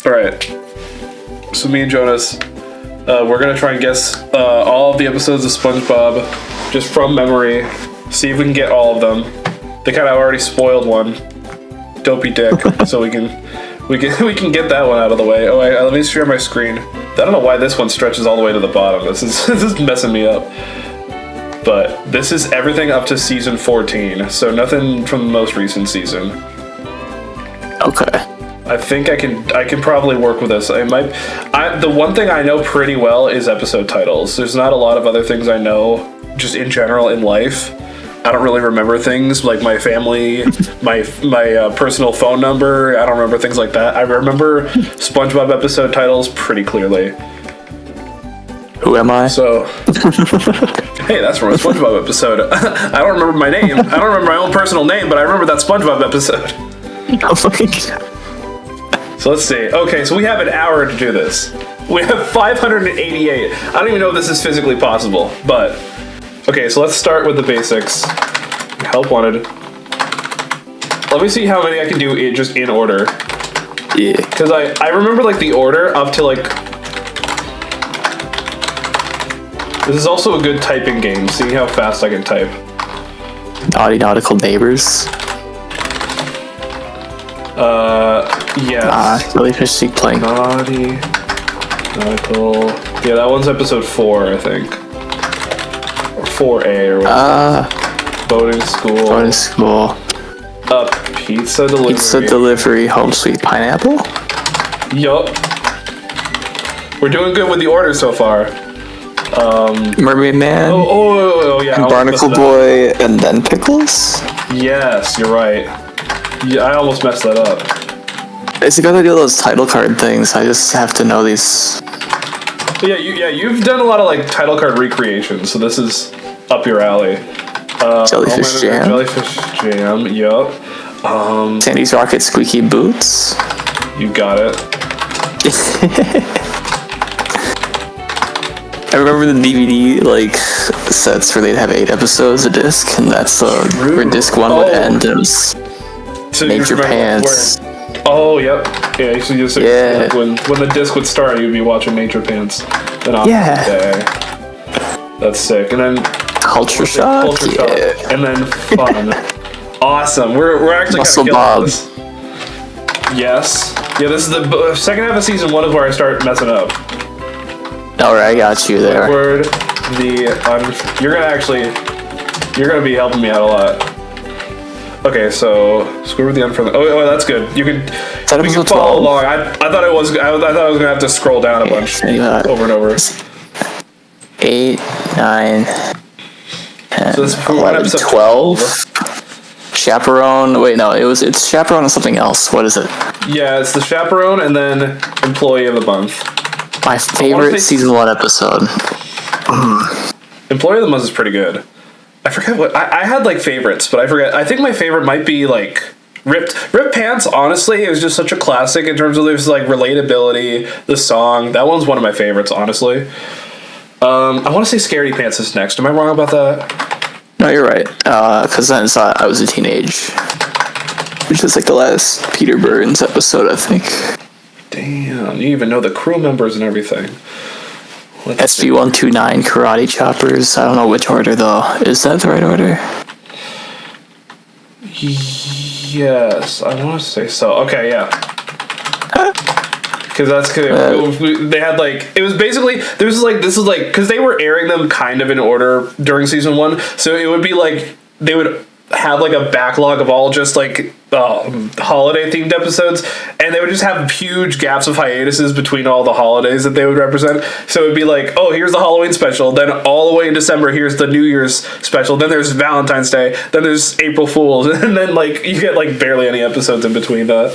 All right. So me and Jonas, we're gonna try and guess all of the episodes of SpongeBob just from memory. See if we can get all of them. They kind of already spoiled one, Dopey Dick, so we can get that one out of the way. Oh, let me share my screen. I don't know why this one stretches all the way to the bottom. This is messing me up. But this is everything up to season 14, so nothing from the most recent season. Okay. I think I can probably work with this. The one thing I know pretty well is episode titles. There's not a lot of other things I know just in general in life. I don't really remember things like my family, my personal phone number. I don't remember things like that. I remember SpongeBob episode titles pretty clearly. Who am I? So, hey, that's from a SpongeBob episode. I don't remember my name. I don't remember my own personal name, but I remember that SpongeBob episode. So let's see. Okay, so we have an hour to do this. We have 588. I don't even know if this is physically possible, but okay, so let's start with the basics. Help wanted. Let me see how many I can do just in order. Yeah. Because I remember like the order up to like. This is also a good typing game, seeing how fast I can type. Naughty Nautical Neighbors. Yes. Jellyfish Seek Plank. Naughty Nautical. Yeah, that one's episode 4, I think. Or 4A or whatever. Boating School. Boating School. Pizza Delivery. Pizza Delivery. Home Sweet Pineapple. Yup. We're doing good with the order so far. Mermaid Man. Oh yeah. And Barnacle Boy, and then Pickles. Yes, you're right. Yeah, I almost messed that up. It's a good idea, those title card things. I just have to know these. You've done a lot of like title card recreations, so this is up your alley. Jellyfish Jam. Jellyfish Jam. Yup. Sandy's Rocket Squeaky Boots. You got it. I remember the DVD like sets where they'd have 8 episodes a disc, and that's where disc 1 would end. It was So Nature Pants. Oh, yep. Yeah, you should just Yeah. when the disc would start, you'd be watching Nature Pants. Then off Yeah. the day. That's sick. And then Culture Shock. Culture Shock. Yeah. And then Fun. Awesome. We're actually kind of killing this. Yes. Yeah, this is the second half of season 1 is where I start messing up. Alright, I got you there. Word, you're gonna be helping me out a lot. Okay, so screw with the unfriendly. Oh, that's good. We can follow along. I thought I was gonna have to scroll down a bunch over and over. 8, 9, 10, So this 11, 12. Chaperone. Wait, no, it's Chaperone and something else. What is it? Yeah, it's the Chaperone and then Employee of the Month. My favorite season 1 episode. Employee of the Month is pretty good. I forget what I had like favorites, but I forget. I think my favorite might be like Ripped Pants. Honestly, it was just such a classic in terms of there's like relatability. The song, that one's one of my favorites. Honestly, I want to say Scaredy Pants is next. Am I wrong about that? No, you're right. Because then I was a teenage, which is like the last Peter Burns episode, I think. Damn, you even know the crew members and everything. SV129 Karate Choppers. I don't know which order though. Is that the right order? Yes, I want to say so. Okay, yeah. Because that's they had like it was basically this is like because they were airing them kind of in order during season 1, so it would be like they would have like a backlog of all just like holiday themed episodes, and they would just have huge gaps of hiatuses between all the holidays that they would represent. So it would be like, oh, here's the Halloween special, then all the way in December here's the New Year's special, then there's Valentine's Day, then there's April Fools, and then like you get like barely any episodes in between that.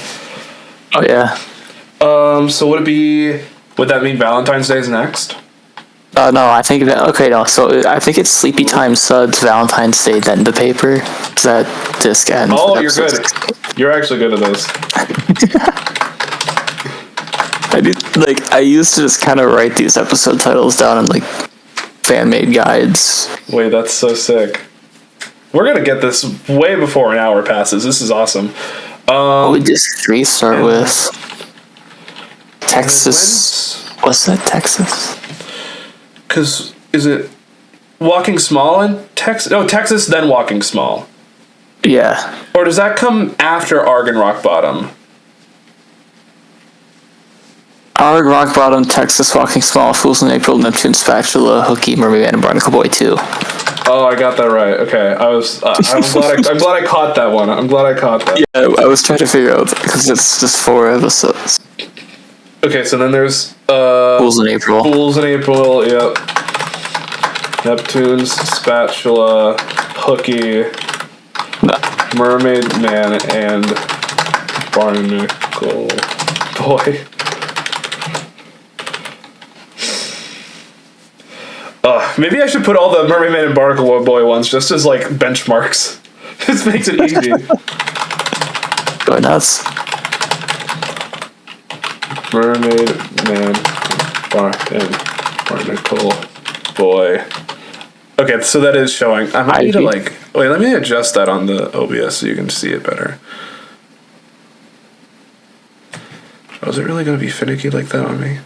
Oh yeah. So would that mean Valentine's Day is next? No, I think that, okay, no, so I think it's Sleepy Time Suds, Valentine's Day, then the paper. Does that disc end? Oh, you're good. You're actually good at this. I used to just kind of write these episode titles down in like fan-made guides. Wait, that's so sick. We're gonna get this way before an hour passes. This is awesome. What would disc 3 start with? Texas. What's that, Texas? Because is it Walking Small in Texas? No, Texas, then Walking Small. Yeah. Or does that come after Arg and Rock Bottom? Arg, Rock Bottom, Texas, Walking Small, Fools in April, Neptune, Spatula, Hooky, Mermaid Man, and Barnacle Boy 2. Oh, I got that right. Okay, I'm glad I caught that one. I'm glad I caught that. Yeah, I was trying to figure out because it's just 4 episodes. Okay, so then there's Fools in April. Fools in April. Yep. Neptune's Spatula, Hooky, Mermaid Man, and Barnacle Boy. Maybe I should put all the Mermaid Man and Barnacle Boy ones just as like benchmarks. This makes it easy. Go nuts. Mermaid Man and Barnacle Boy. Okay, so that is showing. I might need to like wait. Let me adjust that on the OBS so you can see it better. Oh, is it really going to be finicky like that on me?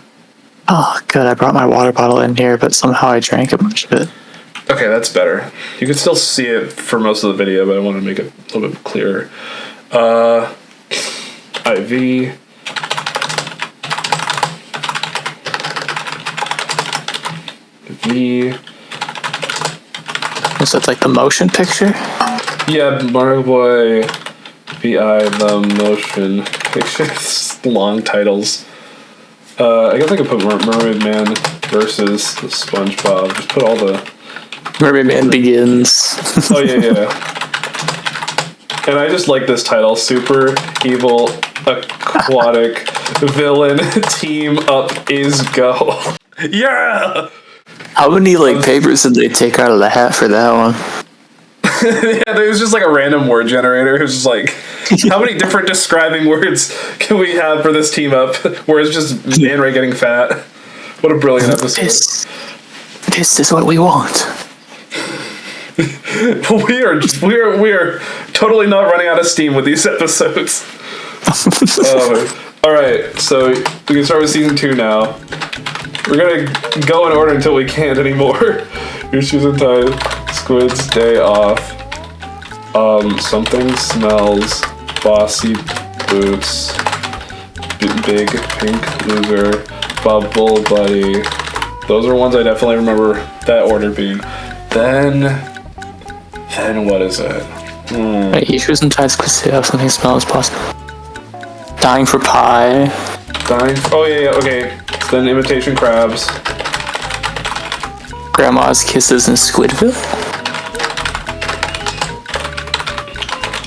Oh, good. I brought my water bottle in here, but somehow I drank a bunch of it. Okay, that's better. You can still see it for most of the video, but I want to make it a little bit clearer. IV. V. Is that like the motion picture? Yeah, Mario Boy VI the motion pictures. Long titles. I guess I could put Mermaid Man versus SpongeBob. Just put all the Mermaid Man Begins. Oh yeah. And I just like this title: Super Evil Aquatic Villain Team Up is Go. Yeah. How many like papers did they take out of the hat for that one? Yeah, there was just like a random word generator. It was just like, how many different describing words can we have for this team up? Where it's just Man Ray getting fat. What a brilliant episode! This is what we want. we are totally not running out of steam with these episodes. All right, so we can start with season 2 now. We're gonna go in order until we can't anymore. Your shoes untied. Squid's day off. Something smells. Bossy boots. Big pink loser. Bubble buddy. Those are ones I definitely remember that order being. Then what is it? Wait, your shoes and ties Squid's day off. Something smells possible. Dying for pie. Oh yeah, okay. Then imitation crabs. Grandma's kisses in Squidville.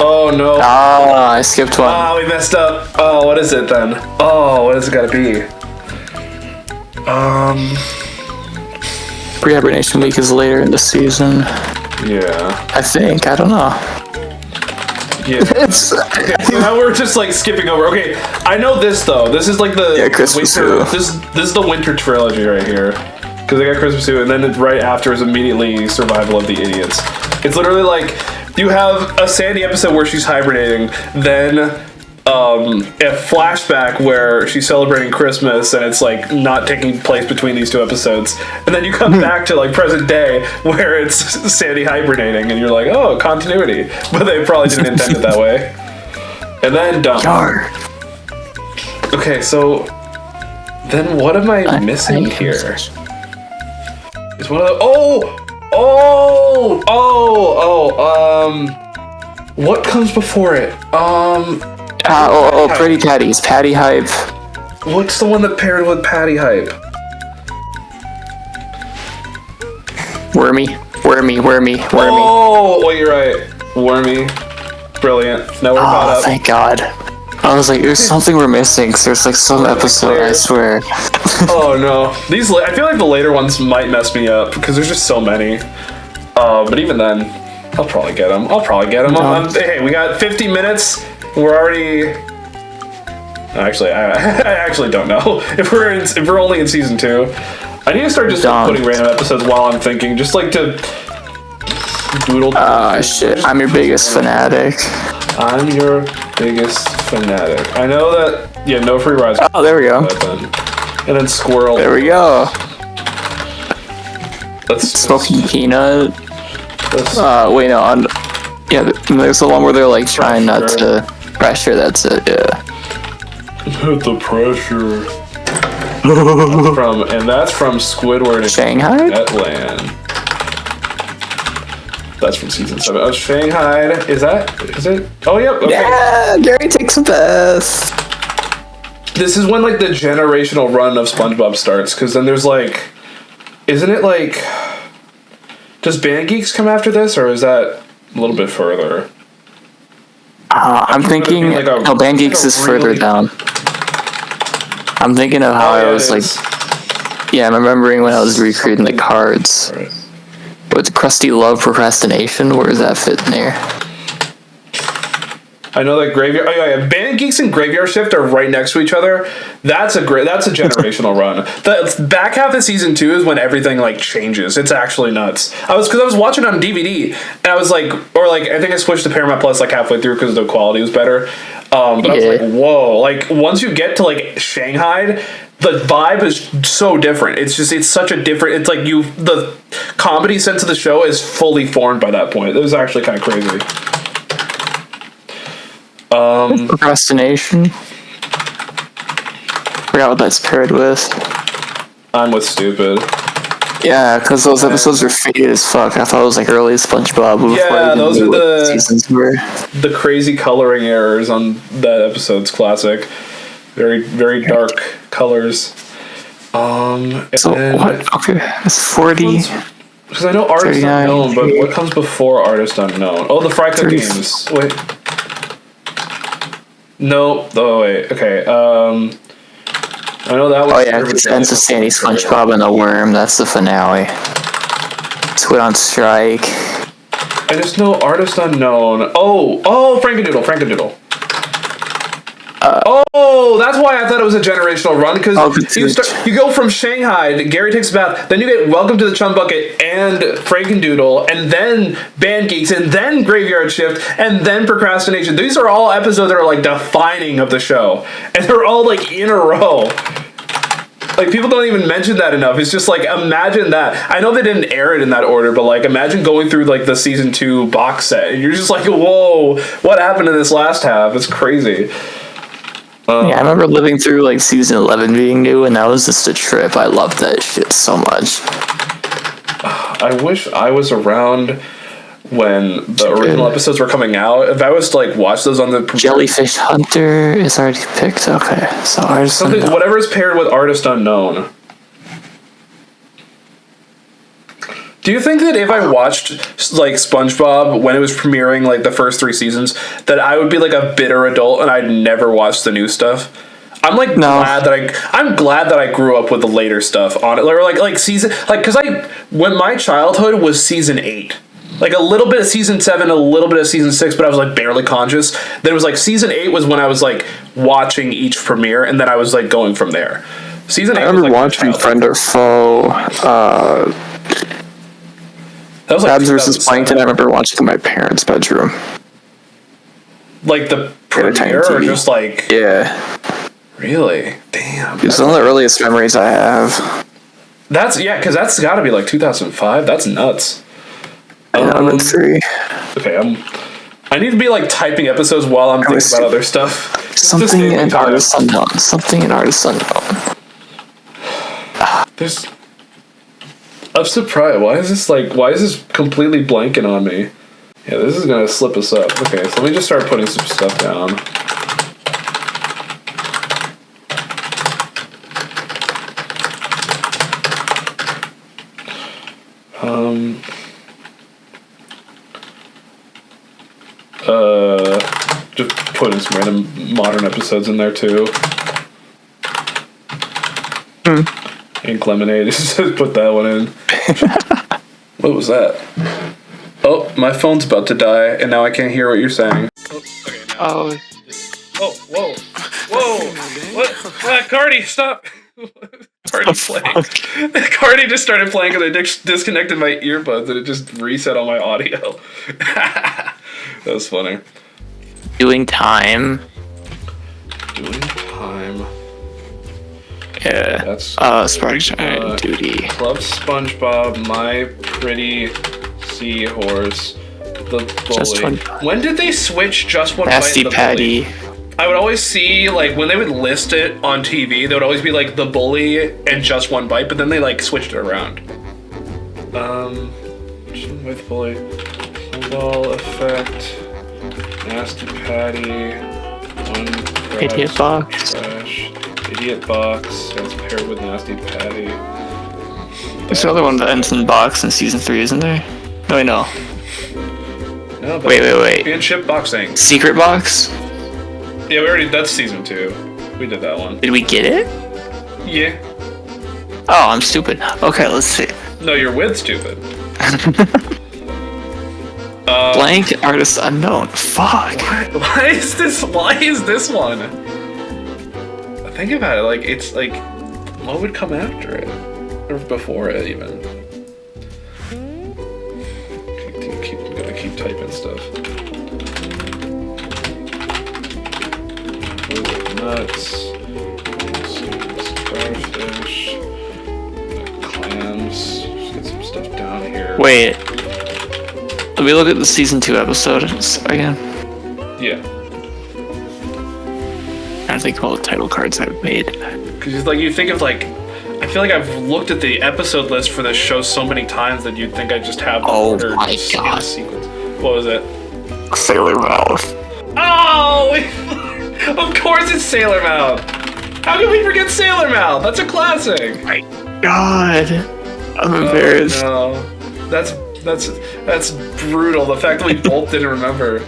Oh no. Ah, I skipped one. Oh, we messed up. Oh, what is it then? Oh, what has it gotta be? Rehibernation Week is later in the season. Yeah. I think. I don't know. Yeah. Okay, so now we're just like skipping over. Okay, I know this though. This is like the Christmas winter. Zoo. This is the winter trilogy right here. Because I got Christmas Zoo, and then right after is immediately Survival of the Idiots. It's literally like you have a Sandy episode where she's hibernating, then a flashback where she's celebrating Christmas, and it's like not taking place between these 2 episodes, and then you come back to like present day where it's Sandy hibernating, and you're like, oh, continuity, but they probably didn't intend it that way. And then done. Yar. Okay, so then what am I missing here? It's one of the what comes before it? Pretty Patties. Patty Hype. What's the one that paired with Patty Hype? Wormy. Oh, well, you're right. Wormy. Brilliant. Now we're caught up. Thank God. I was like, there's something we're missing, 'cause there's like some episode, I swear. Oh no. I feel like the later ones might mess me up, because there's just so many. But even then, I'll probably get them. Hey, we got 50 minutes. We're already... Actually, I actually don't know. If we're only in season 2. I need to start just putting random episodes while I'm thinking, just like to doodle. Shit. I'm your biggest fanatic. I'm your biggest fanatic. I know that Yeah, no free rides. Oh, there we go. And then squirrel. There we go. Let's Smoking peanut. Wait, no. Yeah, there's the one where they're like trying not to pressure. That's it. Yeah. Hit the pressure. That's from Squidward and Shanghai. Netland. That's from season 7. Oh, Shanghai. Is it? Oh, yep. Okay. Yeah, Gary takes a bath. This is when like the generational run of SpongeBob starts, because then there's like, isn't it like, does Band Geeks come after this, or is that a little bit further? I'm thinking, like no, Band Geeks is further down. I'm thinking of how I was like, yeah, I'm remembering when I was recreating the cards. Right. With Krusty Love Procrastination, where does that fit in there? I know that Graveyard. Oh yeah, Band Geeks and Graveyard Shift are right next to each other. That's a generational run. The back half of season 2 is when everything like changes. It's actually nuts. I was watching it on DVD and I was like, I think I switched to Paramount Plus like halfway through because the quality was better. But I was like, whoa! Like once you get to like Shanghai, the vibe is so different. It's such a different. It's like the comedy sense of the show is fully formed by that point. It was actually kind of crazy. Procrastination. Forgot what that's paired with. I'm with stupid. Yeah, because those episodes were faded as fuck. I thought it was like early SpongeBob. Yeah, those are the seasons were. The crazy coloring errors on that episode's classic. Very, very dark colors. So what? Okay, it's 40. Because I know Artist Unknown, but what comes before Artist Unknown? Oh, the Fryka games. Wait. No. Oh wait. Okay. I know that was. Oh yeah, it's Ends of Sandy, SpongeBob, and the Worm. That's the finale. Squid on Strike. I just know Artist Unknown. Oh, Frankendoodle. That's why I thought it was a generational run, because you go from Shanghai, Gary Takes a Bath, then you get Welcome to the Chum Bucket and Frankendoodle, and then Band Geeks, and then Graveyard Shift, and then Procrastination. These are all episodes that are like defining of the show, and they're all like in a row. Like people don't even mention that enough. It's just like, imagine that. I know they didn't air it in that order, but like imagine going through like the season 2 box set, and you're just like, whoa, what happened in this last half? It's crazy. Yeah, I remember living through like season 11 being new, and that was just a trip. I loved that shit so much. I wish I was around when the original episodes were coming out. If I was to like watch those on the Jellyfish Hunter is already picked. Okay, so whatever is paired with Artist Unknown. Do you think that if I watched like SpongeBob when it was premiering like the first 3 seasons, that I would be like a bitter adult and I'd never watch the new stuff? I'm like glad that I grew up with the later stuff on it, or like season because when my childhood was season 8. Like a little bit of season 7, a little bit of season 6, but I was like barely conscious. Then it was like season 8 was when I was like watching each premiere, and then I was like going from there. Season 8 I remember watching Friend or Foe. That was like Abs vs. Plankton. I remember watching in my parents' bedroom. Like the premiere, or just like really? Damn. It's one of the earliest memories I have. That's because that's got to be like 2005. That's nuts. I'm 3. Okay, I need to be like typing episodes while I'm thinking about other stuff. Something in Artist Unknown. Something in Artist Unknown. I'm surprised. Why is this completely blanking on me? Yeah, this is gonna slip us up. Okay, so let me just start putting some stuff down. Just putting some random modern episodes in there too. Ink Lemonade, just put that one in. What was that? Oh, my phone's about to die, and now I can't hear what you're saying. Oh, whoa. What? Cardi, stop! Cardi's playing. Cardi just started playing because I disconnected my earbuds, and it just reset on my audio. That was funny. Doing time. Doing time. Yeah. That's Spark Giant Duty. Club SpongeBob, My Pretty Seahorse, The Bully. When did they switch Just One Nasty Bite? Patty. I would always see, like, when they would list it on TV, there would always be, like, The Bully and Just One Bite, but then they, like, switched it around. With Bully, Snowball Effect, Nasty Patty, One Crab's Idiot Box. Trash, Idiot Box, that's paired with Nasty Patty. There's another one that ends in box in season 3, isn't there? No, I know. No, wait. Championship Boxing. Secret Box? Yeah, that's season 2. We did that one. Did we get it? Yeah. Oh, I'm stupid. Okay, let's see. No, you're with stupid. Blank Artist Unknown. Fuck. Why is this one? Think about it, like, it's like, what would come after it? Or before it, even? Gotta keep typing stuff. Nuts. Starfish. Clams. Just get some stuff down here. Wait. Let me look at the season 2 episodes again. Yeah. I think of all the title cards I've made. Because like you think of like, I feel like I've looked at the episode list for this show so many times that you'd think I just have. Oh my god! Sequence. What was it? Sailor Mouth. Oh, of course it's Sailor Mouth. How can we forget Sailor Mouth? That's a classic. My god, I'm embarrassed. Oh, no, that's brutal. The fact that we both didn't remember.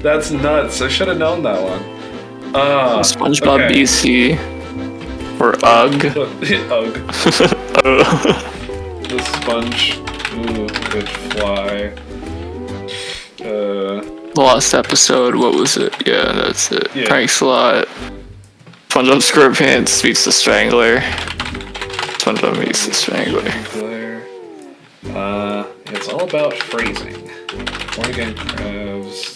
That's nuts. I should have known that one. SpongeBob okay. BC or UGG. UGG. The sponge. Ooh, good fly. The last episode. What was it? Yeah, that's it. Yeah. Prank Slot. SpongeBob SquarePants meets the Strangler. SpongeBob meets the Strangler. It's all about phrasing. Born Again Crabs.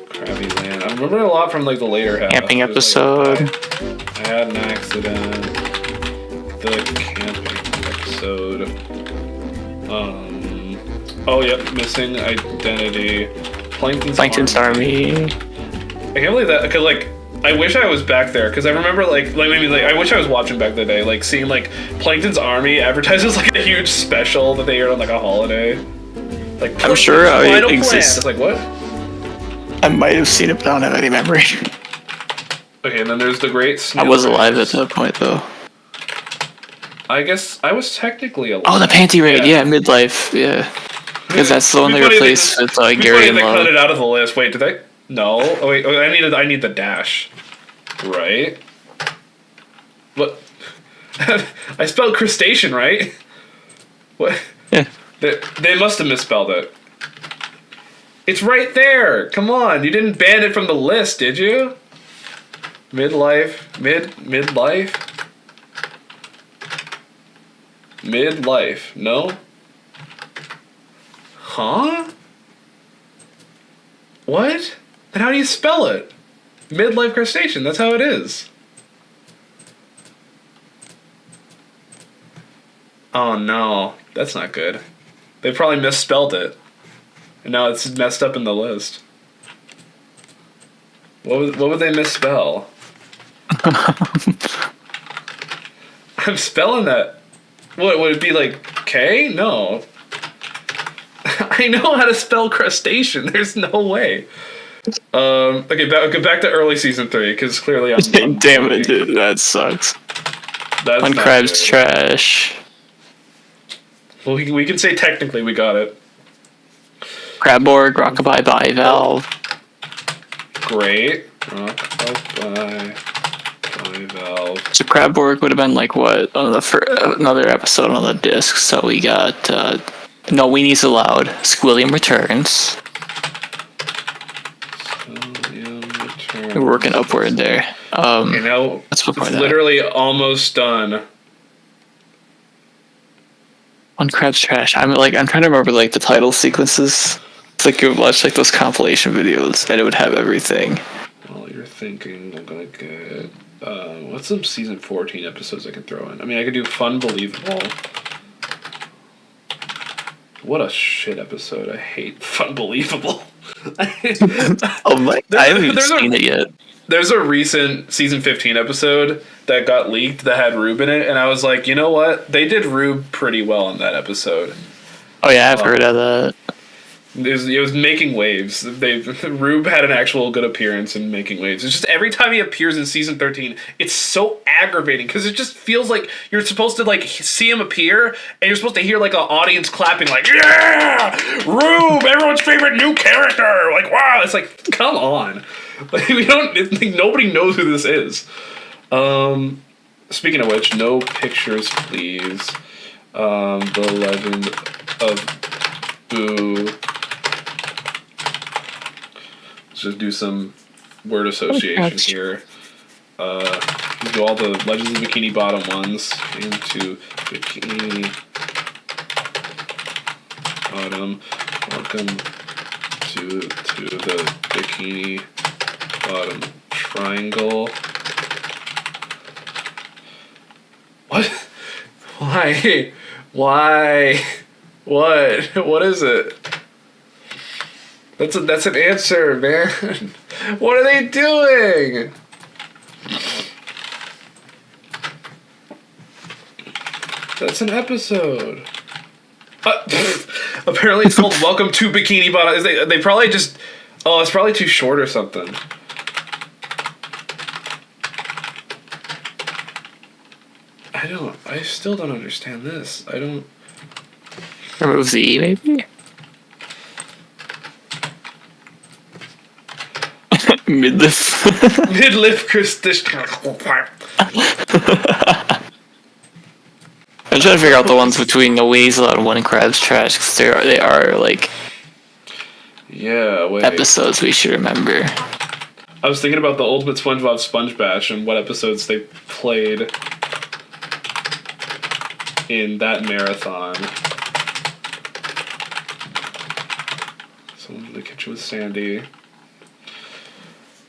Krabby Land. I remember a lot from like the later half. Camping episode. Like, I had an accident. The camping episode. Oh yep, missing identity. Plankton's Army. I can't believe that. Cause like, I wish I was back there because I remember I wish I was watching back the day, like seeing like Plankton's Army advertised as like a huge special that they aired on like a holiday. Like I'm sure it exists. It's like what? I might have seen it, but I don't have any memory. Okay, and then there's the Great Snail I was alive Race. at that point, though. I guess I was technically alive. Oh, the Panty Raid, yeah, Midlife, yeah. Because that's the one they replaced with Gary and They Love. cut it out of the list. Wait, did they? No. Oh wait, I need the dash. Right. What? I spelled crustacean, right? What? Yeah. They must have misspelled it. It's right there. Come on, you didn't ban it from the list, did you? Midlife. No? Huh? What? Then how do you spell it? Midlife crustacean, that's how it is. Oh no, that's not good. They probably misspelled it. And now it's messed up in the list. What would they misspell? I'm spelling that. What would it be like K? No. I know how to spell crustacean. There's no way. Okay, back to early season 3 because clearly I'm damn it, dude, that sucks. That's One Crab's trash. Well, we can say technically we got it. Crabborg, Rockabye Bivalve. Great. Rockabye Bivalve. So Crabborg would have been like what on another episode on the disc. So we got No Weenies Allowed. Squilliam Returns. We're working upward there. You know, that's before it's that. literally almost done. One Crab's trash. I'm trying to remember like the title sequences. It's like you would watch like those compilation videos and it would have everything. While you're thinking, I'm gonna get What's some season 14 episodes I can throw in? I mean, I could do Fun Believable. What a shit episode. I hate Fun Believable. Oh my! I haven't even seen it yet. There's a recent season 15 episode that got leaked that had Rube in it, and I was like, you know what? They did Rube pretty well in that episode. Oh yeah, I've heard of that. It was Making Waves. Rube had an actual good appearance in Making Waves. It's just every time he appears in season 13, it's so aggravating because it just feels like you're supposed to like see him appear and you're supposed to hear like an audience clapping like, yeah, Rube, everyone's favorite new character. Like, wow, it's like, come on. Like, nobody knows who this is. Speaking of which, no pictures, please. The Legend of Boo. Let's just do some word association here. We'll do all the Legends of Bikini Bottom ones into Bikini Bottom. Welcome to the Bikini Bottom Triangle. What? Why? Why? What is it? That's an answer, man. What are they doing? That's an episode. Apparently it's called Welcome to Bikini Bottom. They probably just... Oh, it's probably too short or something. I still don't understand this. I don't... Remove Z, maybe? Midliff. Midliff Christian. I'm trying to figure out the ones between the Weasel and One Crab's Trash, because they are like... Yeah, wait. Episodes we should remember. I was thinking about the Ultimate SpongeBob Sponge Bash and what episodes they played in that marathon. Someone in the kitchen with Sandy.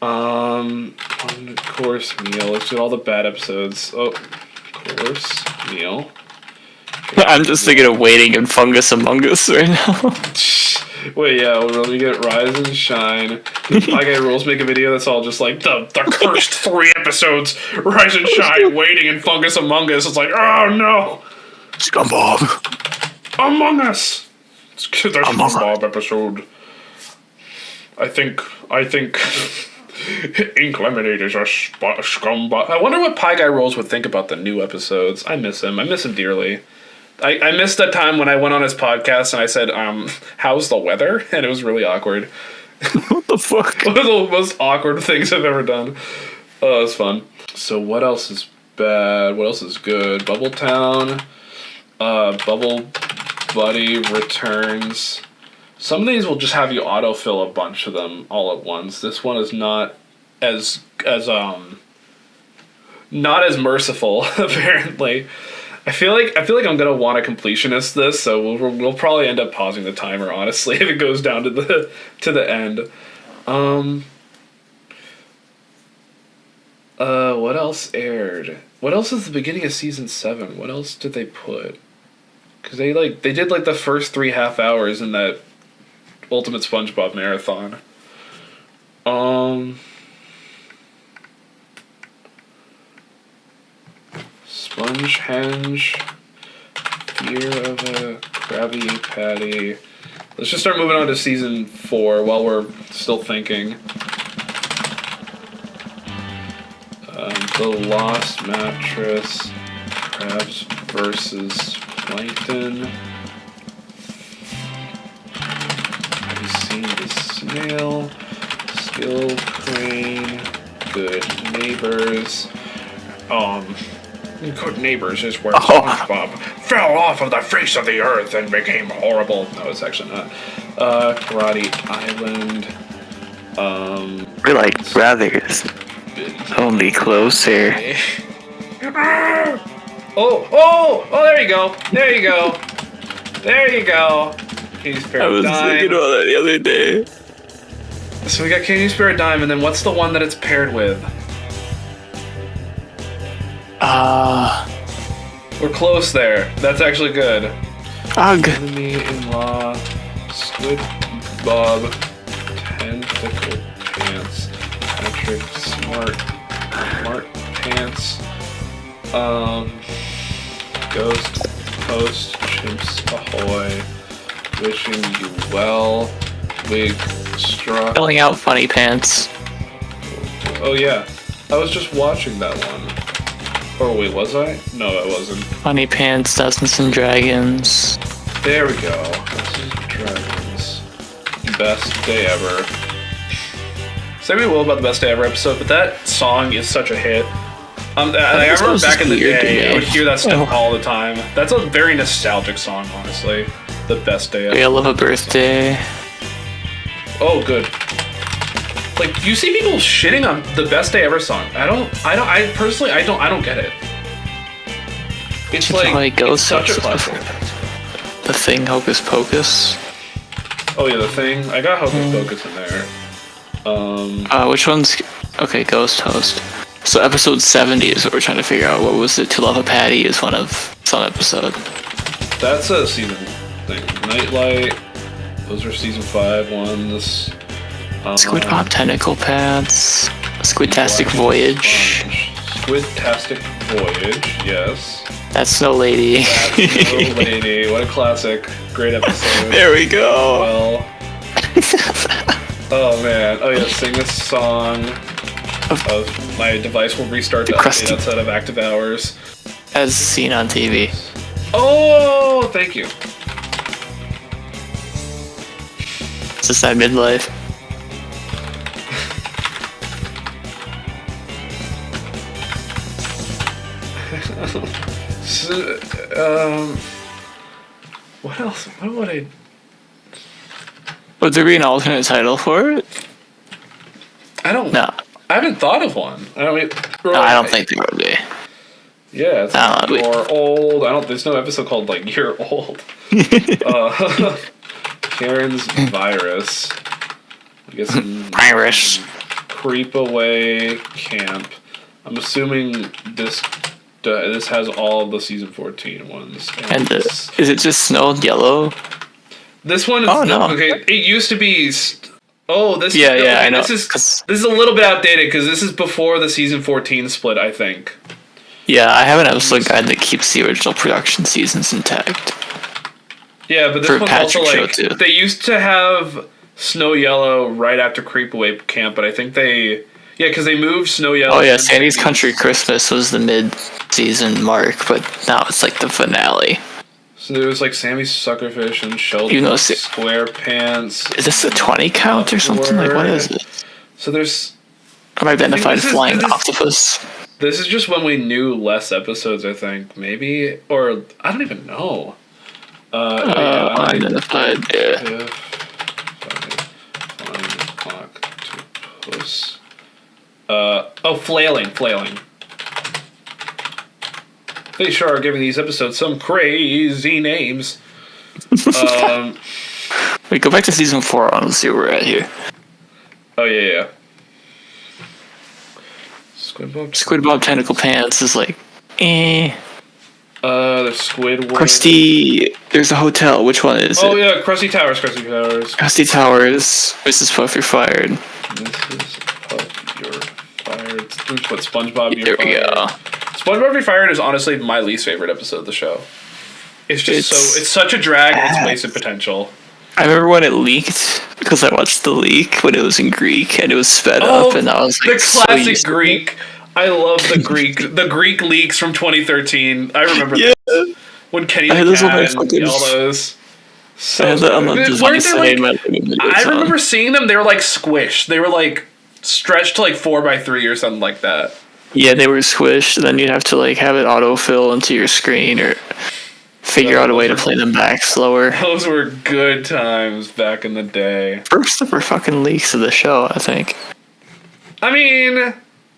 One course meal. Let's do all the bad episodes. Oh, course meal. I'm just thinking of Waiting and Fungus Among Us right now. Wait, yeah, let me get Rise and Shine. My Guy Rules make a video that's all just like the cursed 3 episodes. Rise and Shine, Waiting, and Fungus Among Us. It's like, oh no! SpongeBob. Among Us! It's the SpongeBob episode. I think Ink Lemonade is a scumbag. I wonder what Pie Guy Rolls would think about the new episodes. I miss him. I miss him dearly. I missed that time when I went on his podcast and I said, how's the weather? And it was really awkward. What the fuck? One of the most awkward things I've ever done. Oh, it was fun. So what else is bad? What else is good? Bubble Town. Bubble Buddy returns. Some of these will just have you autofill a bunch of them all at once. This one is not as merciful, apparently. I feel like I'm gonna want to completionist this, so we'll probably end up pausing the timer, honestly, if it goes down to the end. What else aired? What else is the beginning of season 7? What else did they put? Because they did like the first 3 half hours in that Ultimate SpongeBob marathon. Spongehenge, Fear of a Krabby Patty. Let's just start moving on to season 4 while we're still thinking. The Lost Mattress, Crabs versus Plankton. Have you seen the Snail? Skill Crane, Good Neighbors. Good Neighbors is where SpongeBob fell off of the face of the earth and became horrible. No, it's actually not. Karate Island. We're like brothers. Only closer. Oh, there you go. There you go. There you go. Katie's Spare I was Dime. thinking about that the other day. So we got Katie's Spare Dime, and then what's the one that it's paired with? We're close there. That's actually good. Ugh. Enemy-in-law, Squid Bob, Tentacle Pants, Patrick Smart Pants, Ghost Post, Chimps Ahoy, Wishing You Well, Wig Struck. Filling out funny pants. Oh yeah, I was just watching that one. Or wait, was I? No, I wasn't. Funny pants, Dungeons and Dragons. There we go. This is Dragons. Best day ever. Say what you will about the best day ever episode, but that song is such a hit. I remember back in the day, I would hear that stuff all the time. That's a very nostalgic song, honestly. The best day ever. I love a birthday. Oh, good. Like, you see people shitting on the best day ever song. I personally don't get it. It's like it's such a classic. The Thing, Hocus Pocus. Oh yeah, The Thing. I got Hocus Pocus in there. Which one's... Okay, Ghost Host. So episode 70 is what we're trying to figure out. What was it? To Love a Patty is one of some episode. That's a season thing. Nightlight. Those are season 5 ones. Squid-Pop Tentacle Pants. Squid-Tastic Voyage. Squid-Tastic Voyage, yes. That's Snow Lady. That's Snow Lady. What a classic. Great episode. There we go. Well. Oh man. Oh yeah, sing this song. My device will restart to update outside of active hours. As seen on TV. Oh, thank you. It's just that midlife. So, what else? What would I... Would there be an alternate title for it? I don't... No. I haven't thought of one. I don't think there would be. Yeah, it's You're Old. There's no episode called, like, You're Old. Karen's Virus. I guess... Virus. Creep Away Camp. I'm assuming this has all of the season 14 ones. And is it just Snow and Yellow? This one is... Oh, no. Okay, it used to be... I know. This is a little bit outdated because this is before the season 14 split, I think. Yeah, I have an episode guide that keeps the original production seasons intact. Yeah, but this one's also like... They used to have Snow Yellow right after Creep Away Camp, but I think they... Yeah, because they moved Snow Yellow... Oh yeah, Sandy's Country Christmas was the mid-season mark, but now it's like the finale. So there was like Sammy's Suckerfish and Sheldon SquarePants. Is this a 20 count or something? Like, what is it? So there's... Unidentified Flying Octopus. This is just when we knew less episodes, I think. Maybe? Or, I don't even know. Unidentified, yeah. Flying Octopus. Flailing. They sure are giving these episodes some crazy names. Wait, go back to season 4 on. Let's see where we're at here. Oh, yeah. Squid Bob Tentacle Pants is like, The Squidward. Krusty... There's a hotel. Which one is it? Oh, yeah, Krusty Towers. Krusty Towers. Mrs. Puff, you're fired. Mrs. Puff, you're fired. What, SpongeBob, you're fired. There we go. SpongeBob You're Fired is honestly my least favorite episode of the show. It's such a drag and it's wasted potential. I remember when it leaked, because I watched the leak when it was in Greek and it was sped up and I was like, the classic Greek. I love the Greek leaks from 2013. I remember those. When Kenny the Cat and all those. So I remember seeing them, they were like squished. They were like stretched to like 4x3 or something like that. Yeah, they were squished, and then you'd have to like have it autofill into your screen or figure out a way to play them back slower. Those were good times back in the day. First ever fucking leaks of the show, I think. I mean,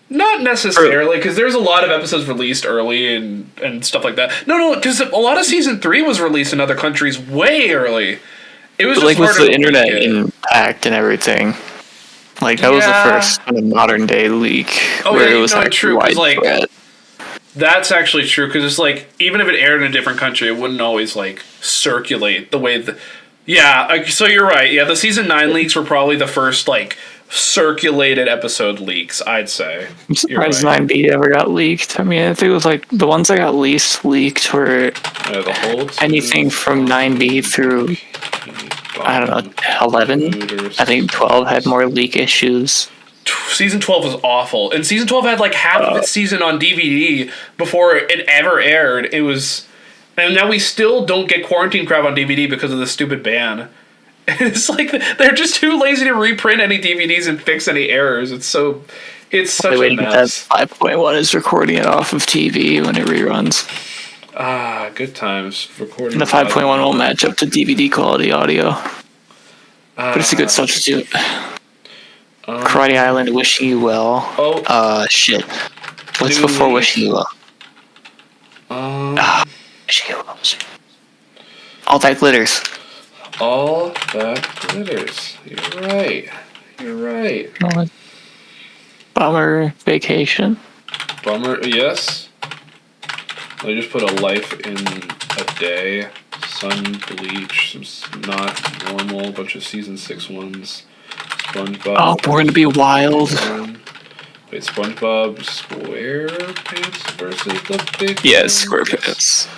not necessarily, because there's a lot of episodes released early and stuff like that. No, because a lot of season 3 was released in other countries way early. It was just like with the internet impact and everything. Like that was the first kind of modern day leak where it was like true. widespread. That's actually true, because it's like, even if it aired in a different country, it wouldn't always like circulate the way that. Yeah, so you're right. Yeah, the season 9 leaks were probably the first like circulated episode leaks, I'd say. I'm surprised 9B ever got leaked. I mean, I think it was like the ones that got least leaked were The whole anything from 9B through, I don't know, 11. I think 12 had more leak issues. Season 12 was awful, and season 12 had like half of its season on DVD before it ever aired. It was, and now we still don't get Quarantine Crab on DVD because of the stupid ban. It's like they're just too lazy to reprint any DVDs and fix any errors. It's such a mess. That 5.1 is recording it off of TV when it reruns. Ah, good times recording. And the 5.1 won't match up to DVD quality audio, but it's a good substitute. Karate Island, Wishing You Well. Shit. What's before Wishing You Well? Wishing You Well. All That Glitters. All That Glitters. You're right. Bummer Vacation. Bummer, yes. I just put a life in a day. Sun, Bleach, some not normal, a bunch of season 6 ones. SpongeBob. Oh, Born to Be Wild. Wait, SpongeBob SquarePants versus the Big Yeah, One? SquarePants.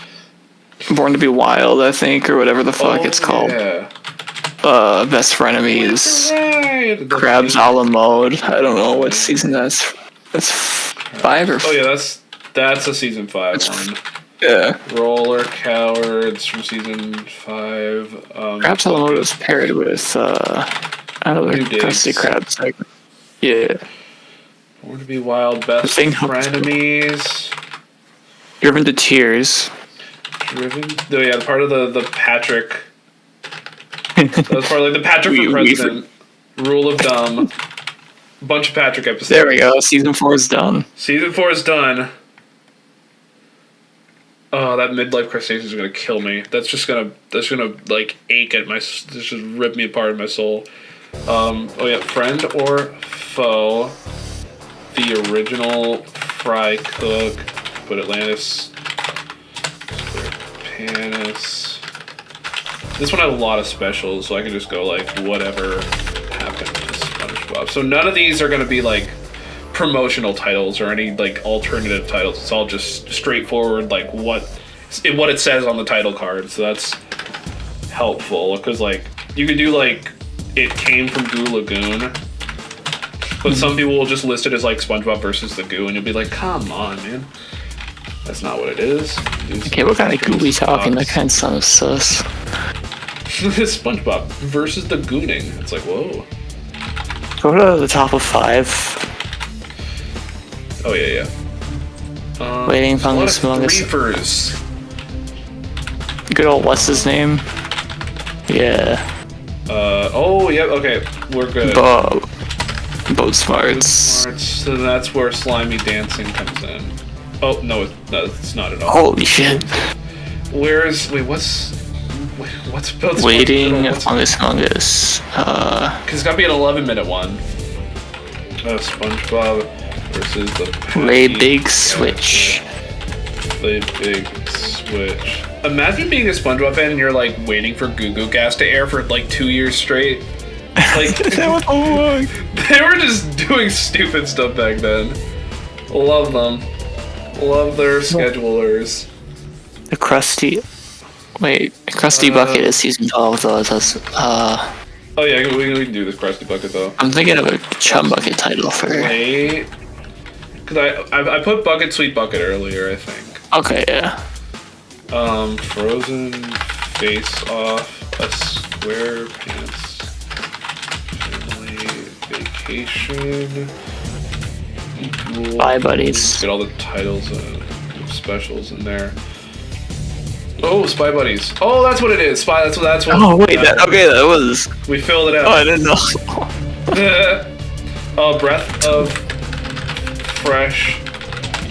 Born to Be Wild, I think, or whatever the fuck it's called. Yeah. Best Frenemies. Right. Crabs a la mode. I don't know what season that's. That's 5 or 4. Oh yeah, that's a season 5 one. Yeah. Roller Cowards from season 5. Crabs a la mode was paired with another Krusty Krab segment. Yeah. Born to Be Wild, Best Frenemies. Driven to Tears. Oh yeah, part of the Patrick. That was part of like the Patrick for President. Rule of Dumb. Bunch of Patrick episodes. There we go. Season 4 is done. Season 4 is done. Oh, that midlife crustacean is gonna kill me. That's gonna like ache at my. This just rip me apart in my soul. Oh yeah, Friend or Foe. The original Fry Cook, but Atlantis. Panis. This one had a lot of specials, so I can just go like whatever happened to SpongeBob. So none of these are gonna be like promotional titles or any like alternative titles. It's all just straightforward, like what it says on the title card. So that's helpful, because like you could do like it came from Goo Lagoon, but some people will just list it as like SpongeBob versus the Goo, and you'll be like, come on, man. That's not what it is. Okay, what kind of goo we talking? That kind of sounds sus. SpongeBob versus the Gooning. It's like, whoa. Go to the top of 5. Oh yeah. Waiting Fungus Fungus. Reefers. Good old what's his name? Yeah. Oh yeah. Okay, we're good. Boat Smarts. So that's where slimy dancing comes in. Oh no, it's not at all. Holy shit. What's both Waiting Fungus. Because it's gotta be an 11-minute one. SpongeBob versus the Play Big Switch. Play Big Switch. Imagine being a SpongeBob fan and you're like waiting for Goo Goo Gas to air for like 2 years straight. Like that was so long. They were just doing stupid stuff back then. Love them. Love their schedulers. The Krusty Bucket is season 12 though. That's oh yeah, we can do this Krusty Bucket though. I'm thinking of a Chum Bucket title for. Wait, because I put Bucket Sweet Bucket earlier, I think. Okay, yeah. Frozen Face Off, a SquarePants Family Vacation. Bye, buddies. Get all the titles and specials in there. Oh, Spy Buddies. Oh, that's what it is. Spy. That's what. Oh wait, that was. We filled it out. Oh, I didn't know. Breath of Fresh.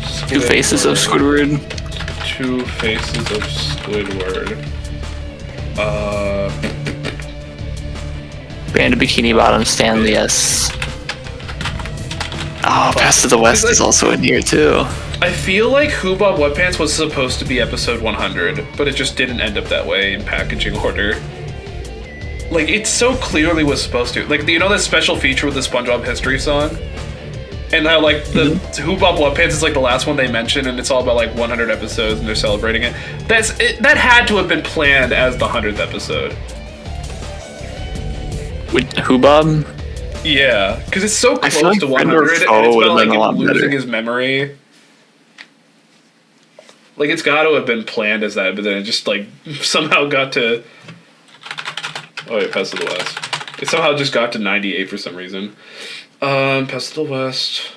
Squidward. 2 Faces of Squidward. 2 Faces of Squidward. Band of Bikini Bottom, Stanley S. Oh, Past of the West is also in here too. I feel like Who Bob Wet Pants was supposed to be episode 100, but it just didn't end up that way in packaging order. Like, it so clearly was supposed to. Like, you know that special feature with the SpongeBob history song? And how, like, the Who Bob Wet Pants is, like, the last one they mention, and it's all about, like, 100 episodes, and they're celebrating it. That had to have been planned as the 100th episode. With Who Bob? Yeah, because it's so close like to 100, and it's about, like, him losing his memory. Like, it's got to have been planned as that, but then it just, like, somehow got to... Oh, wait, Pest of the West. It somehow just got to 98 for some reason. Pest of the West.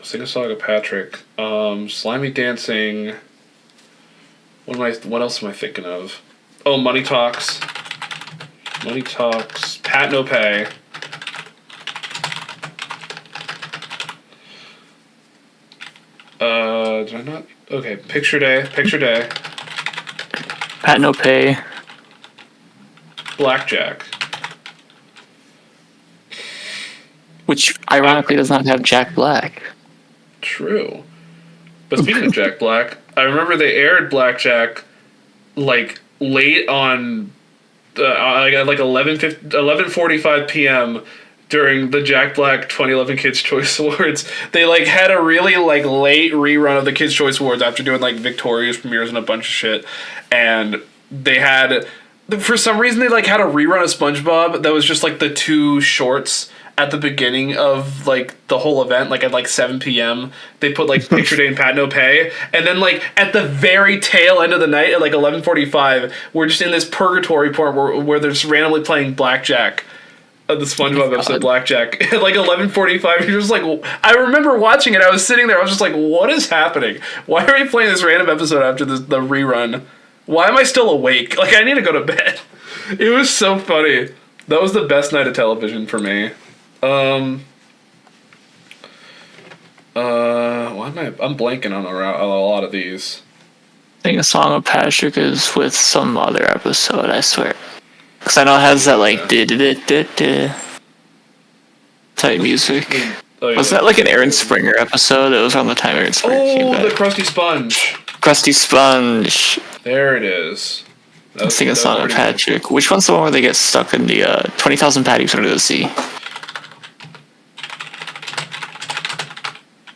Sing-a-Song of Patrick. Slimy Dancing. What else am I thinking of? Oh, Money Talks. Money Talks. Pat No Pay. Did I not? Okay, Picture Day. Picture Day. Pat No Pay. Blackjack. Which, ironically, does not have Jack Black. True. But speaking of Jack Black, I remember they aired Blackjack, like, late on, like 11:45 p.m., during the Jack Black 2011 Kids' Choice Awards. They, like, had a really, like, late rerun of the Kids' Choice Awards after doing, like, Victoria's premieres and a bunch of shit. And they had... For some reason, they, like, had a rerun of SpongeBob that was just, like, the two shorts at the beginning of, like, the whole event, like, at, like, 7 p.m. They put, like, Picture Day and Pat No Pay. And then, like, at the very tail end of the night, at, like, 11:45, we're just in this purgatory part where they're just randomly playing Blackjack. The SpongeBob episode Blackjack at like 11:45. You're just like, I remember watching it. I was sitting there. I was just like, what is happening? Why are we playing this random episode after the rerun? Why am I still awake? Like, I need to go to bed. It was so funny. That was the best night of television for me. Why am I'm blanking on a lot of these. I think Song of Patrick is with some other episode, I swear. Because I know it has that, like, type music. Oh, yeah, was that, like, an Aaron Springer episode? It was around the time Aaron Springer came back. Oh, the Krusty Sponge. Krusty Sponge. There it is. I think it's Song of Patrick. Which one's the one where they get stuck in the 20,000 Paddies Under the Sea?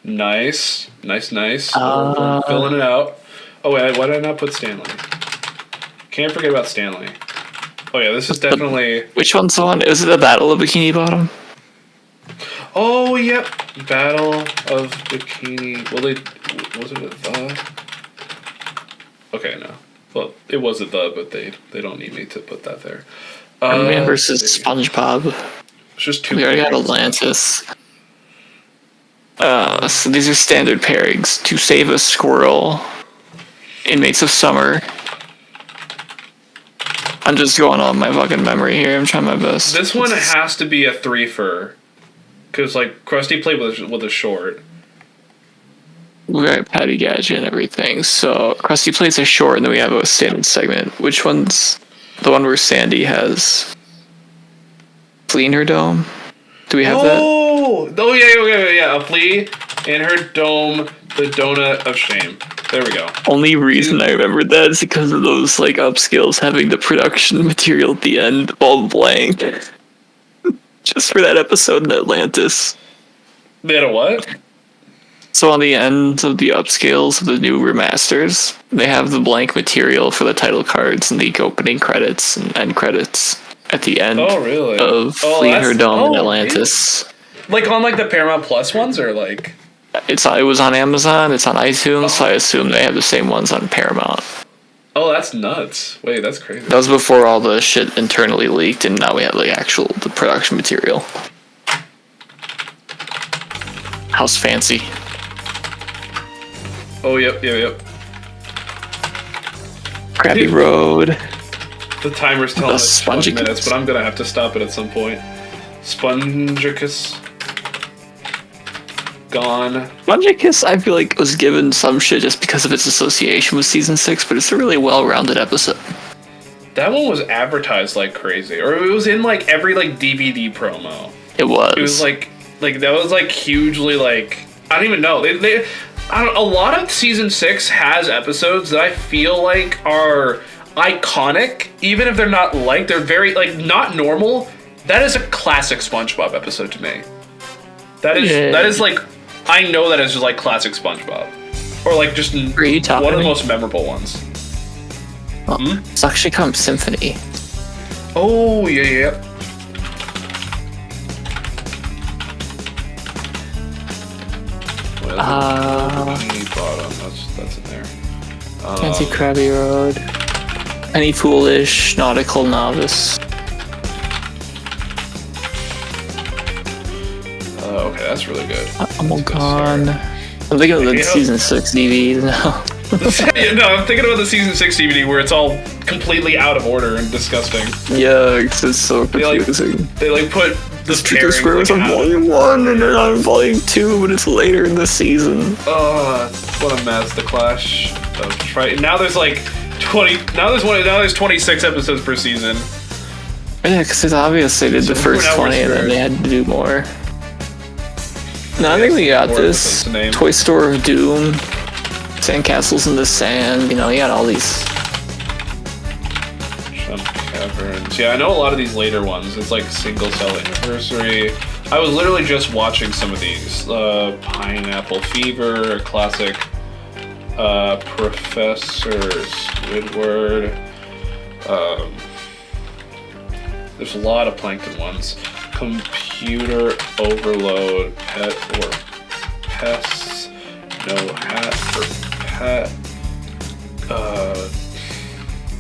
Nice. Filling it out. Oh, wait, why did I not put Stanley? Can't forget about Stanley. Oh yeah, this is definitely... Which one's the one? Is it the Battle of Bikini Bottom? Oh, yep. Battle of Bikini... Well, was it a the? Okay, no. Well, it was a the, but they don't need me to put that there. Man versus SpongeBob. It's just two. We already got Atlantis. So these are standard pairings. To Save a Squirrel. Inmates of Summer. I'm just going on my fucking memory here. I'm trying my best. This one has to be a three-fer. Because, like, Krusty played with a short. We got Patty Gadget and everything. So, Krusty plays a short, and then we have a standard segment. Which one's the one where Sandy has flea in her dome? Do we have that? Oh, yeah. A flea in her dome, the donut of shame. There we go. Only reason I remembered that is because of those, like, upscales having the production material at the end all blank. Just for that episode in Atlantis. They had a what? So on the end of the upscales of the new remasters, they have the blank material for the title cards and the opening credits and end credits at the end of Flea in Her Dome in Atlantis. Really? Like on, like, the Paramount Plus ones, or like... It was on Amazon, it's on iTunes, so I assume they have the same ones on Paramount. Oh, that's nuts. Wait, that's crazy. That was before all the shit internally leaked, and now we have the production material. House Fancy. Oh, yep. Krabby Road. The timer's telling us 20 Spongicus. minutes, but I'm gonna have to stop it at some point. Spongicus. Gone. Spongicus, I feel like, was given some shit just because of its association with Season 6, but it's a really well-rounded episode. That one was advertised like crazy. Or it was in, like, every, like, DVD promo. It was. It was, like... Like that was like hugely like I don't even know. A lot of season 6 has episodes that I feel like are iconic, even if they're not like they're very like not normal. That is a classic SpongeBob episode to me. That is like I know that is just like classic SpongeBob, or like just one of the most memorable ones. Oh, it's actually called Symphony. Oh yeah. Bikini Bottom. That's in there. Fancy Krabby Road. Penny Foolish. Nautical Novice. Okay, that's really good. I'm gone. I'm thinking of the season 6 DVD now. No, I'm thinking about the season 6 DVD where it's all completely out of order and disgusting. Yeah, it's so confusing. They put the Trick Square was on volume 1 and then on volume 2, but it's later in the season. Oh, what a mess! The clash of now there's like 20. Now there's 26 episodes per season. Yeah, because it's obvious they did the first 20 and then they had to do more. No, I think we got this. Toy Store of Doom, Sandcastles in the Sand. You got all these. Jump Caverns. Yeah, I know a lot of these later ones. It's like Single Cell Anniversary. I was literally just watching some of these. Pineapple Fever, classic. Professor Squidward. There's a lot of Plankton ones. Computer Overload, Pet or Pests, No Hat for Pet.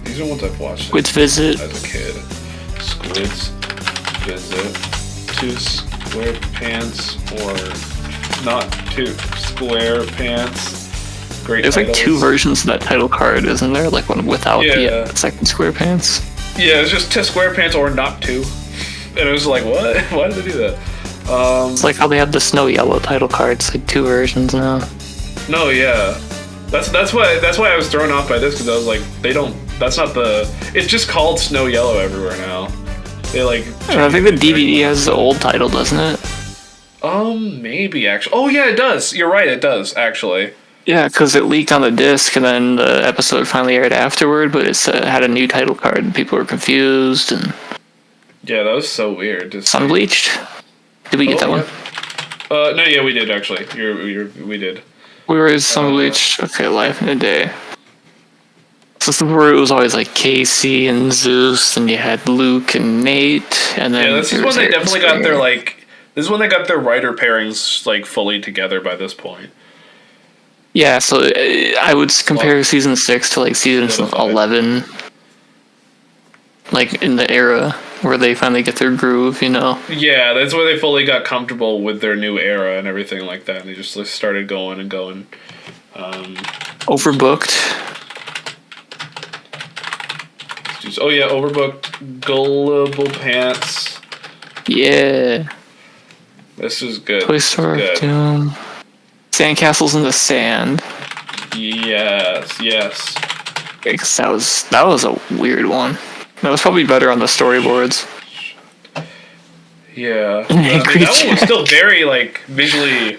These are ones I've watched Squid's Visit as a kid. Squid's Visit, Two Square Pants or Not Two Square Pants. Great. There's titles. Like 2 versions of that title card, isn't there? Like one without the second SquarePants. Yeah, it's just 2 SquarePants or not 2. And it was like, what? Why did they do that? It's like how they have the Snow Yellow title cards, like 2 versions now. No, yeah, that's why I was thrown off by this because I was like, that's not the. It's just called Snow Yellow everywhere now. They like. I think the DVD has the old title, doesn't it? Maybe actually. Oh yeah, it does. You're right, it does actually. Yeah, because it leaked on the disc, and then the episode finally aired afterward, but it had a new title card, and people were confused and. Yeah, that was so weird. Sunbleached? Did we get that one? No, yeah, we did actually. We did. Where is Sunbleached? Okay, Life in a Day. So this is where it was always like Casey and Zeus, and you had Luke and Nate, and then this is when they definitely got their This is when they got their writer pairings like fully together by this point. Yeah, so I would compare season 6 to like season 11, like in the era where they finally get their groove, Yeah, that's where they fully got comfortable with their new era and everything like that. And they just started going and going. Overbooked. Oh yeah, Overbooked. Gullible Pants. Yeah. This is good. Toy Store of Doom. Sandcastles in the Sand. Yes. Because that was a weird one. That was probably better on the storyboards. Yeah. That one was still very, visually,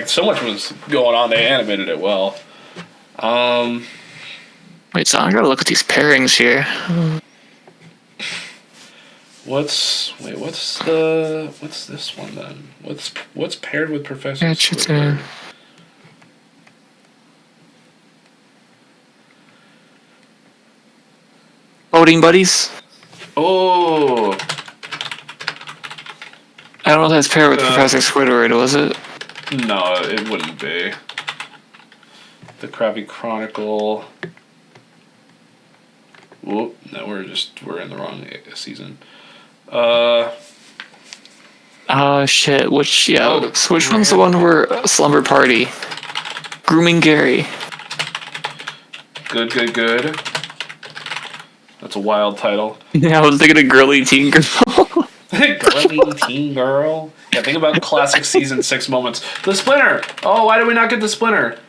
so much was going on. They animated it well. Wait, so I gotta look at these pairings here. What's this one then? What's paired with Professor Squidward? Boating Buddies? Oh. I don't know if that's paired with Professor Squidward, was it? No, it wouldn't be. The Krabby Chronicle. Whoop, no, we're in the wrong season. Shit, which one's the one where Slumber Party? Grooming Gary. Good. That's a wild title. Yeah, I was thinking of Girly Teen Girl. Girly Teen Girl? Yeah, think about classic season 6 moments. The Splinter! Oh, why did we not get the Splinter?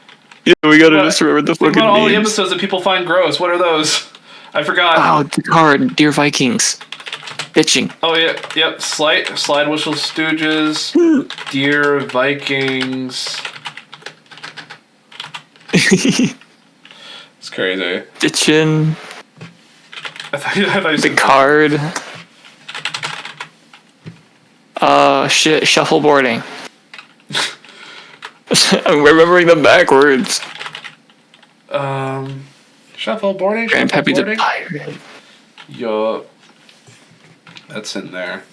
Yeah, we gotta just remember the fucking all memes. The episodes that people find gross. What are those? I forgot. Oh, the card, Dear Vikings. Bitching. Oh yeah, yep. Slide Whistle Stooges, Deer Vikings. It's crazy. Bitchin'. I thought you The said card. Shit. Shuffleboarding. I'm remembering them backwards. Shuffleboarding. Grandpappy the Pirate. Yup. That's in there.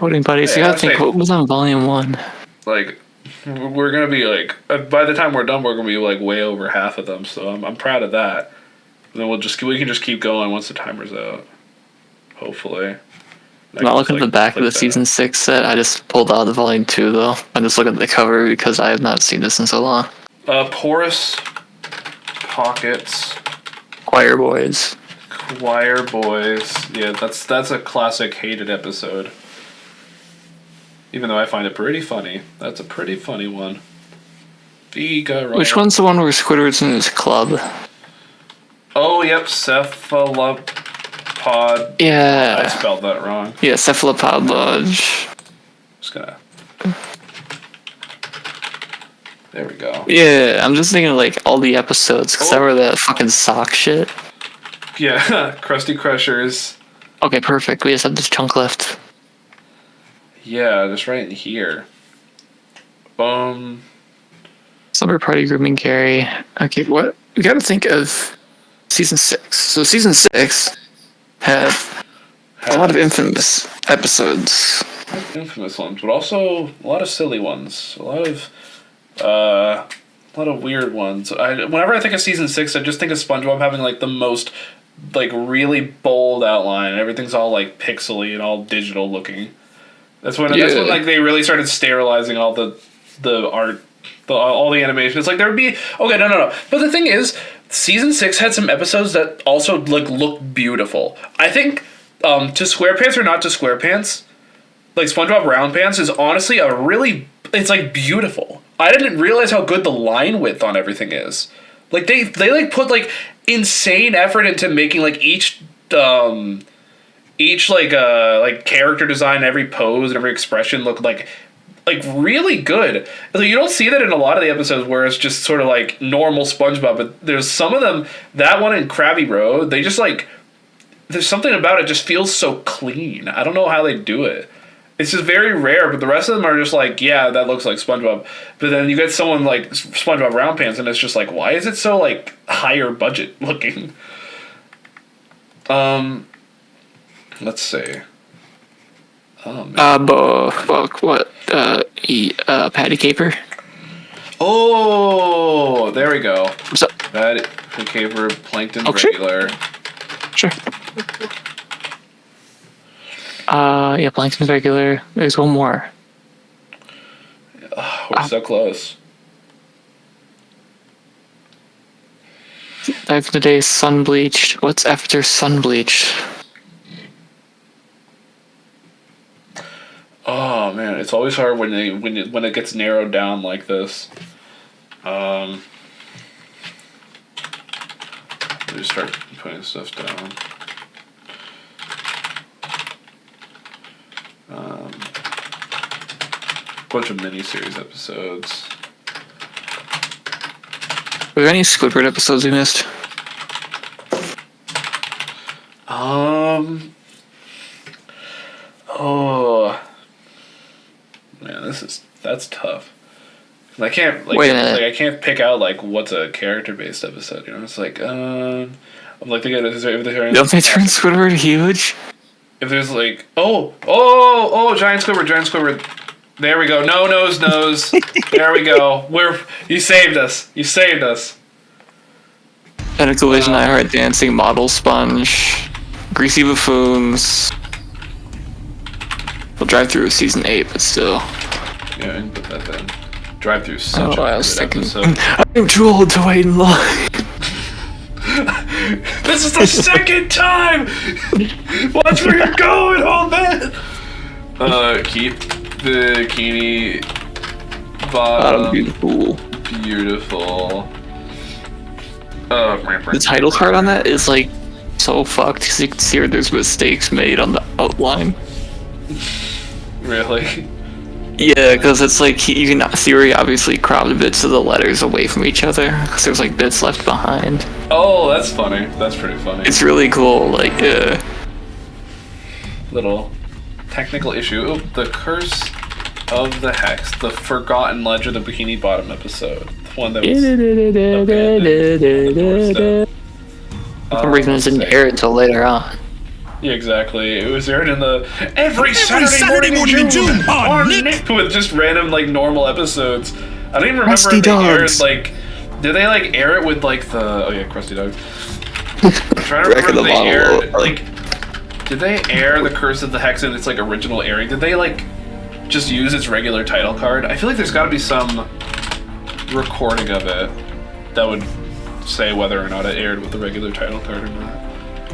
Boating buddies. You gotta think. What was on volume 1? Like, we're gonna be like, by the time we're done, we're gonna be like way over half of them. So I'm proud of that. And then we can just keep going once the timer's out. Hopefully. I'm not looking at the back of the season 6 set. I just pulled out the volume 2 though. I'm just looking at the cover because I have not seen this in so long. Porous Pockets. Choir Boys. Yeah, that's a classic hated episode. Even though I find it pretty funny. That's a pretty funny one. Figaro. Which one's the one where Squidward's in his club? Oh, yep, Cephalopod. Yeah. I spelled that wrong. Yeah, Cephalopod Lodge. Just gonna... There we go. Yeah, I'm just thinking like all the episodes, because I remember that fucking sock shit. Yeah, Krusty Crushers. Okay, perfect. We just have this chunk left. Yeah, just right in here. Summer Party Grooming Gary. Okay, what? We gotta think of season 6. So season 6 had a lot of infamous episodes. Infamous ones, but also a lot of silly ones. A lot of weird ones. Whenever I think of season 6, I just think of SpongeBob having like the most like really bold outline, and everything's all like pixely and all digital looking. That's when like they really started sterilizing all the art, all the animation. It's like there would be no. But the thing is, season 6 had some episodes that also like look beautiful. I think To SquarePants or Not to SquarePants, like SpongeBob Round Pants is honestly it's like beautiful. I didn't realize how good the line width on everything is. Like they like put like insane effort into making like each like character design, every pose and every expression look like really good. Like, you don't see that in a lot of the episodes where it's just sort of like normal SpongeBob, but there's some of them, that one in Krabby Road, they just like, there's something about it just feels so clean. I don't know how they do it. It's just very rare, but the rest of them are just like, yeah, that looks like SpongeBob. But then you get someone like SpongeBob Round Pants, and it's just like, why is it so like higher budget looking? Let's see. Oh man. What? Patty Caper. Oh, there we go. What's up? Patty Caper, Plankton regular. Sure. Yeah, Plankton regular. There's one more. We're so close. Dive in the day, sun bleached. What's after sun bleached? Oh man, it's always hard when it gets narrowed down like this. Let me start putting stuff down. Bunch of miniseries episodes. Were there any Squidward episodes we missed? Oh man, that's tough. I can't I can't pick out like what's a character based episode. You know, it's like I'm like thinking if there's don't they turn Squidward huge? If there's like giant Squidward. There we go. No nose. There we go. You saved us. And a Collision I Heart Dancing, Model Sponge, Greasy Buffoons. We'll drive through season 8, but still. Yeah, I can put that then. Drive through such a good episode. I'm too old to wait in line. This is the second time. Watch where you're going, old man. Keep the bikini bottom beautiful. Beautiful. The title card on that is like so fucked because you can see where there's mistakes made on the outline. Really? Yeah, because it's like you can see where he obviously cropped bits of the letters away from each other because there's like bits left behind. Oh, that's funny. That's pretty funny. It's really cool. Like, little technical issue. Oh, the Curse of the Hex, the Forgotten Legend of Bikini Bottom episode. The one that was for some reason it didn't air until later on. Yeah, exactly. It was aired in the every Saturday morning in June on Nick with just random like normal episodes. I don't even remember if they aired like. Did they like air it with like the? Oh yeah, Krusty Dogs. I'm trying to remember if they aired like. Did they air the Curse of the Hex in its like original airing? Did they like just use its regular title card? I feel like there's got to be some recording of it that would say whether or not it aired with the regular title card or not.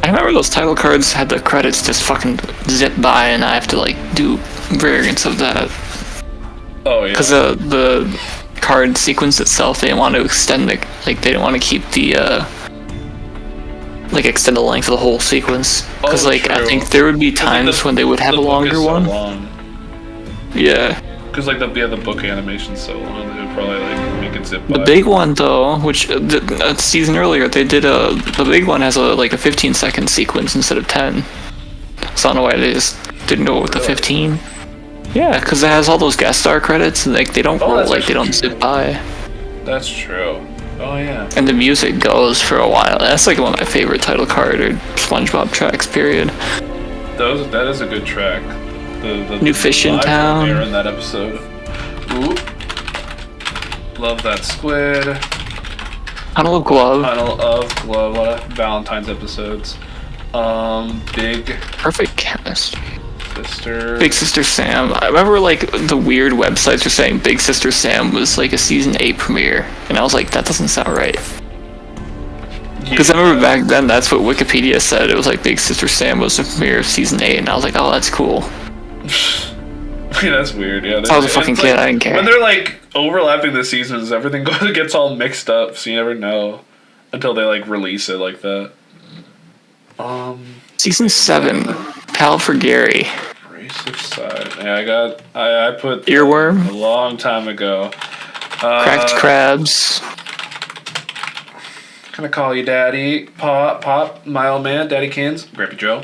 I remember those title cards had the credits just fucking zip by, and I have to like do variants of that. Oh yeah. Because the card sequence itself, they didn't want to extend the they didn't want to keep the extend the length of the whole sequence. Because I think there would be times when they would have a longer one. Yeah. Because like the book animation's so long, they would probably like make it zip by. The big one though, which a season earlier they did the big one has a 15-second sequence instead of 10. So I don't know why they just didn't go with the 15. Yeah, because it has all those guest star credits and like they don't roll, like they don't zip by. That's true. Oh yeah. And the music goes for a while. That's like one of my favorite title card or SpongeBob tracks. Period. That is a good track. The New Fish in Town. In that episode. Ooh. Love that squid. Tunnel of Glove. A lot of Valentine's episodes. Big. Perfect Chemist. Sister. Big Sister Sam. I remember like the weird websites were saying Big Sister Sam was like a season 8 premiere, and I was like, that doesn't sound right. Because I remember back then that's what Wikipedia said. It was like Big Sister Sam was the premiere of season 8, and I was like, oh, that's cool. Yeah, that's weird. Yeah, I was a fucking kid. I didn't care. When they're like overlapping the seasons, everything gets all mixed up, so you never know until they like release it like that. Season 7, Pal for Gary. Abrasive Side. Yeah, I put Earworm a long time ago. Cracked Crabs. Gonna call you Daddy. Pop, my old man, Daddy Kins, Grandpa Joe.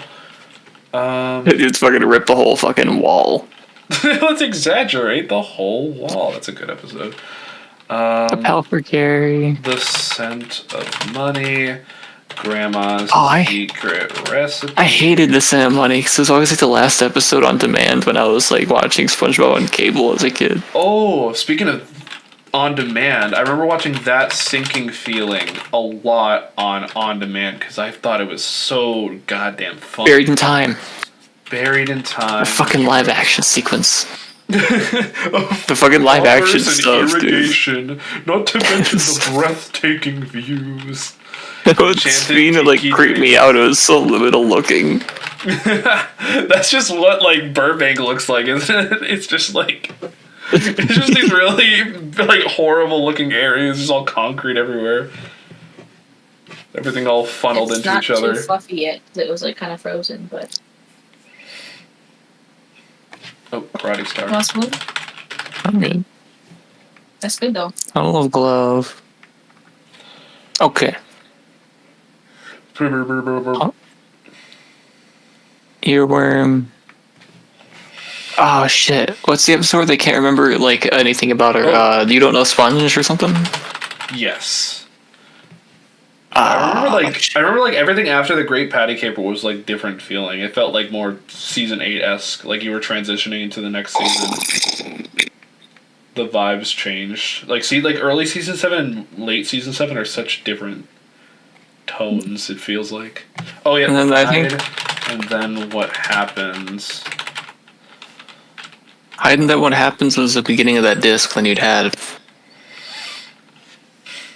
Dude's fucking rip the whole fucking wall. Let's exaggerate the whole wall. That's a good episode. A Pal for Gary. The Scent of Money. Grandma's Secret Recipe. I hated The Scent of Money because it was always like the last episode on demand when I was like watching SpongeBob on cable as a kid. Oh, speaking of on demand, I remember watching That Sinking Feeling a lot on demand because I thought it was so goddamn fun. Buried in Time. A fucking live action sequence. The fucking live action stuff, dude. Not to mention the breathtaking views. What's being to like creep me out, it was so liminal looking. That's just what like Burbank looks like, isn't it? It's just like it's just these really like horrible looking areas, just all concrete everywhere. Everything all funneled into each other. It's not too fluffy yet, because it was like kind of frozen, but. Oh, Karate Star. Last one? I'm good. That's good though. Tunnel of Glove. Okay. Huh? Earworm. Oh shit! What's the episode where they can't remember like anything about her? You don't know Sponge or something? Yes. I remember like everything after the Great Patty Caper was like different feeling. It felt like more season 8-esque, like you were transitioning into the next season. The vibes changed. Like early season 7 and late season 7 are such different tones, it feels like. Oh yeah. And then and then what happens? Hiding that what happens was the beginning of that disc. Then you'd had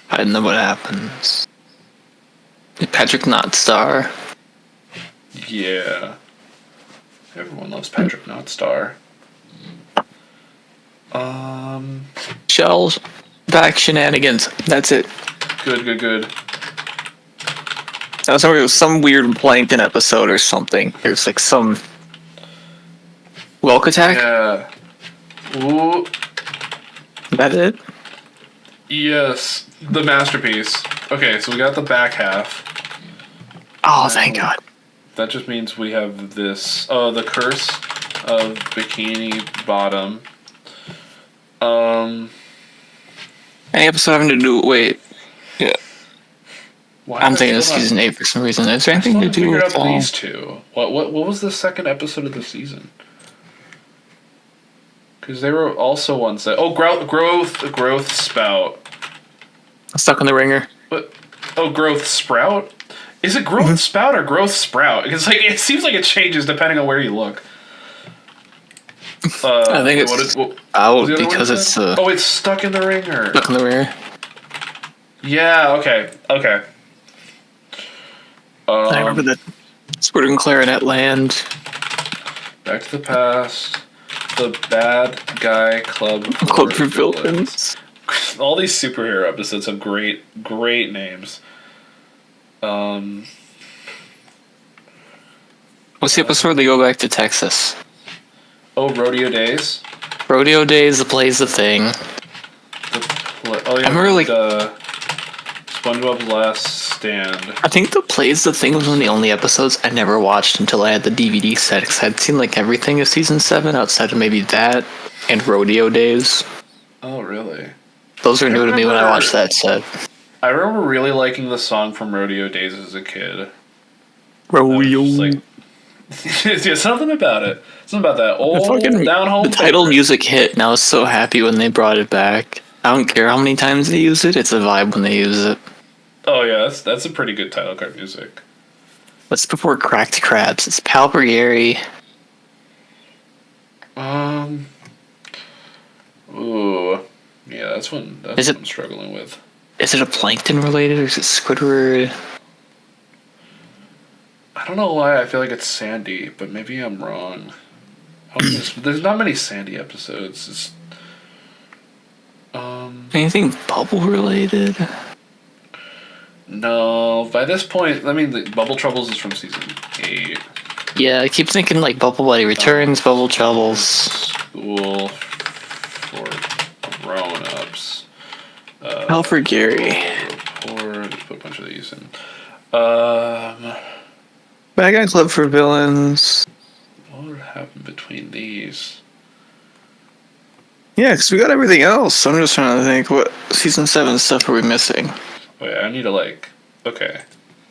hiding that what happens. Patrick Notstar. Yeah. Everyone loves Patrick Notstar. Shells. Back shenanigans. That's it. Good. was it was some weird plankton episode or something. There's like some Welk attack. Yeah. Ooh. Is that it? Yes, the masterpiece. Okay, so we got the back half. Oh, thank God. That just means we have this. Oh, the curse of Bikini Bottom. Any episode having to do? Wait. Yeah. Why I'm thinking of season 8 for some reason. Is there anything to do with these two? What was the second episode of the season? Because they were also ones that growth spout. Stuck in the ringer? What? Oh, growth sprout. Is it growth spout or growth sprout? Because like it seems like it changes depending on where you look. I think it's out because it's it's stuck in the ringer. Stuck in the ringer. Yeah. Okay. I remember that Squirting Clarinet Land. Back to the Past. The Bad Guy Club for Villains. All these superhero episodes have great names. What's the episode where they go back to Texas? Oh, Rodeo Days. Rodeo Days plays the thing. I remember like SpongeBob's Last Stand. I think the Plays the Thing was one of the only episodes I never watched until I had the DVD set, because I'd seen like everything of season 7 outside of maybe that and Rodeo Days. Oh, really? Those were new to me when I watched that set. I remember really liking the song from Rodeo Days as a kid. Rodeo. Yeah, something about it. Something about that old down home. The title music hit, and I was so happy when they brought it back. I don't care how many times they use it; it's a vibe when they use it. Oh yeah, that's a pretty good title card music. What's before Cracked Crabs? It's Palper-Gary. Ooh. Yeah, that's what I'm struggling with. Is it a plankton related or is it Squidward? I don't know why I feel like it's Sandy, but maybe I'm wrong. There's not many Sandy episodes. It's, anything bubble related? No, by this point, I mean, the Bubble Troubles is from season 8. Yeah, I keep thinking like Bubble Buddy Returns, Bubble Troubles. School for grown-ups. Palper-Gary. Or just put a bunch of these in. Bad Guy Club for Villains. What would happen between these? Yeah, because we got everything else. I'm just trying to think, what season 7 stuff are we missing? Wait, I need to okay.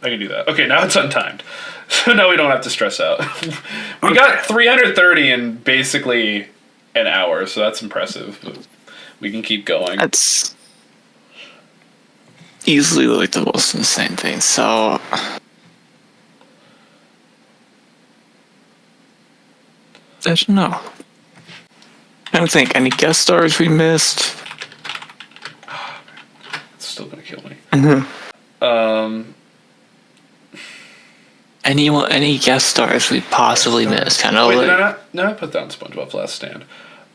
I can do that. Okay, now it's untimed. So now we don't have to stress out. We got 330 in basically an hour, so that's impressive. We can keep going. That's easily like the most insane thing, so... I don't know. I don't think any guest stars we missed. It's still gonna kill me. Any guest stars we possibly missed? Kind of like... No, I put down SpongeBob's Last Stand.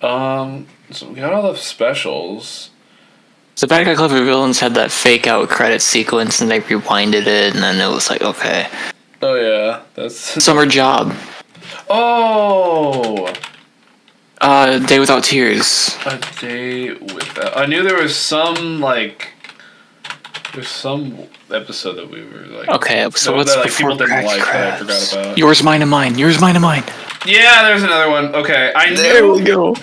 So we got all the specials. So Bad Guy Club for Villains had that fake out credit sequence, and they rewinded it, and then it was like, okay. Oh yeah, that's Summer Job. Oh. Day Without Tears. A Day Without. I knew there was some there's some episode that we were like. Okay, so what's that, before people didn't like Crabs? that I forgot about? Yours, Mine, and Mine. Yours, Mine, and Mine. Yeah, there's another one. Okay, There we go.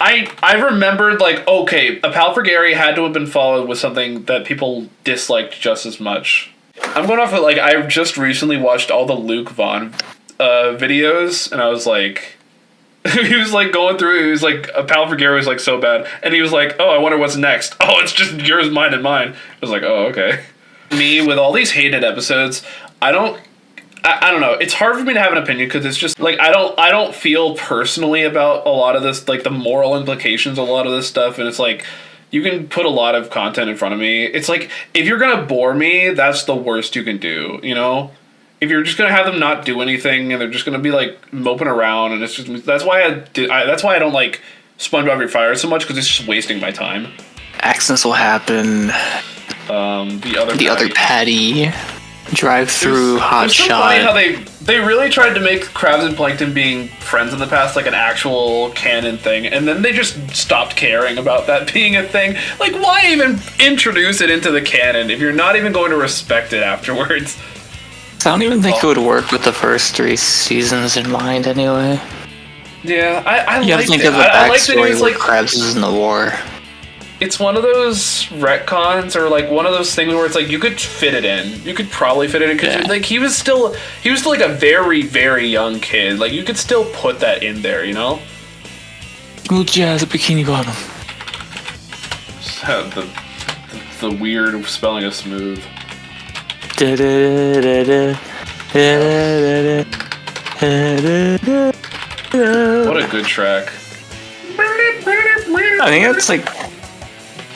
I remembered a Palper-Gary had to have been followed with something that people disliked just as much. I'm going off of I just recently watched all the Luke Vaughn videos, and I was like, he was going through. He was like, a Palper-Gary was so bad, and he was like, oh, I wonder what's next. Oh, it's just Yours, Mine, and Mine. I was like, oh, okay. Me with all these hated episodes, I don't know. It's hard for me to have an opinion because it's just I don't feel personally about a lot of this, the moral implications of a lot of this stuff, and it's you can put a lot of content in front of me. It's if you're gonna bore me, that's the worst you can do, you know? If you're just gonna have them not do anything and they're just gonna be moping around, and it's just that's why I don't like SpongeBob Your Fire so much, because it's just wasting my time. Accidents will happen. The other Patty. Drive through, hot It's so shot. funny how they really tried to make Krabs and Plankton being friends in the past like an actual canon thing, and then they just stopped caring about that being a thing. Like, why even introduce it into the canon if you're not even going to respect it afterwards? I don't even think it would work with the first 3 seasons in mind, anyway. Yeah, I You have like to think it. of the I like that it backstory was where like Krabs is in the war. it's one of those retcons or like one of those things where it's like you could fit it in. You could probably fit it in because like he was still like a very, very young kid. Like you could still put that in there, you know? Smooth jazz, a bikini bottom. The weird spelling of smooth. What a good track. I think that's like...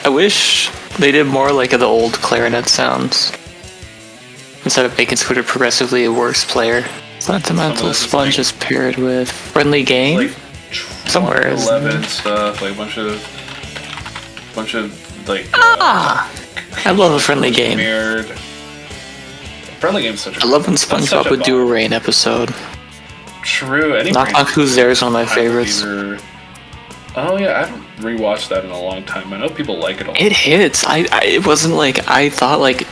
I wish they did more like the old clarinet sounds. Instead of making Scooter progressively a worse player. Sentimental Sponge is paired with Friendly Game. Like somewhere. 11 stuff, like a bunch of like. I love a Friendly Game. Mirrored. Friendly Game's such a. I love when SpongeBob would do a rain episode. True. Knock Knock Who's There is one of my favorites. Oh yeah, I haven't rewatched that in a long time. I know people like it a lot. It hits. It wasn't like I thought like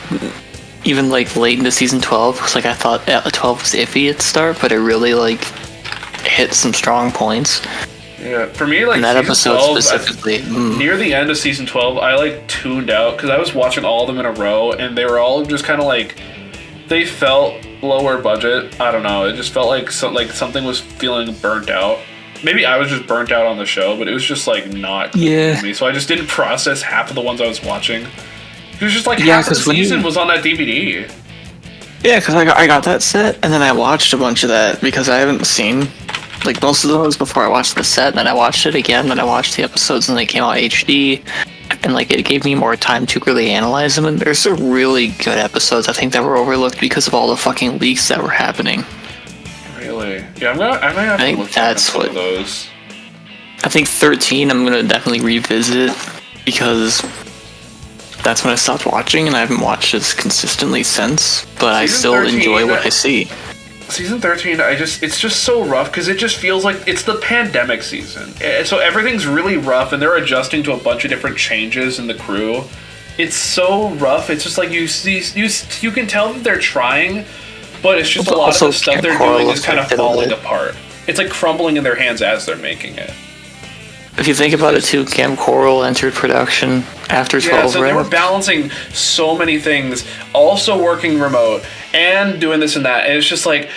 even like late into season 12 because like I thought 12 was iffy at the start, but it really like hit some strong points. Yeah, for me like in that episode 12, specifically. Near the end of season 12, I like tuned out because I was watching all of them in a row, and they were all just kind of like they felt lower budget. I don't know. It just felt like something was feeling burnt out. Maybe I was just burnt out on the show, but it was just like not good for me. So I just didn't process half of the ones I was watching. It was just like half of the season was on that DVD. Yeah, because I got that set, and then I watched a bunch of that because I haven't seen like most of those before I watched the set. Then I watched it again. Then I watched the episodes, and they came out HD, and like it gave me more time to really analyze them. And there's some really good episodes I think that were overlooked because of all the fucking leaks that were happening. Really? Yeah, I might have to look at some of those. I think 13 I'm gonna definitely revisit because that's when I stopped watching, and I haven't watched this consistently since. But I still enjoy what I see. Season 13, it's just so rough because it just feels like it's the pandemic season. So everything's really rough, and they're adjusting to a bunch of different changes in the crew. It's so rough. It's just like you can tell that they're trying, but it's just a lot of the stuff they're doing is kind of falling apart. It's like crumbling in their hands as they're making it. If you think about it too, Camp Coral entered production after 12. Yeah, so they were balancing so many things, also working remote and doing this and that. And it's just like,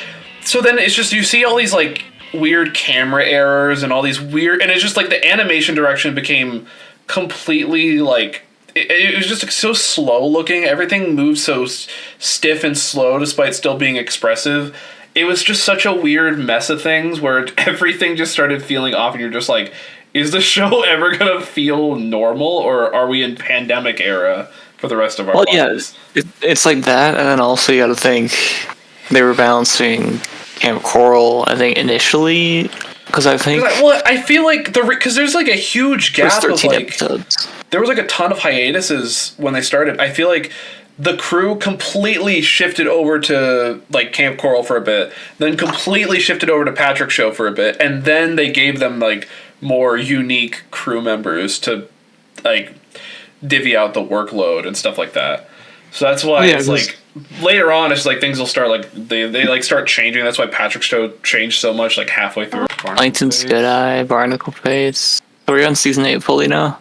so then it's just, you see all these like weird camera errors and all these weird, and it's just like the animation direction became completely like, it was just like so slow looking. Everything moved so stiff and slow despite still being expressive. It was just such a weird mess of things where everything just started feeling off, and you're just like, is the show ever gonna feel normal, or are we in pandemic era for the rest of our lives? Yeah, it's like that, and then also you gotta think they were balancing Camp Coral, I think, initially, because I think... Well, I feel like, because there's like a huge gap of like... episodes. There was like a ton of hiatuses when they started. I feel like the crew completely shifted over to like Camp Coral for a bit, then completely shifted over to Patrick's show for a bit, and then they gave them like more unique crew members to like divvy out the workload and stuff like that. So that's why it's like later on it's like things will start like they like start changing. That's why Patrick's show changed so much like halfway through. Plankton Spit Eye, Barnacle Face. Are we on season 8 fully now?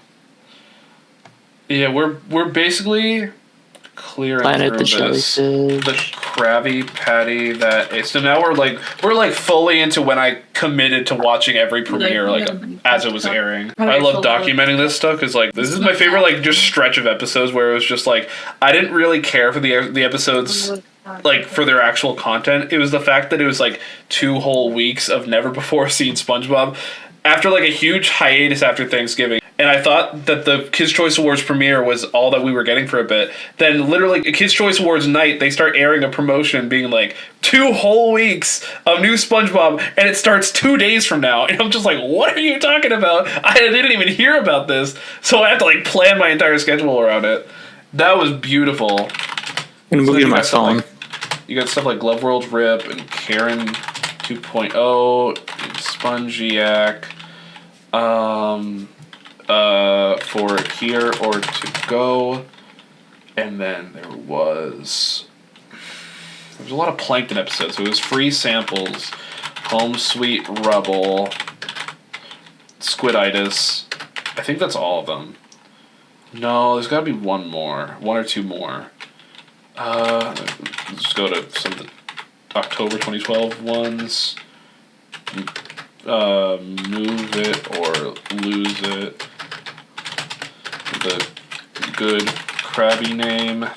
Yeah, we're basically clearing Planet through the Krabby Patty that is. So now we're like fully into when I committed to watching every premiere like as it was airing. I love documenting this stuff because like this is my favorite like just stretch of episodes where it was just like I didn't really care for the episodes like for their actual content. It was the fact that it was like 2 whole weeks of never before seen SpongeBob after like a huge hiatus after Thanksgiving. And I thought that the Kids' Choice Awards premiere was all that we were getting for a bit. Then literally Kids' Choice Awards night, they start airing a promotion being like 2 whole weeks of new SpongeBob, and it starts 2 days from now. And I'm just like, what are you talking about? I didn't even hear about this. So I have to like plan my entire schedule around it. That was beautiful. I'm moving my phone. You got stuff like Glove World Rip and Karen 2.0, and Spongiac, for Here or To Go, and then there was a lot of Plankton episodes. So it was Free Samples, Home Sweet Rebel, Squiditis. I think that's all of them. No, there's got to be one or two more. Let's go to some of the October 2012 ones. Move It or Lose It. The good crabby name.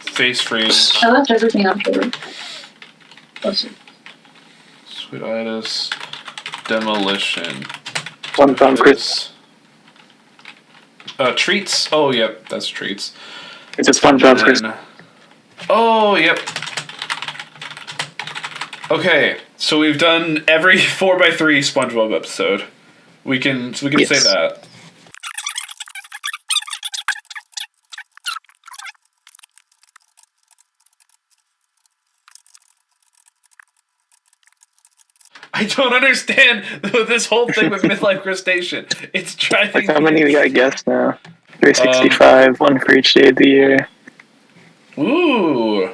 Face Freeze. I left everything October. Sweetitis. Demolition. SpongeBob Chris. Treats. Oh, yep, that's Treats. It's a SpongeBob Chris. Oh, yep. Okay, so we've done every 4x3 SpongeBob episode. We can say that. I don't understand this whole thing with Midlife Crustacean. It's driving. Like how many we got guessed now? 365, one for each day of the year. Ooh.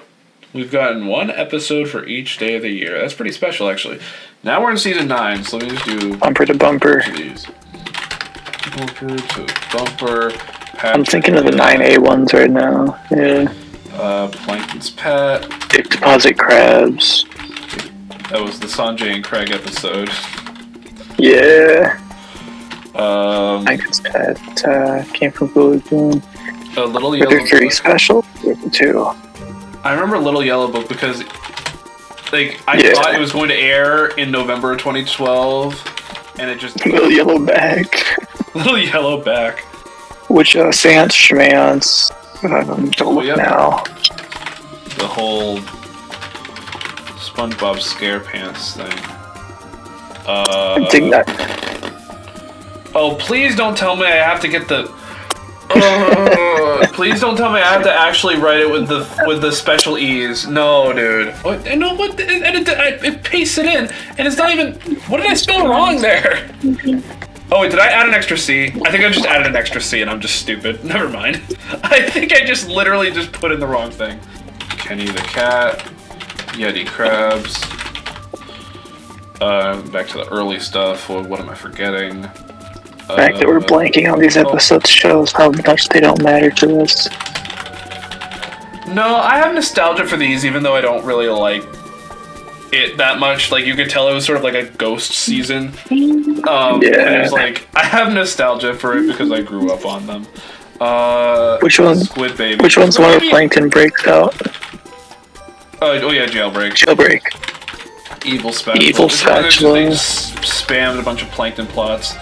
We've gotten one episode for each day of the year. That's pretty special, actually. Now we're in season 9, so let me just do bumper to bumper. These. Bumper to bumper. I'm thinking of the 9A ones right now. Yeah. Plankton's Pet. Dick Deposit Crabs. That was the Sanjay and Craig episode. Yeah. Plankton's Pet came from Blue Lagoon. A Little Were Yellow there 3 Book. special? 2. I remember Little Yellow Book because, I thought it was going to air in November 2012, and it just Little Yellow Bag. Little Yellow Back. Which Sans Schmance. Don't look now. The whole SpongeBob ScarePants thing. I think that. Oh, please don't tell me I have to get the. Please don't tell me I have to actually write it with the special E's. No, dude. No, what? It pastes it in, and it's not even. What did I spell wrong there? Oh wait, did I add an extra C? I think I just added an extra C, and I'm just stupid. Never mind. I think I just literally just put in the wrong thing. Kenny the Cat, Yeti Crabs. Back to the early stuff. What am I forgetting? The fact that we're blanking on these episodes shows how much they don't matter to us. No, I have nostalgia for these, even though I don't really like it that much. Like, you could tell it was sort of like a ghost season. And it was like, I have nostalgia for it because I grew up on them. Which one? Squid Baby. Which one's the one where Plankton breaks out? Oh yeah, Jailbreak. Evil Spatula. Evil Spatula. They just spammed a bunch of Plankton plots.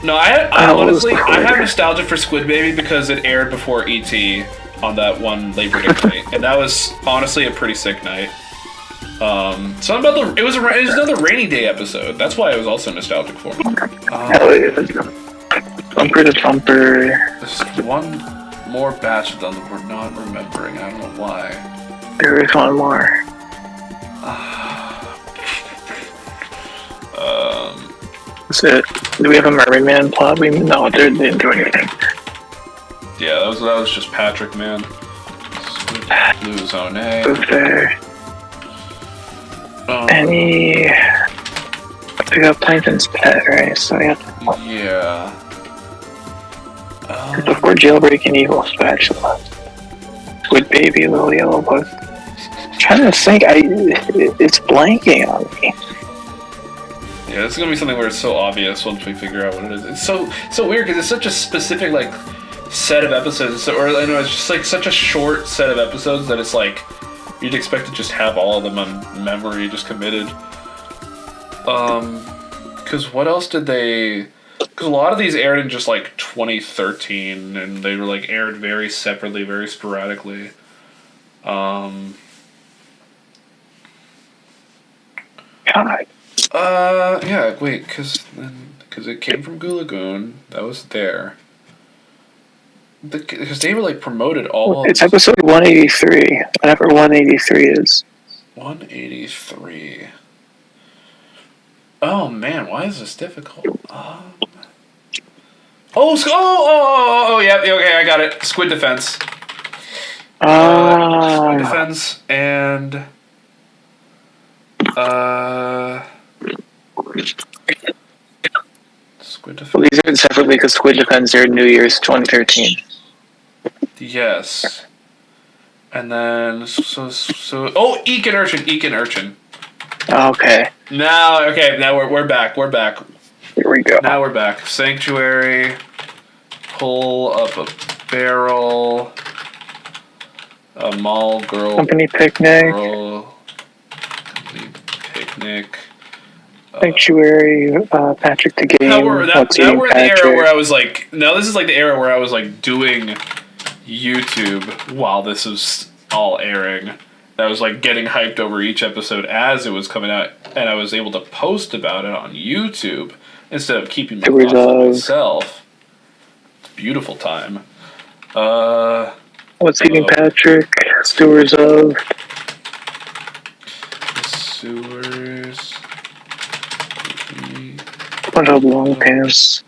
No, I honestly, I have nostalgia for Squid Baby because it aired before E.T. on that one Labor Day night, and that was honestly a pretty sick night. Something about it was another rainy day episode. That's why I was also nostalgic for it. Hell yeah. Bumper to bumper. There's one more batch of them that we're not remembering. I don't know why. There is one more. That's it. Do we have a Mermaid Man plot? No, they didn't do anything. Yeah, that was just Patrick, man. Blue Zone A. Okay. We got Plankton's Pet, right? So we got. Yeah. Before Jailbreak and Evil Spatula. Squid Baby, Little Yellow Book. I'm trying to think. It's blanking on me. Yeah, this is gonna be something where it's so obvious once we figure out what it is. It's so weird because it's such a specific set of episodes, I know it's just such a short set of episodes that it's like you'd expect to just have all of them on memory just committed. Because what else did they? Because a lot of these aired in just 2013, and they were aired very separately, very sporadically. God. Yeah, wait, because it came from Goo Lagoon. That was there. because they were like promoted all. It's episode 183. Whatever 183 is. 183. Oh man, why is this difficult? Yeah, okay, I got it. Squid Defense. Squid Defense and Squid Defense. Well, these are separately because Squid Defense are New Year's 2013. Yes. And then Eek and Urchin. Okay. Now we're back. Here we go. Now we're back. Sanctuary. Pull up a barrel. A mall girl. Company picnic. Company picnic. Sanctuary. Patrick the Game. Now we're in the era where I was like. Now this is like the era where I was like doing YouTube while this was all airing. I was like getting hyped over each episode as it was coming out, and I was able to post about it on YouTube instead of keeping my thoughts to myself. It's a beautiful time. What's Eating Patrick? Stewards of. Sewers. SpongeBob Long Pants.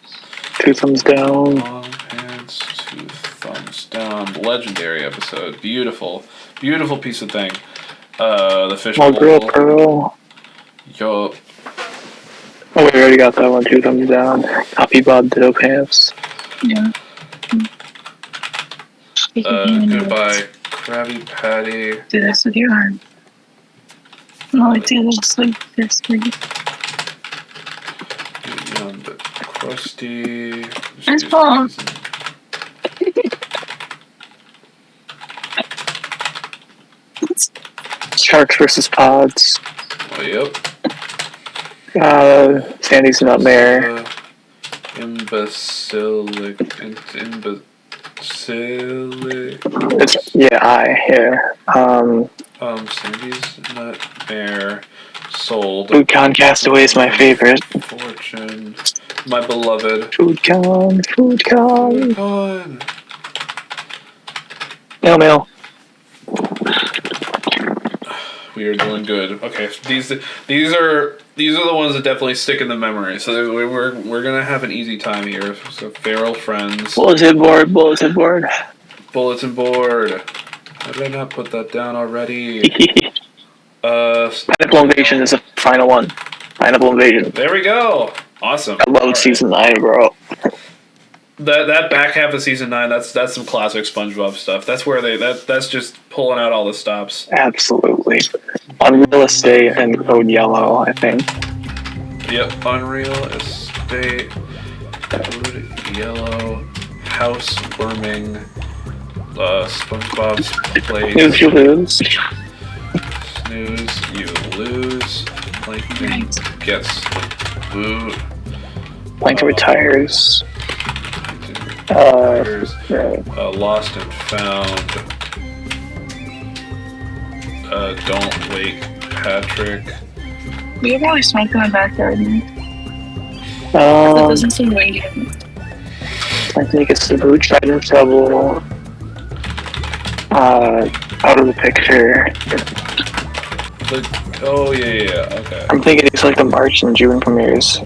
2 thumbs down. Long Pants. 2 thumbs down. Legendary episode. Beautiful piece of thing. The fish Small bowl. Girl Pearl. Yo. Oh, we already got that one. 2 thumbs down. Happy Bob Ditto Pants. Yeah. Goodbye, Krabby Patty. Do this with your arm. No, I do this like this. Krusty. It's Paul. Sharks versus Pods. Oh, yep. Sandy's Nightmare. Imbecilic. It's, yeah. Sandy's Nightmare. Sold. Food Con Castaway is my favorite. Fortune. My beloved. Food Con. Mail. We are doing good. Okay, these are the ones that definitely stick in the memory. So we're gonna have an easy time here. So Feral Friends. Bulletin board. Bulletin board. How did I not put that down already? Pineapple Invasion is the final one. Pineapple Invasion. There we go. Awesome. I love season 9, bro. That back half of season 9, that's some classic SpongeBob stuff. That's where that's just pulling out all the stops. Absolutely. Unreal Estate and Code Yellow, I think. Yep, Unreal Estate, Code Yellow, Housewarming, SpongeBob's Place. Snooze, you lose. Snooze, you lose. Plankton gets booed. Plankton retires. Lost and Found. Don't Wake Patrick. We have always smoked in the backyard. That doesn't seem radiant. I think it's the boot tried in trouble. Out of the picture. Oh yeah, okay. I'm thinking it's like the March and June premieres.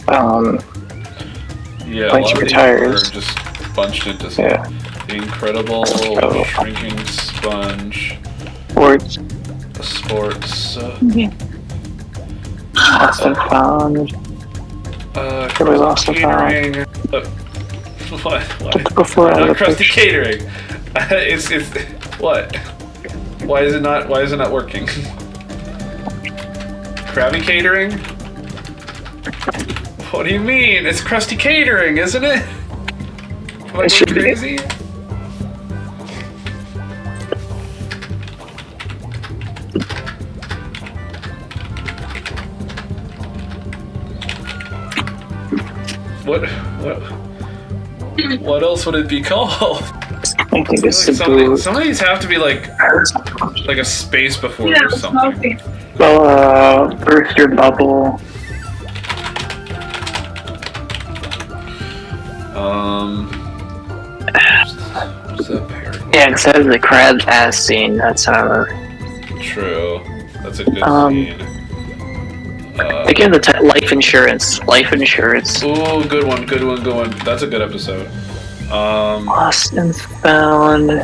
Yeah, Plankton retires. Are just bunched into the Incredible Shrinking Sponge. Sports. Lost and Found. Really lost and found. What? Before Not Krusty Catering. It's what? Why is it not working? Krabby Catering? What do you mean? It's Krusty Catering, isn't it? Am I going crazy? What else would it be called? I think it's the some of these have to be like a space before or something. Well, Burst Your Bubble. What's Apparently. Yeah, because that is the crab ass scene. That's how I remember. True. That's a good scene. Again, life insurance. Life insurance. Ooh, good one. That's a good episode. Lost and found.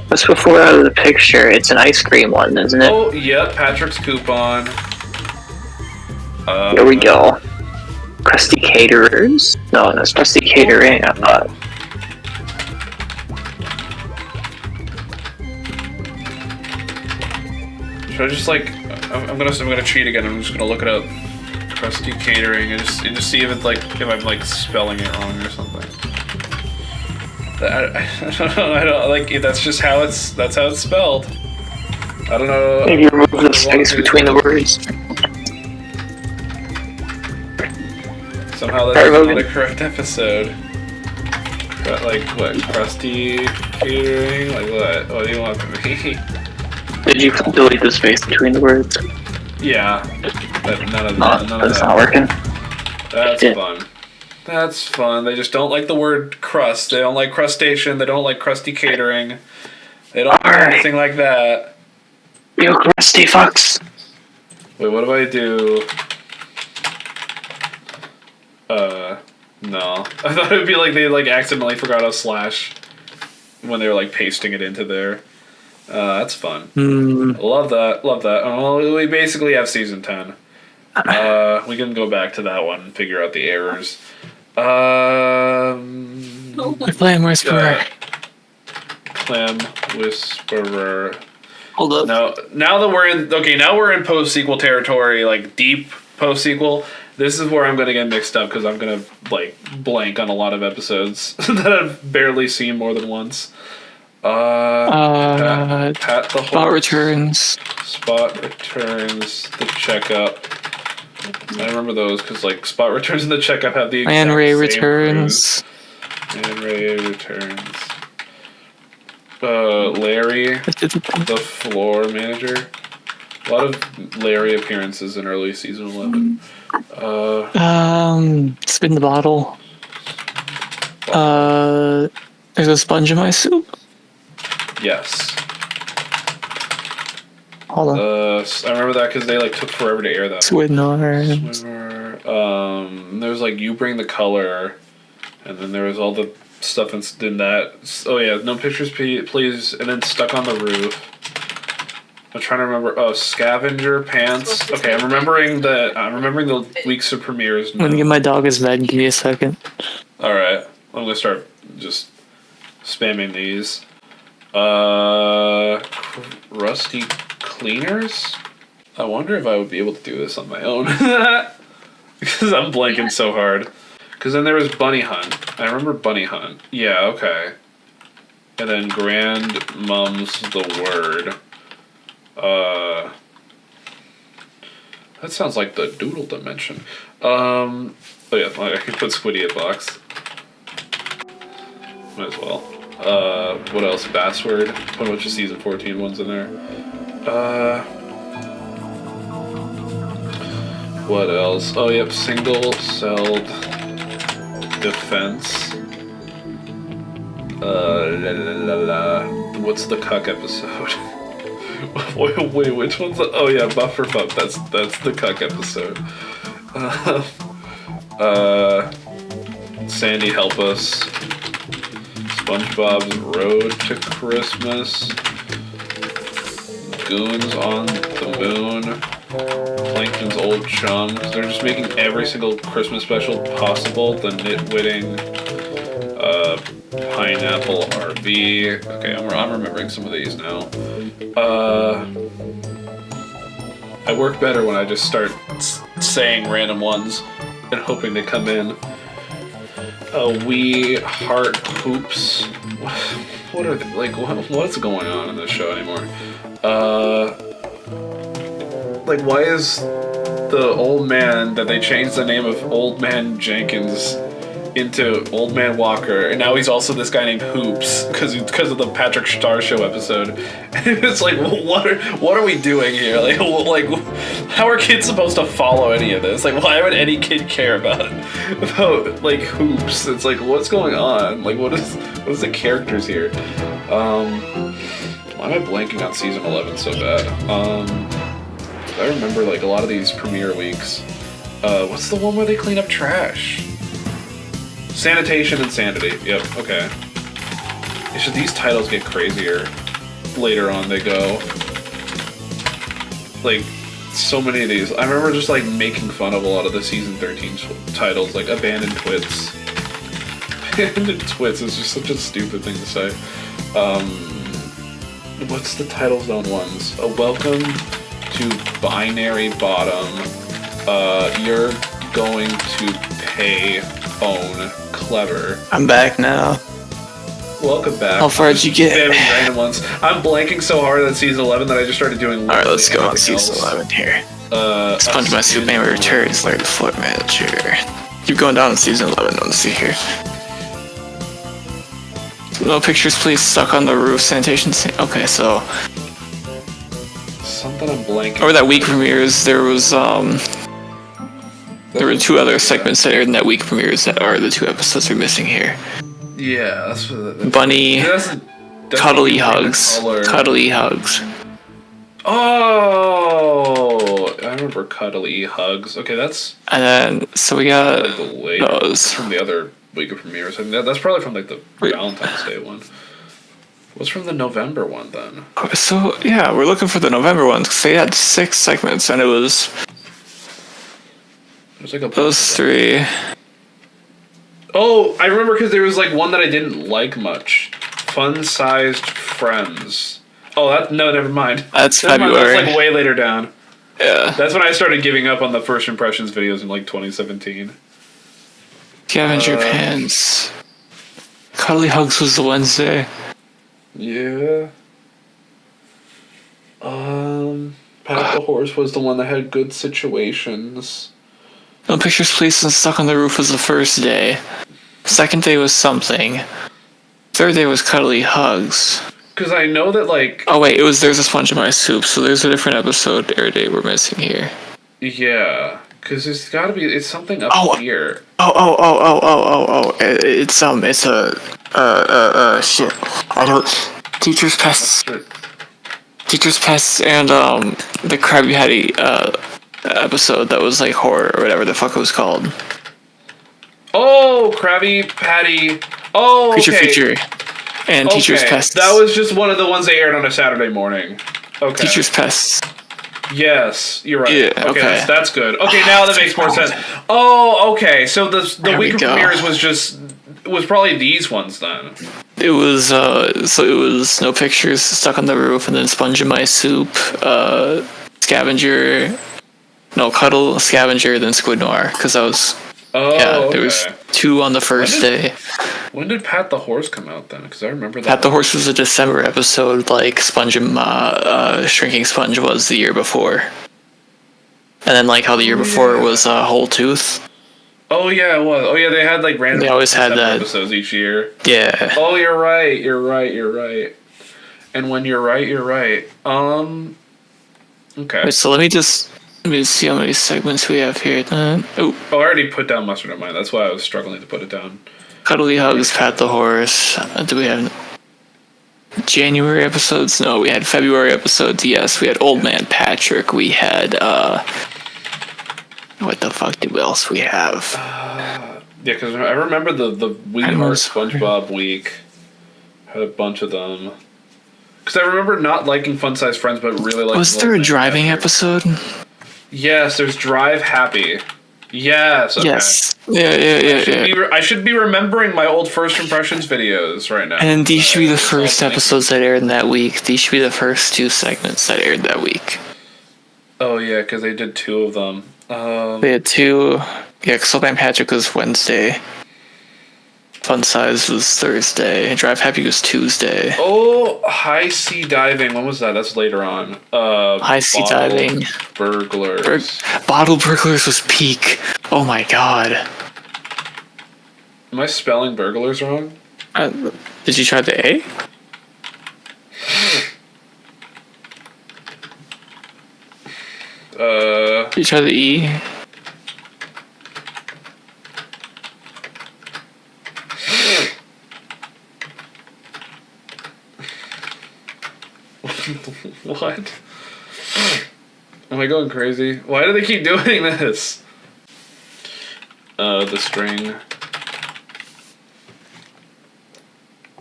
What's before out of the picture? It's an ice cream one, isn't it? Oh, yep. Patrick's coupon. Here we go. Krusty Caterers? No, that's Krusty Catering, I thought. Should I just like? I'm gonna cheat again. I'm just gonna look it up. Krusty Catering and just see if it's like if I'm like spelling it wrong or something. I don't like. That's just how it's spelled. I don't know. Maybe remove the space between the words. Somehow that's not a correct episode. Like what? Krusty Catering? Like what? What do you want from me? Did you delete the space between the words? Yeah. None of that's that. not working. That's fun. That's fun. They just don't like the word crust. They don't like crustacean. They don't like Krusty Catering. They don't like anything like that. You crusty fucks. Wait, what do I do? No. I thought it would be like they like accidentally forgot a slash when they were like pasting it into there. That's fun. Love that. Well, we basically have season 10. We can go back to that one and figure out the errors. Clam Whisperer. Clam Whisperer. Hold up. Now we're in post-sequel territory, like deep post-sequel. This is where I'm going to get mixed up because I'm going to like blank on a lot of episodes that I've barely seen more than once. Pat the Spot Returns. Spot Returns, the Checkup. I remember those because like Spot Returns and the Checkup have the exact Man Ray same Returns. Cruise. Man Ray Returns. Larry, the floor manager. A lot of Larry appearances in early season 11. Spin the bottle. There's a sponge in my soup. Yes. Hold on. I remember that because they like took forever to air that. Swimmer. There was like You Bring the Color, and then there was all the stuff in that. Oh yeah, No Pictures Please, and then Stuck on the Roof. I'm trying to remember. Oh, Scavenger Pants. Okay, I'm remembering the weeks of premieres. I'm gonna get my dog his bed. Give me a second. All right, I'm gonna start just spamming these. Rusty Cleaners. I wonder if I would be able to do this on my own because I'm blanking so hard. Because then there was Bunny Hunt. I remember Bunny Hunt. Yeah, okay. And then Grand Mum's the Word. That sounds like the Doodle Dimension. Oh yeah, I could put Squiddy at box. Might as well. What else? Bassword. Put a bunch of season 14 ones in there. What else? Oh yep, single-celled defense. What's the cuck episode? Wait, which one's the... Oh yeah, Buffer Pup. That's the cuck episode. Sandy Help Us. SpongeBob's Road to Christmas. Goons on the Moon. Plankton's Old Chums. They're just making every single Christmas special possible. The Nitwitting. Pineapple RV. Okay, I'm remembering some of these now. I work better when I just start saying random ones and hoping they come in. We Heart Hoops. What are they, like? What's going on in this show anymore? Like, why is the old man that they changed the name of Old Man Jenkins into Old Man Walker, and now he's also this guy named Hoops because of the Patrick Star Show episode. And it's like, what are we doing here? Like, how are kids supposed to follow any of this? Like, why would any kid care about like Hoops? It's like, what's going on? Like, what is the characters here? Why am I blanking on season 11 so bad? I remember like a lot of these premiere weeks. What's the one where they clean up trash? Sanitation and Sanity. Yep, okay. It's just these titles get crazier. Later on they go. Like, so many of these. I remember just like making fun of a lot of the season 13 titles, like Abandoned Twits. Abandoned Twits is just such a stupid thing to say. What's the Title Zone ones? Welcome to Binary Bottom. You're going to pay own clever. I'm back now. Welcome back. How far did you get? Random ones. I'm blanking so hard on season 11 that I just started doing. Alright, let's go on season 11 here. SpongeBob Superman returns, Larry the Floor Manager. Keep going down on season 11. Let's see here. No pictures, please. Stuck on the roof. Sanitation. Okay, so. Something I'm blanking. Over that week premieres, there was there were 2 other segments that aired in that week premieres that are the 2 episodes we're missing here. Yeah, that's what. Bunny, Cuddly Hugs. Cuddly Hugs. Oh, I remember Cuddly Hugs. Okay, that's. And then, so we got those from the other week of premieres. I mean, that's probably from like the Valentine's Day one. What's from the November one then? So yeah, we're looking for the November ones because they had 6 segments, and it was. There's like a those 3. Oh, I remember because there was like one that I didn't like much. Fun-sized friends. Oh, never mind. That's February. That's like way later down. Yeah. That's when I started giving up on the first impressions videos in like 2017. Scavenger Pants. Cuddly Hugs was the Wednesday. Yeah. Pat the Horse was the one that had good situations. No pictures, please, and Stuck on the Roof was the first day. Second day was something. Third day was Cuddly Hugs. Because I know that, like... Oh, wait, there's a Sponge in My Soup, so there's a different episode air date we're missing here. Yeah, because it's gotta be... It's something up here. It's shit. I don't... Teacher's Pests. Teacher's Pests and, the Krabby Patty, episode that was like horror or whatever the fuck it was called. Oh, Krabby Patty. Oh, okay. Feature. And Teacher's Pests. That was just one of the ones they aired on a Saturday morning. Okay. Teacher's Pests. Yes, you're right. Yeah, okay. That's good. Okay, now that makes more sense. Oh, okay. So the week of premieres was probably these ones then. It was it was No Pictures, Stuck on the Roof, and then Sponge in My Soup, Scavenger. No, Cuddle, Scavenger, then Squid Noir, because that was... there was 2 on the first day. When did Pat the Horse come out then? Because I remember that. Pat the Horse was a December episode, like Sponge and Shrinking Sponge was the year before. And then like how the year before was Whole Tooth. Oh yeah, it was. Oh yeah, they had like random. They always had that episodes each year. Yeah. Oh, you're right. And when you're right, you're right. Okay. Wait, so let me see how many segments we have here. I already put down Mustard on mine. That's why I was struggling to put it down. Cuddly Hugs, Pat the Horse. Do we have January episodes? No, we had February episodes. Yes, we had Old Man Patrick. We had what the fuck else we have? Yeah, because I remember the We Are SpongeBob week had a bunch of them. Because I remember not liking Fun Size Friends, but really liking. Was there a driving episode? Yes, there's Drive Happy. Yes. Okay. Yes. Yeah. I should be remembering my old first impressions videos right now. And these should be the first episodes that aired in that week. These should be the first 2 segments that aired that week. Oh yeah, because they did 2 of them. They had 2. Yeah, because Old Man Patrick was Wednesday. Fun Size was Thursday. Drive Happy was Tuesday. Oh, High Sea Diving. When was that? That's later on. High Sea Diving. Burglars. Bottle Burglars was peak. Oh my god. Am I spelling burglars wrong? Did you try the A? Did you try the E? What? Am I going crazy? Why do they keep doing this? The string.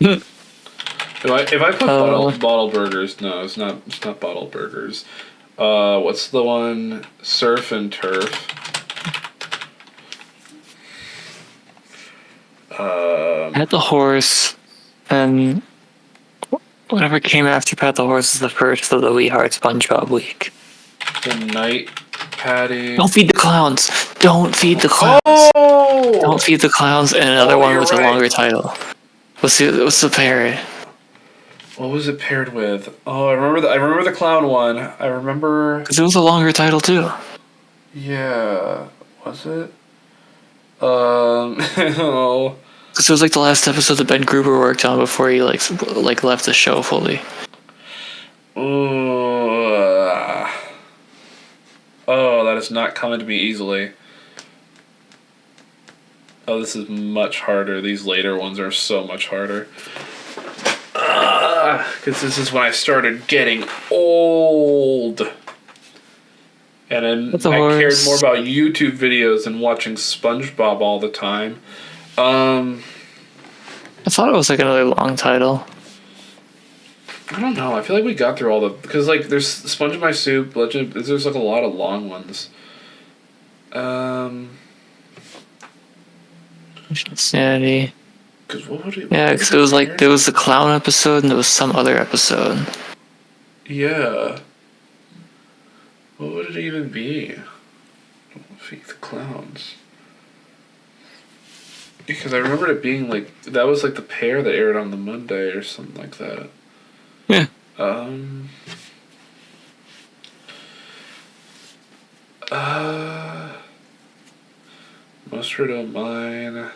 If I put bottled burgers, no, it's not bottled burgers. What's the one? Surf and turf. Pat the Horse, and whatever came after Pat the Horse is the first of the We Heart SpongeBob week. The Night Patty. Don't feed the clowns. Don't feed the clowns. Oh! Don't feed the clowns, and another one with right. a longer title. What's the pair? What was it paired with? Oh, I remember the clown one. I remember. Because it was a longer title too. Yeah. Was it? Oh. Because it was like the last episode that Ben Gruber worked on before he like left the show fully. Oh, that is not coming to me easily. Oh, this is much harder. These later ones are so much harder. Because this is when I started getting old. And then I cared more about YouTube videos than watching SpongeBob all the time. I thought it was like another long title. I don't know. I feel like we got through all the... Because, like, there's Sponge in My Soup, Legend... There's, like, a lot of long ones. Insanity. Because what would it... Yeah, because it was like... There was the clown episode and there was some other episode. Yeah. What would it even be? Don't feed the clowns. Because I remember it being, like... That was, like, the pair that aired on the Monday or something like that. Yeah. Mustard Don't Mine.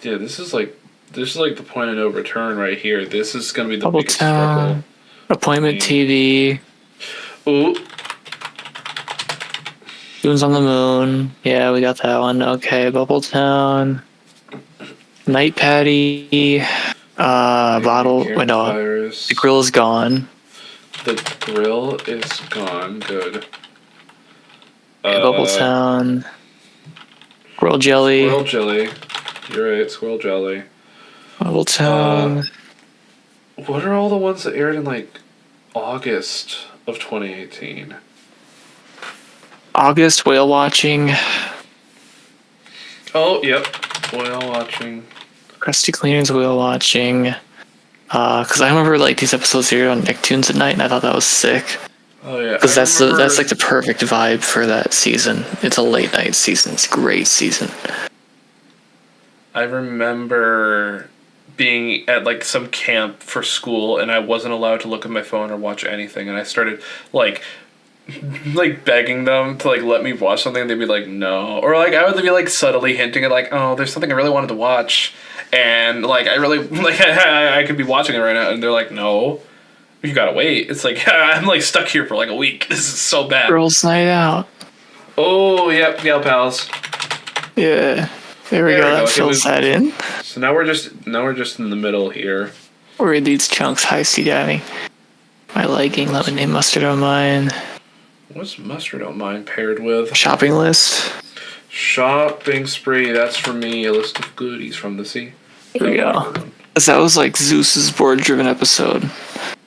Yeah, this is like the point of no return right here. This is gonna be the biggest struggle. Appointment TV. Ooh. Dunes on the Moon. Yeah, we got that one. Okay, Bubble Town. Night Patty. Bottle. Wait, no. The grill is gone. The grill is gone. Good. Bubble Town. Squirrel Jelly. Squirrel Jelly. You're right, Squirrel Jelly. Bubble Town. What are all the ones that aired in, like, August of 2018? August, Whale Watching. Oh, yep. Whale Watching. Krusty Cleaner's Whale Watching. Because I remember, like, these episodes aired on Nicktoons at night, and I thought that was sick. Oh, yeah. Because that's like the perfect vibe for that season. It's a late night season. It's a great season. I remember being at, like, some camp for school, and I wasn't allowed to look at my phone or watch anything, and I started, like begging them to, like, let me watch something, and they'd be like, no. Or, like, I would be, like, subtly hinting at, like, oh, there's something I really wanted to watch, and, like, I really, like, I could be watching it right now, and they're like, no, you gotta wait. It's like, I'm, like, stuck here for, like, a week. This is so bad. Girls' Night Out. Oh, yep, Gal Pals. Yeah. There we go. That fills that in. So now we're just in the middle here. Where are these chunks? Hi, C Daddy. My liking lemonade mustard on mine. What's mustard on mine paired with? Shopping list. Shopping spree. That's for me. A list of goodies from the sea. There we go. That was like Zeus's board-driven episode.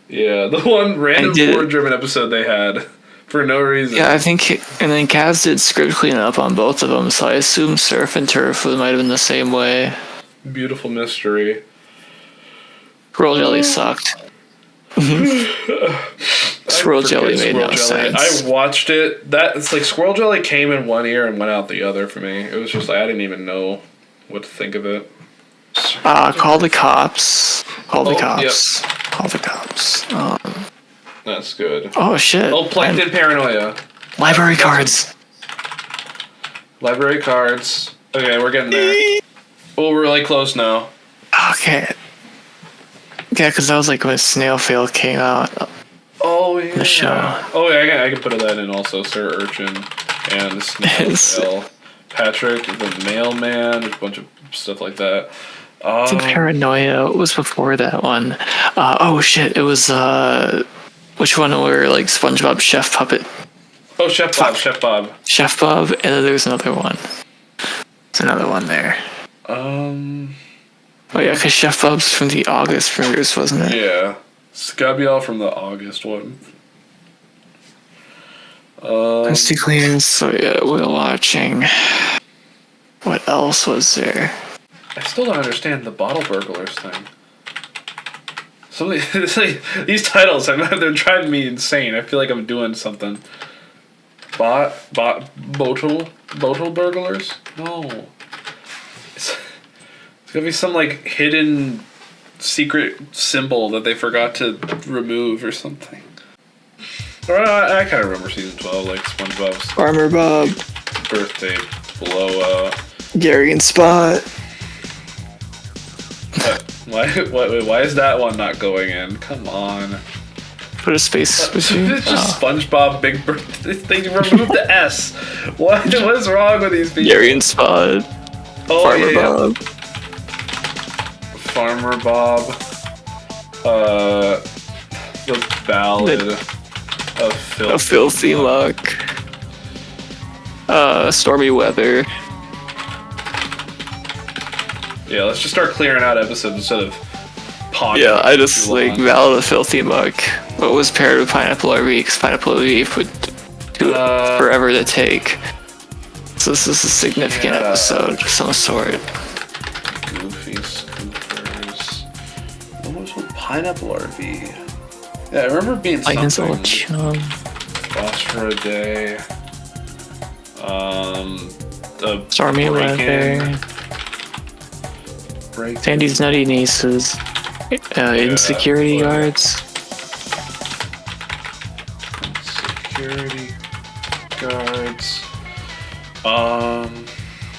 Yeah, the one random board-driven episode they had. For no reason. Yeah, I think, and then Kaz did script cleanup on both of them, so I assume Surf and Turf might have been the same way. Beautiful mystery. Squirrel Jelly sucked. Squirrel Jelly made no sense. I watched it. It's like Squirrel Jelly came in one ear and went out the other for me. It was just like, I didn't even know what to think of it. Call the Cops. Call the Cops. Yep. Call the Cops. That's good. Oh shit. Oh, Plankton Paranoia. Library cards. Library cards. Okay, we're getting there. Oh, we're like close now. Okay. Yeah, because that was like when Snailfail came out. Oh yeah. The show. Oh yeah, I can put that in also. Sir Urchin and Snailfail. Patrick, the mailman, a bunch of stuff like that. The Paranoia was before that one. Oh shit! It was which one were like SpongeBob Chef Puppet? Oh, Chef Bob, Chef Bob. Chef Bob, and then there's another one. There's another one there. Oh yeah, because Chef Bob's from the August verse, wasn't it? Yeah. Scabial from the August one. Christy Clearance, so yeah, we're watching. What else was there? I still don't understand the bottle burglars thing. Some of these titles, they're driving me insane. I feel like I'm doing something. Bottle burglars? No. It's gonna be some like hidden secret symbol that they forgot to remove or something. I kind of remember season 12, like SpongeBob's Farmer Bob, birthday blowout. Gary and Spot. Why is that one not going in? Come on. Put a space between. It's just SpongeBob Big Birthday. They removed the S. What is wrong with these people? Gary and Spot. Oh, Farmer Bob. Farmer Bob. The Ballad of Filthy Luck. Stormy Weather. Yeah, let's just start clearing out episodes instead of pondering. Yeah, I just like Ballad of Filthy Muck. What was paired with Pineapple RV? Because Pineapple RV would do forever to take. So this is a significant episode of some sort. Goofy Scoopers. What was with Pineapple RV? Yeah, I remember being something. Boss for a Day. The Stormy Weather. Sandy's Nutty Nieces. Insecurity Guards. Security Guards.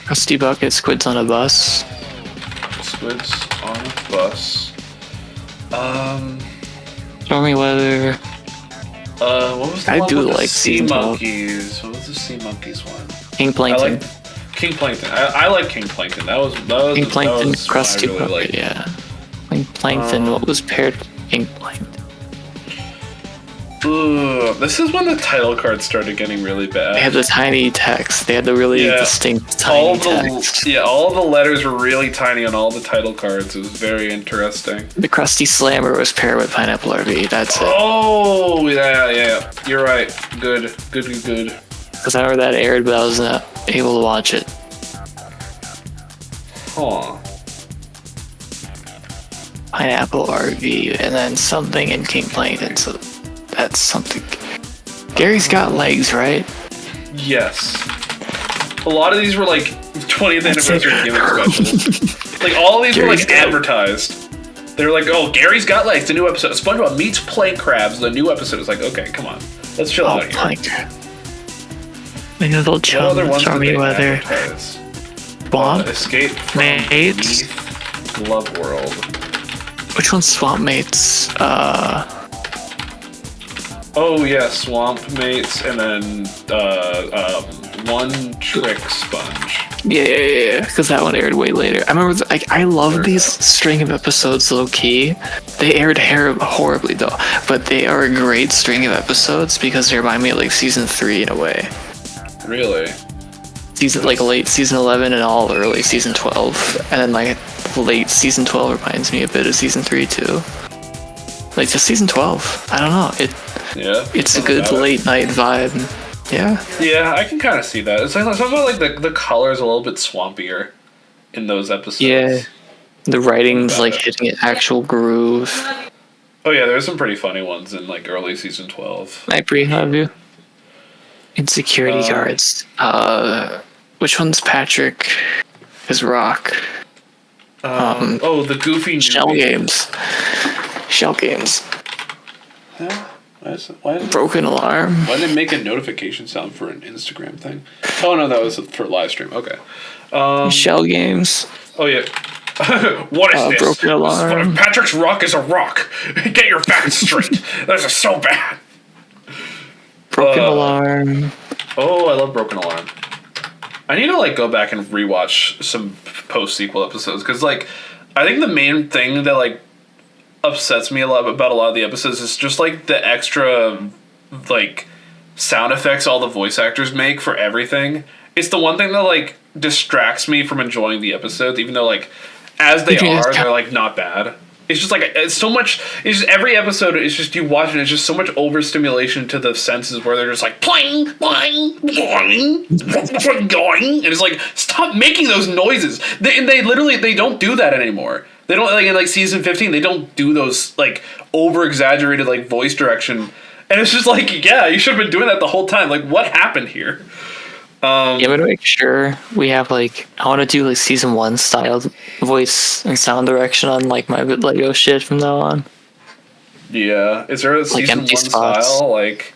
Rusty Bucket, Squids on a Bus. Squids on a Bus. Stormy Weather. What was the I one do with the like Sea Seasonal. Monkeys? What was the Sea Monkeys one? King Plankton. King Plankton. I like King Plankton. That was King Plankton, Krusty really Bucket, yeah. King Plankton, what was paired with King Plankton? Ooh, this is when the title cards started getting really bad. They had the tiny text. They had the really distinct tiny text. Yeah, all the letters were really tiny on all the title cards. It was very interesting. The Krusty Slammer was paired with Pineapple RV. That's it. Oh, yeah. You're right. Good. Because I remember that aired, but I was not able to watch it. Huh. Pineapple RV, and then something in King Plankton. So that's something. Gary's Got Legs, right? Yes. A lot of these were like 20th anniversary gimmick specials. Like all of these were like advertised. They were like, "Oh, Gary's Got Legs, the new episode. SpongeBob meets plank crabs, the new episode." It's like, okay, come on, let's chill out here. Plank crab. My little chum, Stormy Weather. Swamp Escape from Mates. Glove World. Which one's Swamp Mates? Oh yeah, Swamp Mates, and then One Trick Sponge. Yeah, because that one aired way later. I remember, I love these string of episodes low key. They aired horribly though, but they are a great string of episodes because they remind me of like season 3 in a way. Really? Late season 11 and all early season 12, and then like late season 12 reminds me a bit of season 3 too. Like just season 12. I don't know. It's a good late night vibe. Yeah. Yeah, I can kind of see that. It's like something like the color's a little bit swampier in those episodes. Yeah. The writing's like hitting an actual groove. Oh yeah, there's some pretty funny ones in like early season 12. Night Bree, how have you? Insecurity Guards. Which one's Patrick? Is Rock? The Goofy Shell Games. Shell Games. Huh? Why is Broken alarm. Why did it make a notification sound for an Instagram thing? Oh no, that was for live stream. Okay. Shell games. Oh yeah. What is this? Broken alarm. Patrick's rock is a rock. Get your facts straight. This is so bad. Broken alarm. Oh, I love Broken Alarm. I need to like go back and rewatch some post sequel episodes because like I think the main thing that like upsets me a lot about a lot of the episodes is just like the extra like sound effects all the voice actors make for everything. It's the one thing that like distracts me from enjoying the episodes, even though like as they are, they're like not bad. It's just like it's so much. It's just every episode. It's just you watch it. It's just so much overstimulation to the senses where they're just like pling, pling, pling, going, and it's like stop making those noises. They literally they don't do that anymore. They don't like in like season 15. They don't do those like over exaggerated like voice direction, and it's just like yeah, you should have been doing that the whole time. Like what happened here? I'm gonna make sure we have like I want to do like season 1 style voice and sound direction on like my Lego shit from now on. Yeah, is there a like season 1 style like?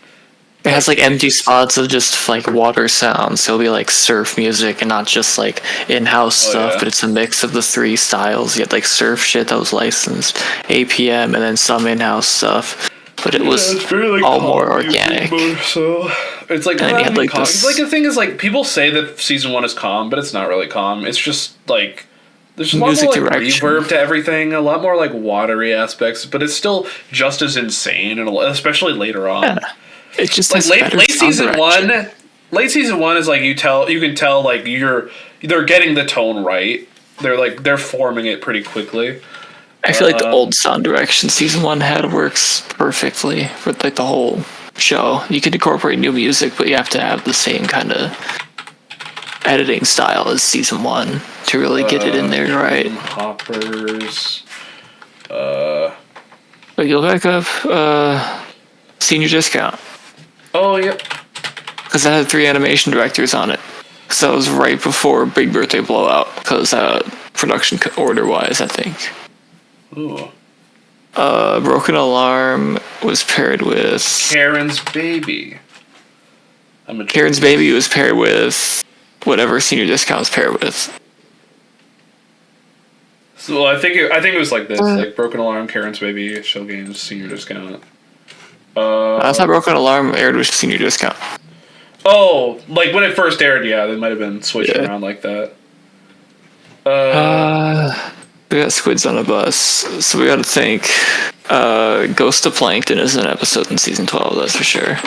It has like empty spots of just like water sounds, so it'll be like surf music and not just like in-house stuff, but it's a mix of the 3 styles. You had like surf shit that was licensed, APM, and then some in-house stuff. But it was very, like, all more organic. So it's like, and had, like it's like the thing is like people say that season 1 is calm, but it's not really calm. It's just like there's just a lot more like reverb to everything, a lot more like watery aspects, but it's still just as insane, and especially later on. Yeah. It's just like late season 1. Late season 1 is like you can tell like they're getting the tone right. They're forming it pretty quickly. I feel like the old sound direction season 1 had works perfectly for like the whole show. You can incorporate new music, but you have to have the same kind of editing style as season 1 to really get it in there right. Hoppers. But you'll back up Senior Discount. Oh, yep. Because that had 3 animation directors on it. So that was right before Big Birthday Blowout, because production order wise, I think. Ooh. Broken Alarm was paired with Karen's Baby. Karen's Baby was paired with whatever Senior Discount was paired with. So I think it was like this, like Broken Alarm, Karen's Baby, Shell Games, Senior Discount. I thought Broken Alarm aired with Senior Discount. Oh, like when it first aired, yeah, they might have been switching around like that. We got Squids on a Bus, so we got to think. Ghost of Plankton is an episode in season 12, that's for sure.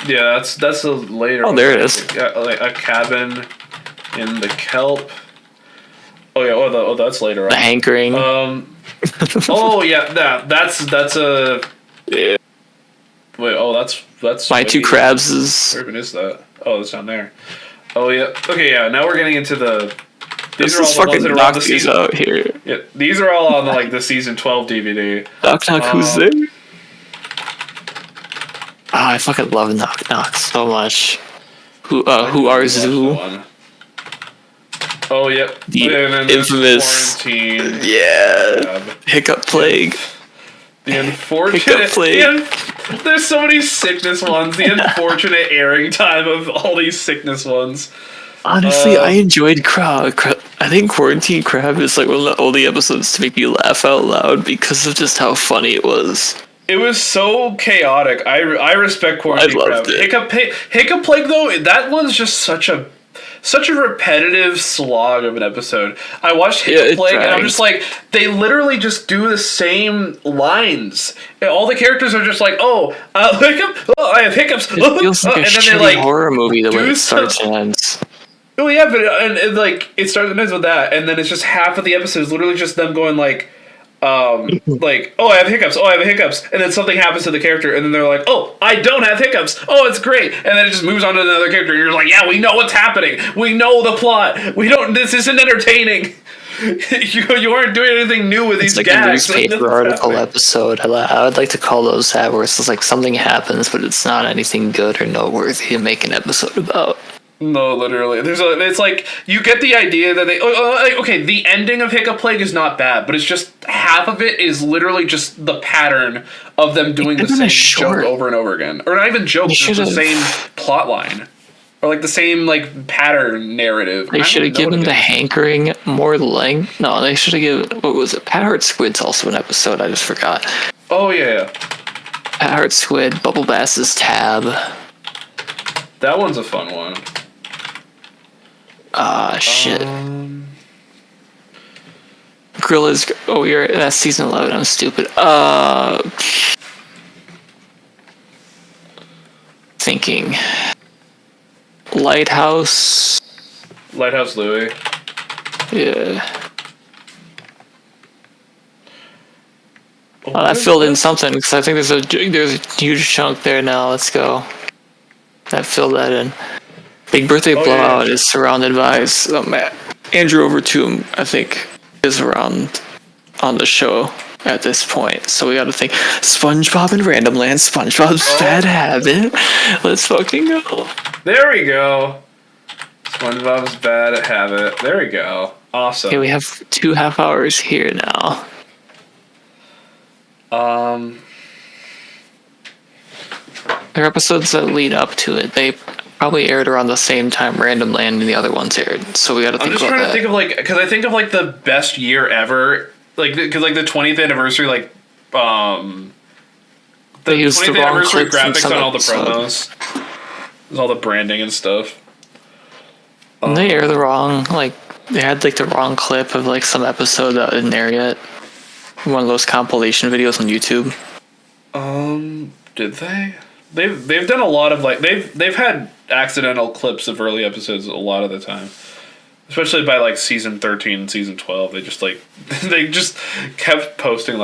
Yeah, that's a later. Oh, there it is. Like a cabin in the kelp. Oh yeah, that's later on. The Hankering. Oh yeah, that's a. Yeah. Wait, oh that's. My Two Crabs is. Where even is that? Oh, it's down there. Oh yeah. Okay, yeah. Now we're getting into the. These are all the ones that are on the season out here. Yeah, these are all on like the season 12 DVD. Knock Knock, who's there? Oh, I fucking love Knock Knock so much. Who are Zoo? Oh yep. The infamous. Quarantine. Yeah. Hiccup Plague. The unfortunate. There's so many sickness ones. The unfortunate airing time of all these sickness ones. Honestly, I enjoyed Crab. I think Quarantine Crab is like one of the only episodes to make me laugh out loud because of just how funny it was. It was so chaotic. I respect Quarantine Crab. Hiccup Plague though, that one's just such a repetitive slog of an episode. I watched Hiccup Plague and I'm just like, they literally just do the same lines. And all the characters are just like, hiccup, I have hiccups. It feels like a shitty horror movie the way it starts and ends. Oh yeah, but and like it starts and ends with that, and then it's just half of the episode is literally just them going like, like, oh, I have hiccups, and then something happens to the character, and then they're like, oh, I don't have hiccups, oh, it's great, and then it just moves on to another character, and you're like, yeah, we know what's happening, we know the plot, this isn't entertaining. You aren't doing anything new with these gags. It's like a newspaper article episode. I would like to call those that, where it's just like something happens, but it's not anything good or noteworthy to make an episode about. No, literally. It's like you get the idea that they okay. The ending of Hiccup Plague is not bad, but it's just half of it is literally just the pattern of them doing the same joke over and over again, or not even joke, just the same plot line, or like the same like pattern narrative. They should have given The Hankering more length. No, they should have given, what was it? Pat Heart Squid's also an episode. I just forgot. Oh yeah. Pat Heart Squid, Bubble Bass's Tab. That one's a fun one. Shit. Gorilla's. Oh, that's season 11. I'm stupid. Thinking. Lighthouse Louie. Yeah. That filled in something because I think there's a huge chunk there now. Let's go. That filled that in. Big Birthday Blowout is surrounded by Andrew Overtomb, I think, is around on the show at this point. So we got to think SpongeBob and Random Land, SpongeBob's Bad Habit. Let's fucking go. There we go. SpongeBob's Bad Habit. There we go. Awesome. Okay, we have 2.5 hours here now. There are episodes that lead up to it. They probably aired around the same time Random Land and the other ones aired. So we got to think about that. I'm just trying to think of because I think of the best year ever, because the 20th anniversary, the 20th anniversary graphics on all the promos, all the branding and stuff. And they air the wrong, they had the wrong clip of some episode that didn't air yet. One of those compilation videos on YouTube. Did they? They've done a lot of they've had accidental clips of early episodes a lot of the time, especially by season 13 and season 12. They just they just kept posting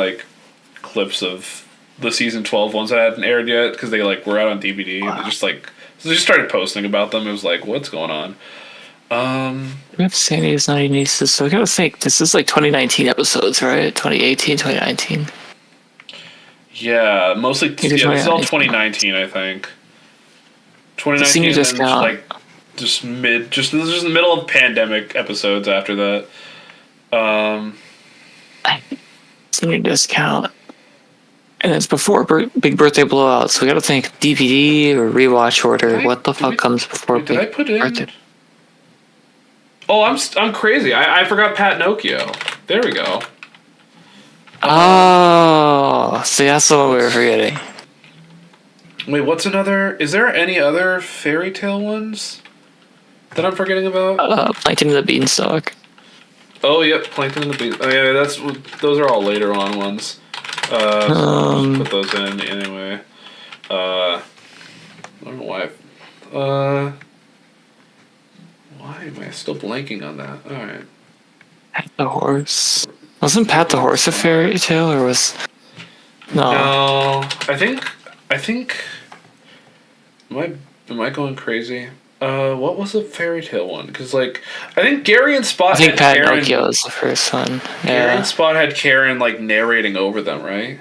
clips of the season 12 ones that hadn't aired yet because they were out on DVD. Wow. They just started posting about them. It was what's going on? We have Sandy's 90 Nieces, so I gotta think this is 2019 episodes, right? 2018, 2019. Yeah, mostly. It's all 2019, I think. 2019, senior discount. Just the middle of pandemic episodes after that. Senior discount, and it's before Big Birthday Blowout, so we got to think DVD or rewatch order. What the fuck comes before Big Birthday? Did I put in? Birthday? Oh, I'm crazy. I forgot Pat Nocchio. There we go. Oh, see, that's the one we were forgetting. Wait, what's another? Is there any other fairy tale ones that I'm forgetting about? Plankton and the Beanstalk. Oh, yep, Plankton and the Beanstalk. Oh, yeah, those are all later on ones. So I'll just put those in anyway. I don't know why. Why am I still blanking on that? All right. Pat the Horse. Wasn't Pat the Horse a fairy tale, or was... No, I think... Am I going crazy? What was the fairy tale one? Because, I think Gary and Spot I think Pat Nocchio is the first one. Yeah. Gary and Spot had Karen, narrating over them, right?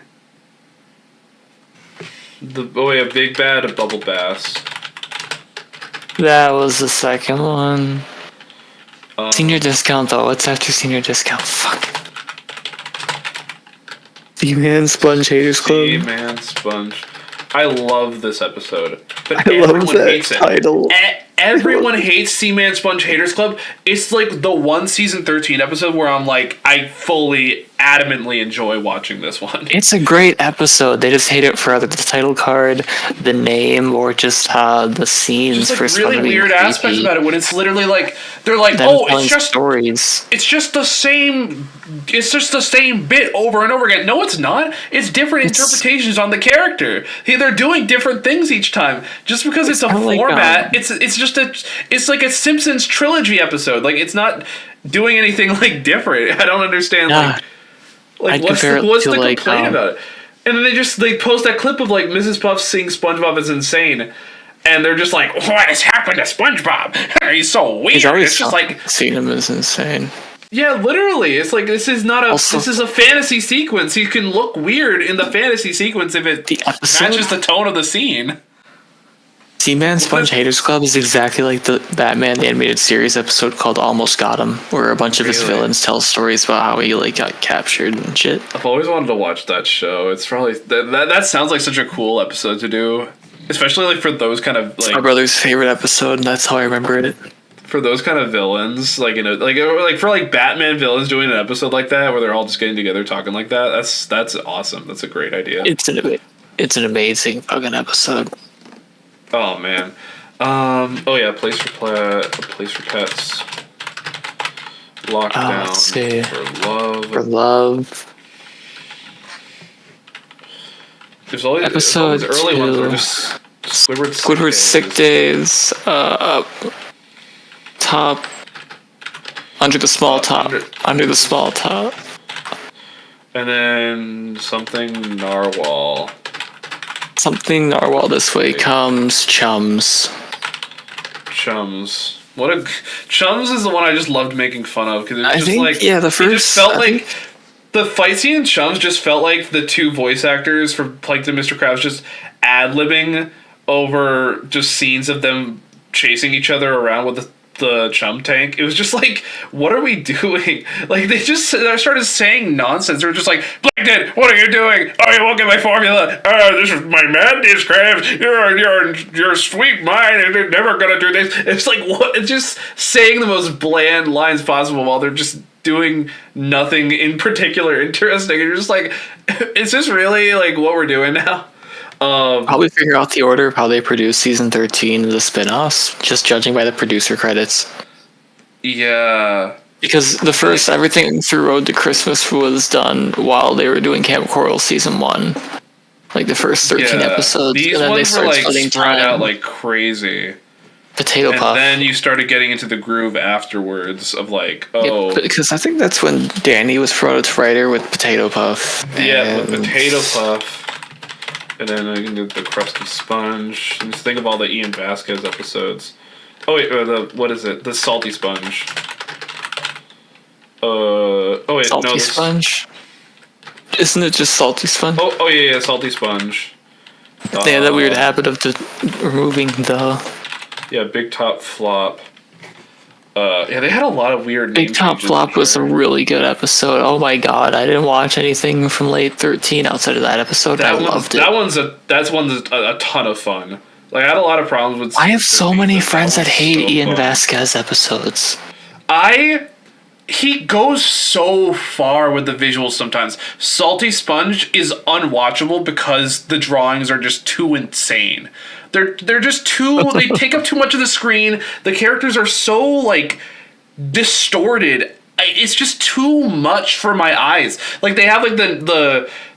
Big Bad, a Bubble Bass. That was the second one. Senior discount, though. What's after senior discount? Fuck. D-Man Sponge Haters Club. D-Man Sponge. I love this episode. But I love that title. Everyone hates Seaman Sponge Haters Club. It's the one season 13 episode where I'm I fully, adamantly enjoy watching this one. It's a great episode. They just hate it for either the title card, the name, or just the scenes. Just really weird aspects about it when it's literally they're it's just stories. It's just the same. It's just the same bit over and over again. No, it's not. It's different interpretations on the character. They're doing different things each time. Just because it's a format, it's like a Simpsons trilogy episode. It's not doing anything different. I don't understand. What's the complaint about it? And then they post that clip of Mrs. Puff seeing SpongeBob is insane, and they're just what has happened to SpongeBob? He's so weird. It's just seeing him is insane. Yeah, literally. It's this is not this is a fantasy sequence. He can look weird in the fantasy sequence if it matches the tone of the scene. Seaman Sponge Haters Club is exactly like the Batman the Animated Series episode called Almost Got Him, where a bunch of his villains tell stories about how he like got captured and shit. I've always wanted to watch that show. It's probably that sounds like such a cool episode to do, especially like for those kind of like it's my brother's favorite episode, and that's how I remember it. For those kind of villains, like like for like Batman villains doing an episode like that where they're all just getting together talking like that. That's awesome. That's a great idea. It's an amazing fucking episode. Oh man. Oh yeah, place for pets. Lockdown let's see. for love. There's always episode those early 2. ones were just Squidward's Sick Days. Top. Under the small top. Under the small top. And then something narwhal. Something narwhal this way comes Chums. Chums is the one I just loved making fun of because it was just think, like the first it just felt like the fight scene in Chums just felt like the two voice actors for Plankton and Mr. Krabs just ad-libbing over just scenes of them chasing each other around with the chum tank. It was just like, what are we doing? Like they started saying nonsense. They were just like, Plankton, what are you doing? Oh, you won't get my formula. This is my madness, Krabs. You're a sweet mind, and you're never gonna do this. It's like what? It's just saying the most bland lines possible while they're just doing nothing in particular interesting. And you're just like, is this really like what we're doing now? Probably figure out the order of how they produce season 13 of the spin-offs, just judging by the producer credits. Yeah. Because the first everything through Road to Christmas was done while they were doing Camp Coral season 1. Like the first 13 episodes. These and then ones they were started like spread out like crazy. Potato Puff. And then you started getting into the groove afterwards of like, yeah, because I think that's when Danny was promoted to writer with Potato Puff. Yeah, with Potato Puff. And then I can do the Krusty Sponge. And just think of all the Ian Vasquez episodes. Oh wait, what is it? The Salty Sponge. Salty Sponge? Isn't it just Salty Sponge? Oh yeah, Salty Sponge. They had that weird habit of removing the... Yeah, Big Top Flop. Yeah, they had a lot of weird Big Top Flop was a really good episode. Oh my god, I didn't watch anything from late 13 outside of that episode. I loved it. That's a ton of fun. Like I had a lot of problems with. I have so many friends that hate Ian Vasquez episodes. He goes so far with the visuals sometimes. Salty Sponge is unwatchable because the drawings are just too insane. They're just too they take up too much of the screen. The characters are so like distorted. It's just too much for my eyes. Like they have like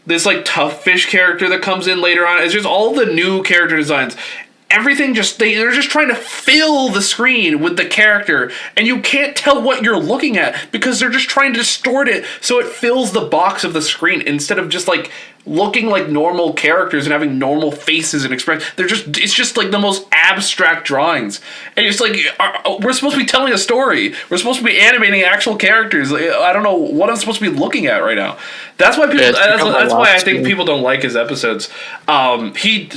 this like tough fish character that comes in later on. It's just all the new character designs. Everything they're just trying to fill the screen with the character, and you can't tell what you're looking at because they're just trying to distort it so it fills the box of the screen instead of just like looking like normal characters and having normal faces and expressions. It's just like the most abstract drawings, and it's like we're supposed to be telling a story. We're supposed to be animating actual characters. I don't know what I'm supposed to be looking at right now. That's why people. That's why I think people don't like his episodes. He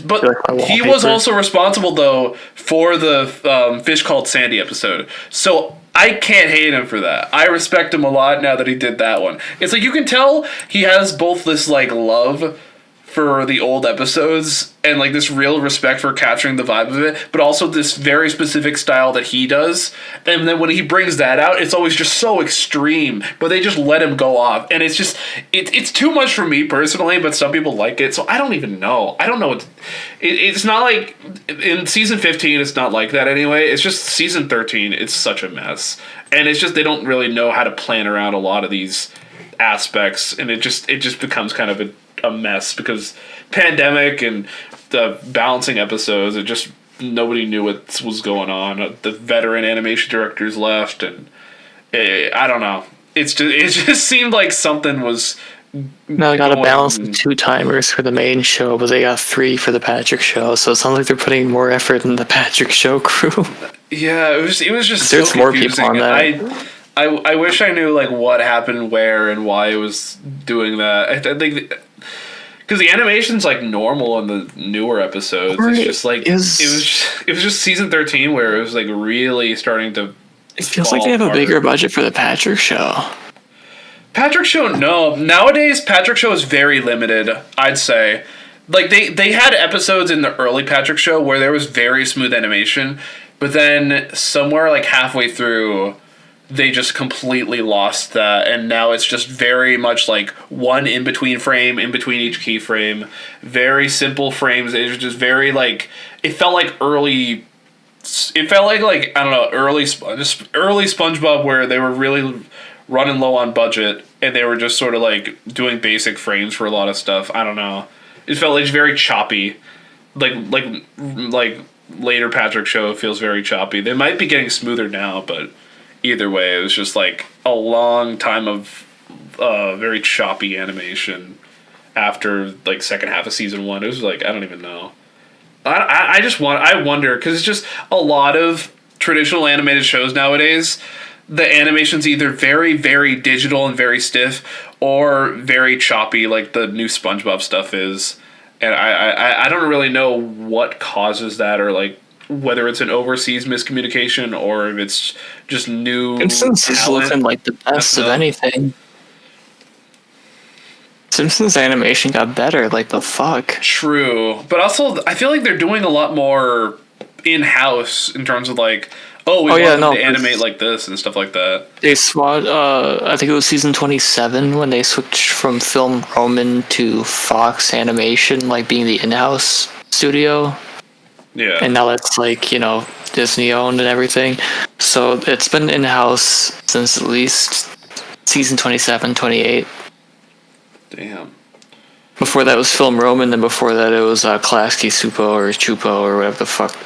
was also responsible though for the Fish Called Sandy episode. So I can't hate him for that. I respect him a lot now that he did that one. It's like you can tell he has both this like love for the old episodes and like this real respect for capturing the vibe of it, but also this very specific style that he does. And then when he brings that out, it's always just so extreme, but they just let him go off. And it's just, it's too much for me personally, but some people like it. So I don't even know. I don't know. It's not like in season 15, it's not like that anyway. It's just season 13. It's such a mess. And it's just, they don't really know how to plan around a lot of these aspects. And it just becomes kind of a mess because pandemic and the balancing episodes, it just nobody knew what was going on. The veteran animation directors left, and I don't know. It just seemed like something was. Now they got to balance the 2 timers for the main show, but they got 3 for the Patrick show. So it sounds like they're putting more effort in the Patrick show crew. Yeah, it was just. There's so more people on that. I wish I knew like what happened where and why it was doing that. I think. Because the animation's like normal in the newer episodes. Right. It's just like it was just season 13 where it was like really starting to. It feels like they have a bigger budget for the Patrick Show. Patrick Show, no. Nowadays, Patrick Show is very limited, I'd say. Like, they had episodes in the early Patrick Show where there was very smooth animation, but then somewhere, like, halfway through, they just completely lost that, and now it's just very much, like, one in-between frame, in between each keyframe, very simple frames. It was just very, like, it felt like early... It felt like I don't know, early SpongeBob where they were really running low on budget and they were just sort of like doing basic frames for a lot of stuff. I don't know. It felt like very choppy. Like later Patrick Show feels very choppy. They might be getting smoother now, but either way, it was just like a long time of very choppy animation after like second half of season 1. It was like, I don't even know. I wonder, because it's just a lot of traditional animated shows nowadays. The animation's either very, very digital and very stiff, or very choppy, like the new SpongeBob stuff is. And I don't really know what causes that, or like whether it's an overseas miscommunication or if it's just new. Simpsons is looking like the best of anything. Simpsons animation got better, like the fuck. True, but also I feel like they're doing a lot more in-house in terms of like, we want them to animate like this and stuff like that. They switched, I think it was season 27 when they switched from Film Roman to Fox Animation, like being the in-house studio. Yeah. And now it's like, Disney owned and everything. So it's been in-house since at least season 27, 28. Damn. Before that was Film Roman, then before that it was Klasky Supo or Chupo or whatever the fuck.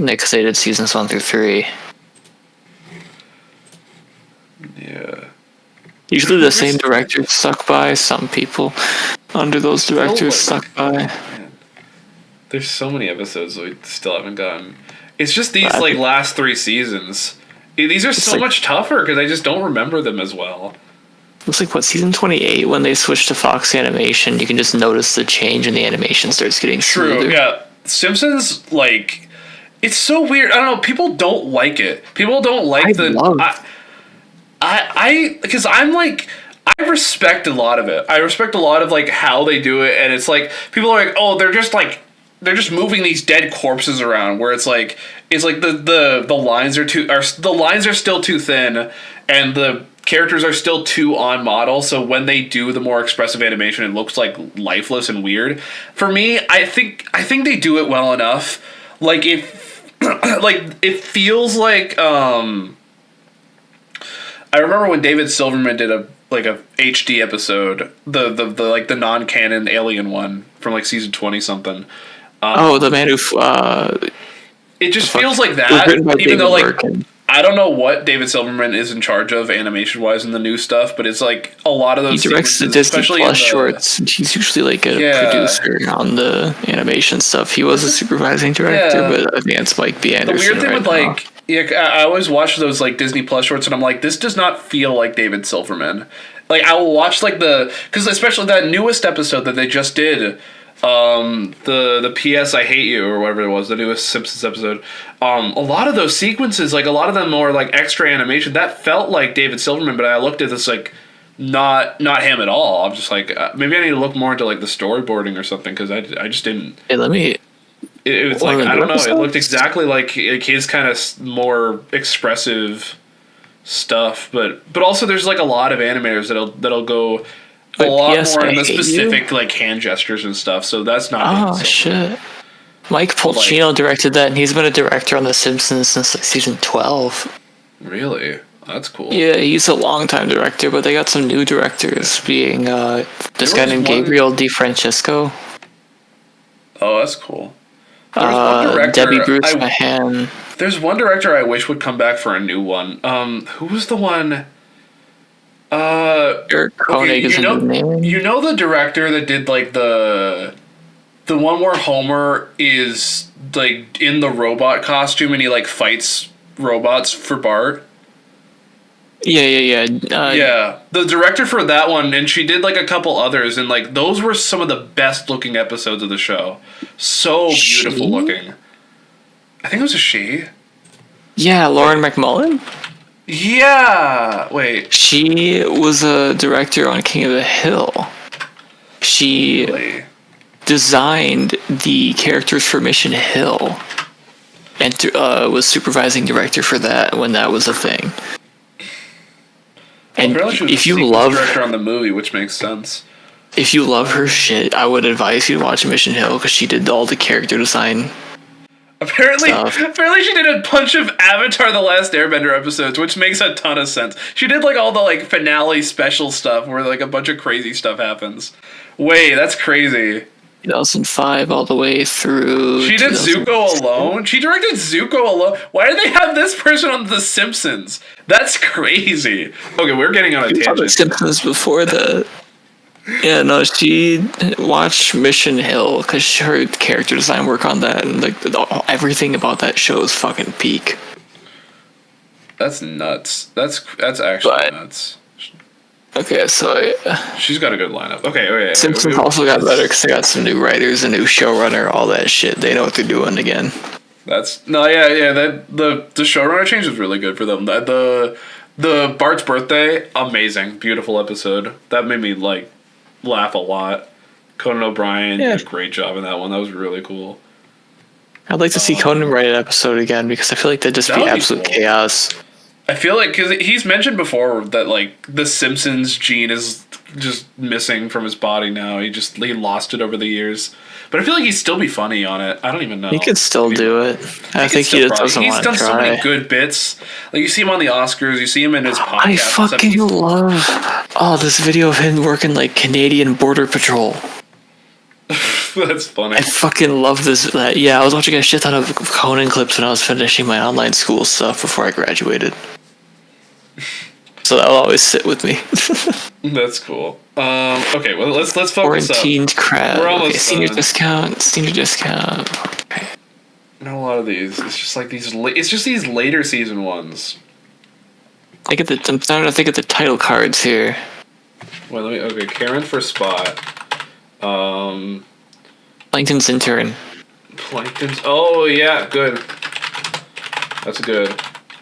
Because they did seasons 1 through 3. Yeah. Usually the same director stuck by. Some people under those directors stuck by. Man. There's so many episodes we still haven't gotten. It's just these last 3 seasons. These are so much tougher because I just don't remember them as well. It's like, season 28 when they switched to Fox Animation, you can just notice the change and the animation starts getting smoother. True, yeah. Simpsons, it's so weird. I don't know, people don't like it. People don't like because I'm like, I respect a lot of it. I respect a lot of how they do it, and it's like, people are like, oh, they're just moving these dead corpses around, where it's like the lines the lines are still too thin and the characters are still too on model, so when they do the more expressive animation it looks like lifeless and weird. For me, I think they do it well enough. It feels like I remember when David Silverman did a HD episode, the non-canon alien one from season 20 something. The man who it just feels like that, even though I don't know what David Silverman is in charge of animation wise in the new stuff, but it's like a lot of those. He directs the Disney Plus shorts. He's usually a producer on the animation stuff. He was a supervising director, but I think it's Mike B. Anderson. The weird thing I always watch those Disney Plus shorts, and I'm like, this does not feel like David Silverman. I will watch because especially that newest episode that they just did. The P.S. I Hate You or whatever it was, the newest Simpsons episode. A lot of those sequences, a lot of them more extra animation, that felt like David Silverman, but I looked at this not him at all. I'm just maybe I need to look more into the storyboarding or something, because I just didn't. Hey, let me. It was I don't know. It looked exactly like his kind of more expressive stuff, but also there's a lot of animators that'll go. A lot more in the specific hand gestures and stuff, so that's not. Oh shit! Mike Polcino directed that, and he's been a director on The Simpsons since season 12. Really? That's cool. Yeah, he's a long-time director, but they got some new directors, being this guy named Gabriel DeFrancesco. Oh, that's cool. Debbie Bruce Mahan. There's one director I wish would come back for a new one. Who was the one? Eric Koenig is the name. You know the director that did the one where Homer is in the robot costume and he fights robots for Bart? Yeah, the director for that one, and she did like a couple others, and like those were some of the best looking episodes of the show. So beautiful looking. I think it was a she. Yeah, Lauren McMullen. Yeah. Wait. She was a director on King of the Hill. She designed the characters for Mission Hill, and was supervising director for that when that was a thing. And if you love director on the movie, which makes sense. If you love her shit, I would advise you to watch Mission Hill because she did all the character design. Apparently she did a bunch of Avatar: The Last Airbender episodes, which makes a ton of sense. She did like all the like finale special stuff where like a bunch of crazy stuff happens. Wait, that's crazy. 2005 all the way through. She did Zuko alone? She directed Zuko alone? Why do they have this person on The Simpsons? That's crazy. Okay, we're getting on a tangent. The Simpsons before that. Yeah, no, she watched Mission Hill because her character design work on that and like everything about that show is fucking peak. That's nuts. That's actually nuts. Okay, so she's got a good lineup. Okay. Simpsons also got better because they got some new writers, a new showrunner, all that shit. They know what they're doing again. That the showrunner change was really good for them. The Bart's birthday, amazing, beautiful episode. That made me like laugh a lot. Conan O'Brien did a great job in that one. That was really cool. I'd like to see Conan write an episode again because I feel like that'd just be absolute chaos. I feel like because he's mentioned before that like the Simpsons gene is just missing from his body now. He lost it over the years. But I feel like he'd still be funny on it. I don't even know. He could still do it. I think he just doesn't want to try. He's done so many good bits. Like you see him on the Oscars. You see him in his podcast. I fucking love this video of him working like Canadian Border Patrol. That's funny. I fucking love this. I was watching a shit ton of Conan clips when I was finishing my online school stuff before I graduated. So that'll always sit with me. That's cool. Okay, well let's focus up. Quarantined crab. We're almost senior discount. Okay. Not a lot of these. It's just like these. It's just these later season ones. I'm starting to think of the title cards here. Well, okay. Karen for Spot. Plankton's intern. Oh yeah, good. That's good.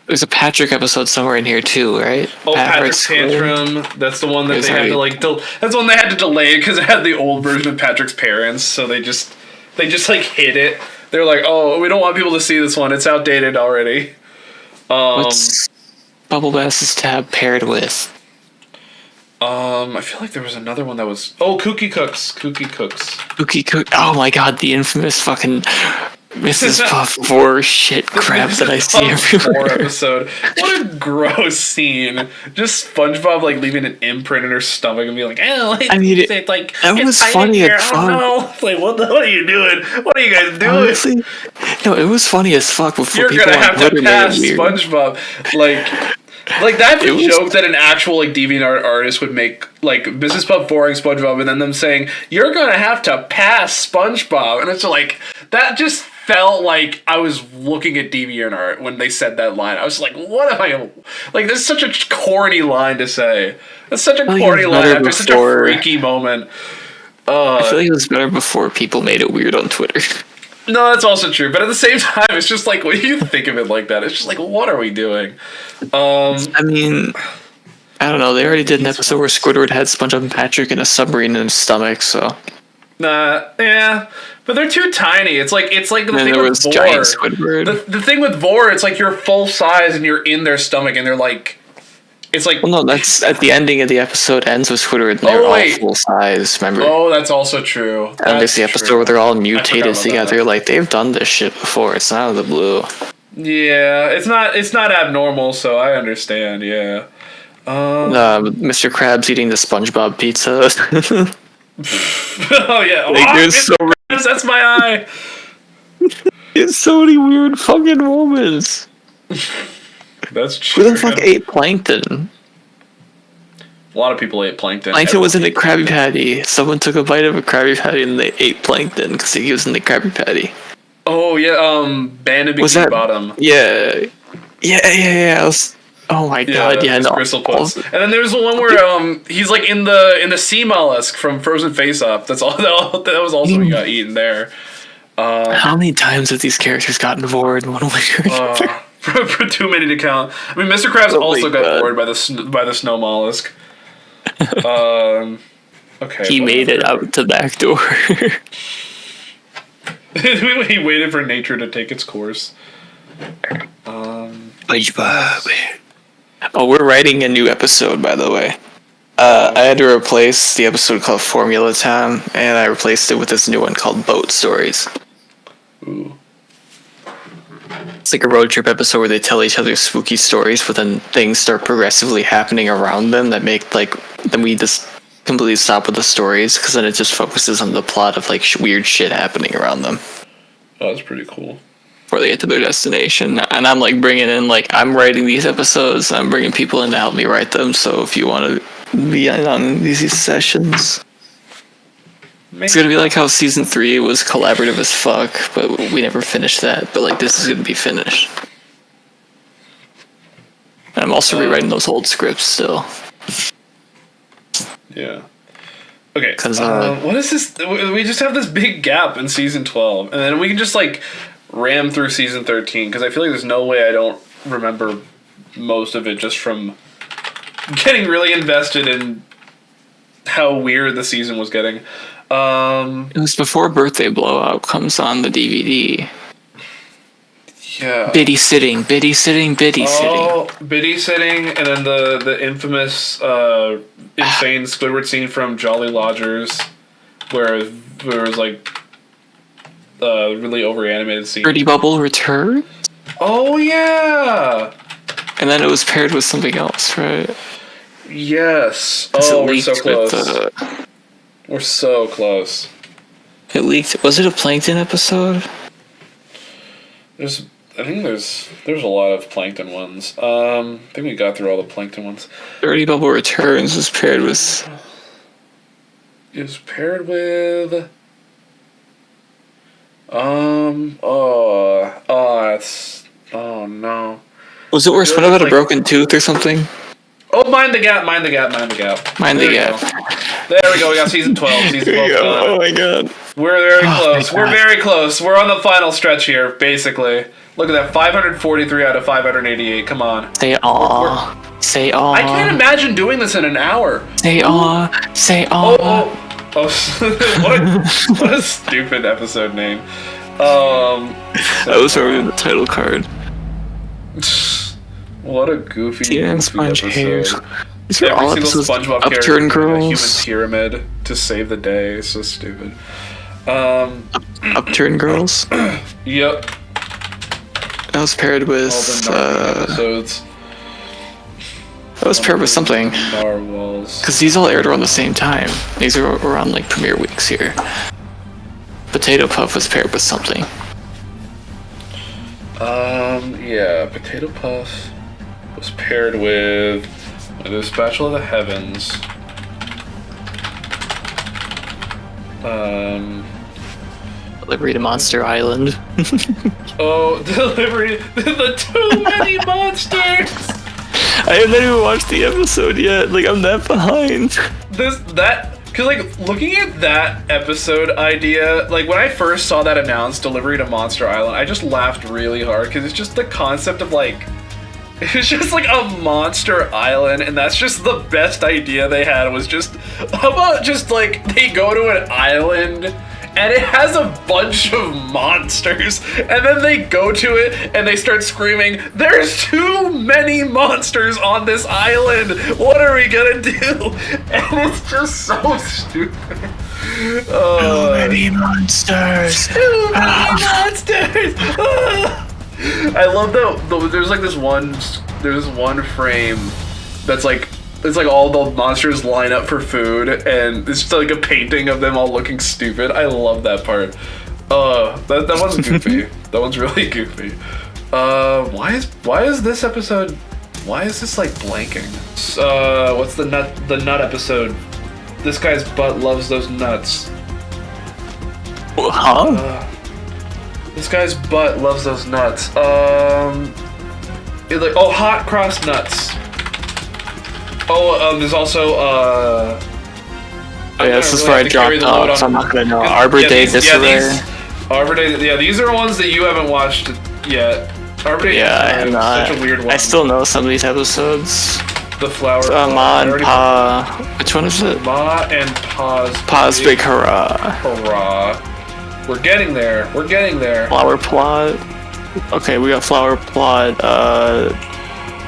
There's a Patrick episode somewhere in here too, right? Oh, Patrick's Tantrum. That's the one that they had to like. That's the one they had to delay because it had the old version of Patrick's parents, so they just like hid it. They're like, oh, we don't want people to see this one. It's outdated already. What's Bubble Bass's tab paired with? I feel like there was another one that was Kooky Cooks. Oh my god, the infamous fucking Mrs. Puff 4 shit crap that I see everywhere. Episode. What a gross scene. Just SpongeBob like leaving an imprint in her stomach and being like, it was funny as fuck. Like, what are you doing? What are you guys doing? Honestly, no, it was funny as fuck before you're people gonna have to pass SpongeBob. Like that's a joke that an actual like DeviantArt artist would make, like Mrs. Puff boring SpongeBob and then them saying, you're gonna have to pass SpongeBob, and it's like that just felt like I was looking at DeviantArt when they said that line. I was like, what am I like? This is such a corny line to say. That's such a corny line after such a freaky moment. I feel like it was better before people made it weird on Twitter. No, that's also true. But at the same time, it's just like when you think of it like that, it's just like, what are we doing? I mean, I don't know. They already did an episode where Squidward had SpongeBob and Patrick in a submarine in his stomach, so. Yeah, but they're too tiny. It's like the thing with Vor. Giant Squidward. The thing with Vor, it's like you're full size and you're in their stomach, and they're like, it's like. Well, no, that's at the ending of the episode ends with Squidward and they're all full size. Remember? Oh, that's also true. And there's the episode where they're all mutated together. Like they've done this shit before. It's not out of the blue. Yeah, it's not abnormal, so I understand. Yeah. Mr. Krabs eating the SpongeBob pizza. Oh yeah, that's my eye. It's so many weird fucking moments. That's true. Who the fuck ate Plankton? A lot of people ate Plankton. Plankton was in a Krabby Patty. Someone took a bite of a Krabby Patty and they ate Plankton because he was in the Krabby Patty. Oh yeah, Band of Bikini Bottom. Yeah. Oh my god! Yeah, no. Gristle quotes. And then there's the one where he's like in the sea mollusk from Frozen Face Off. That was also he got eaten there. How many times have these characters gotten bored in one way or another? For too many to count. I mean, Mr. Krabs also got bored by the snow mollusk. Okay. He made it out the back door. He waited for nature to take its course. SpongeBob. Oh, we're writing a new episode, by the way. I had to replace the episode called Formula Time, and I replaced it with this new one called Boat Stories. Ooh. It's like a road trip episode where they tell each other spooky stories, but then things start progressively happening around them that make, then we just completely stop with the stories, because then it just focuses on the plot of, weird shit happening around them. Oh, that's pretty cool. Before they get to their destination. And I'm, bringing in, I'm writing these episodes, I'm bringing people in to help me write them, so if you want to be in on these sessions... It's gonna be like how season 3 was collaborative as fuck, but we never finished that. But this is gonna be finished. And I'm also rewriting those old scripts still. Yeah. Okay. What is this? We just have this big gap in season 12, and then we can just ram through season 13 because I feel like there's no way I don't remember most of it just from getting really invested in how weird the season was getting. It was before Birthday Blowout comes on the DVD. Yeah. Biddy sitting. Oh, Biddy sitting, and then the infamous insane Squidward scene from Jolly Lodgers, where it was really over animated scene. Pretty Bubble Return? Oh yeah. And then it was paired with something else, right? Yes. Oh, we're so close. We're so close. It leaked. Was it a Plankton episode? I think there's a lot of Plankton ones. I think we got through all the Plankton ones. Dirty Bubble Returns was paired with... It was paired with... Oh no. Was it where Spun had a broken tooth or something? Oh, Mind the Gap. Mind the Gap. There we go. We got season 12. Season 12. Oh my god. We're very close. We're very close. We're on the final stretch here, basically. Look at that. 543 out of 588. Come on. Say aw. Say aw. I can't imagine doing this in an hour. Say aw. Say aw. What a stupid episode name. That was already the title card. What a goofy Sponge episode. hairs. Every single SpongeBob character Upturn Girls. A human pyramid to save the day. It's so stupid. Upturn Girls. Yep. That was paired with episodes. That was paired with something. Because these all aired around the same time. These are around premiere weeks here. Potato Puff was paired with something. Yeah, Potato Puff was paired with the Spatula of the Heavens. Delivery to Monster Island. Delivery the Too Many Monsters. I haven't even watched the episode yet. I'm that behind. Because, looking at that episode idea, when I first saw that announced, Delivery to Monster Island, I just laughed really hard, because it's just the concept of, it's just, a monster island, and that's just the best idea they had, was just, how about just, they go to an island, and it has a bunch of monsters, and then they go to it, and they start screaming, "There's too many monsters on this island! What are we gonna do?" And it's just so stupid. Too many monsters! Too many monsters! I love there's one frame that's it's all the monsters line up for food, and it's just a painting of them all looking stupid. I love that part. That one's goofy. That one's really goofy. Why is this episode? Why is this blanking? What's the nut episode? This guy's butt loves those nuts. Huh? This guy's butt loves those nuts. It's like, oh, hot cross nuts. Oh, there's also oh yeah, this is where I dropped off, so I'm not gonna know. Arbor Day Disarray. Arbor Day, yeah, these are ones that you haven't watched yet. Arbor Day Disarray is such a weird one. I still know some of these episodes. The flower. Ma and Pa. Which one is it? Ma and Pa's Big Hurrah. Hurrah. We're getting there. We're getting there. Flower Plot. Okay, we got Flower Plot.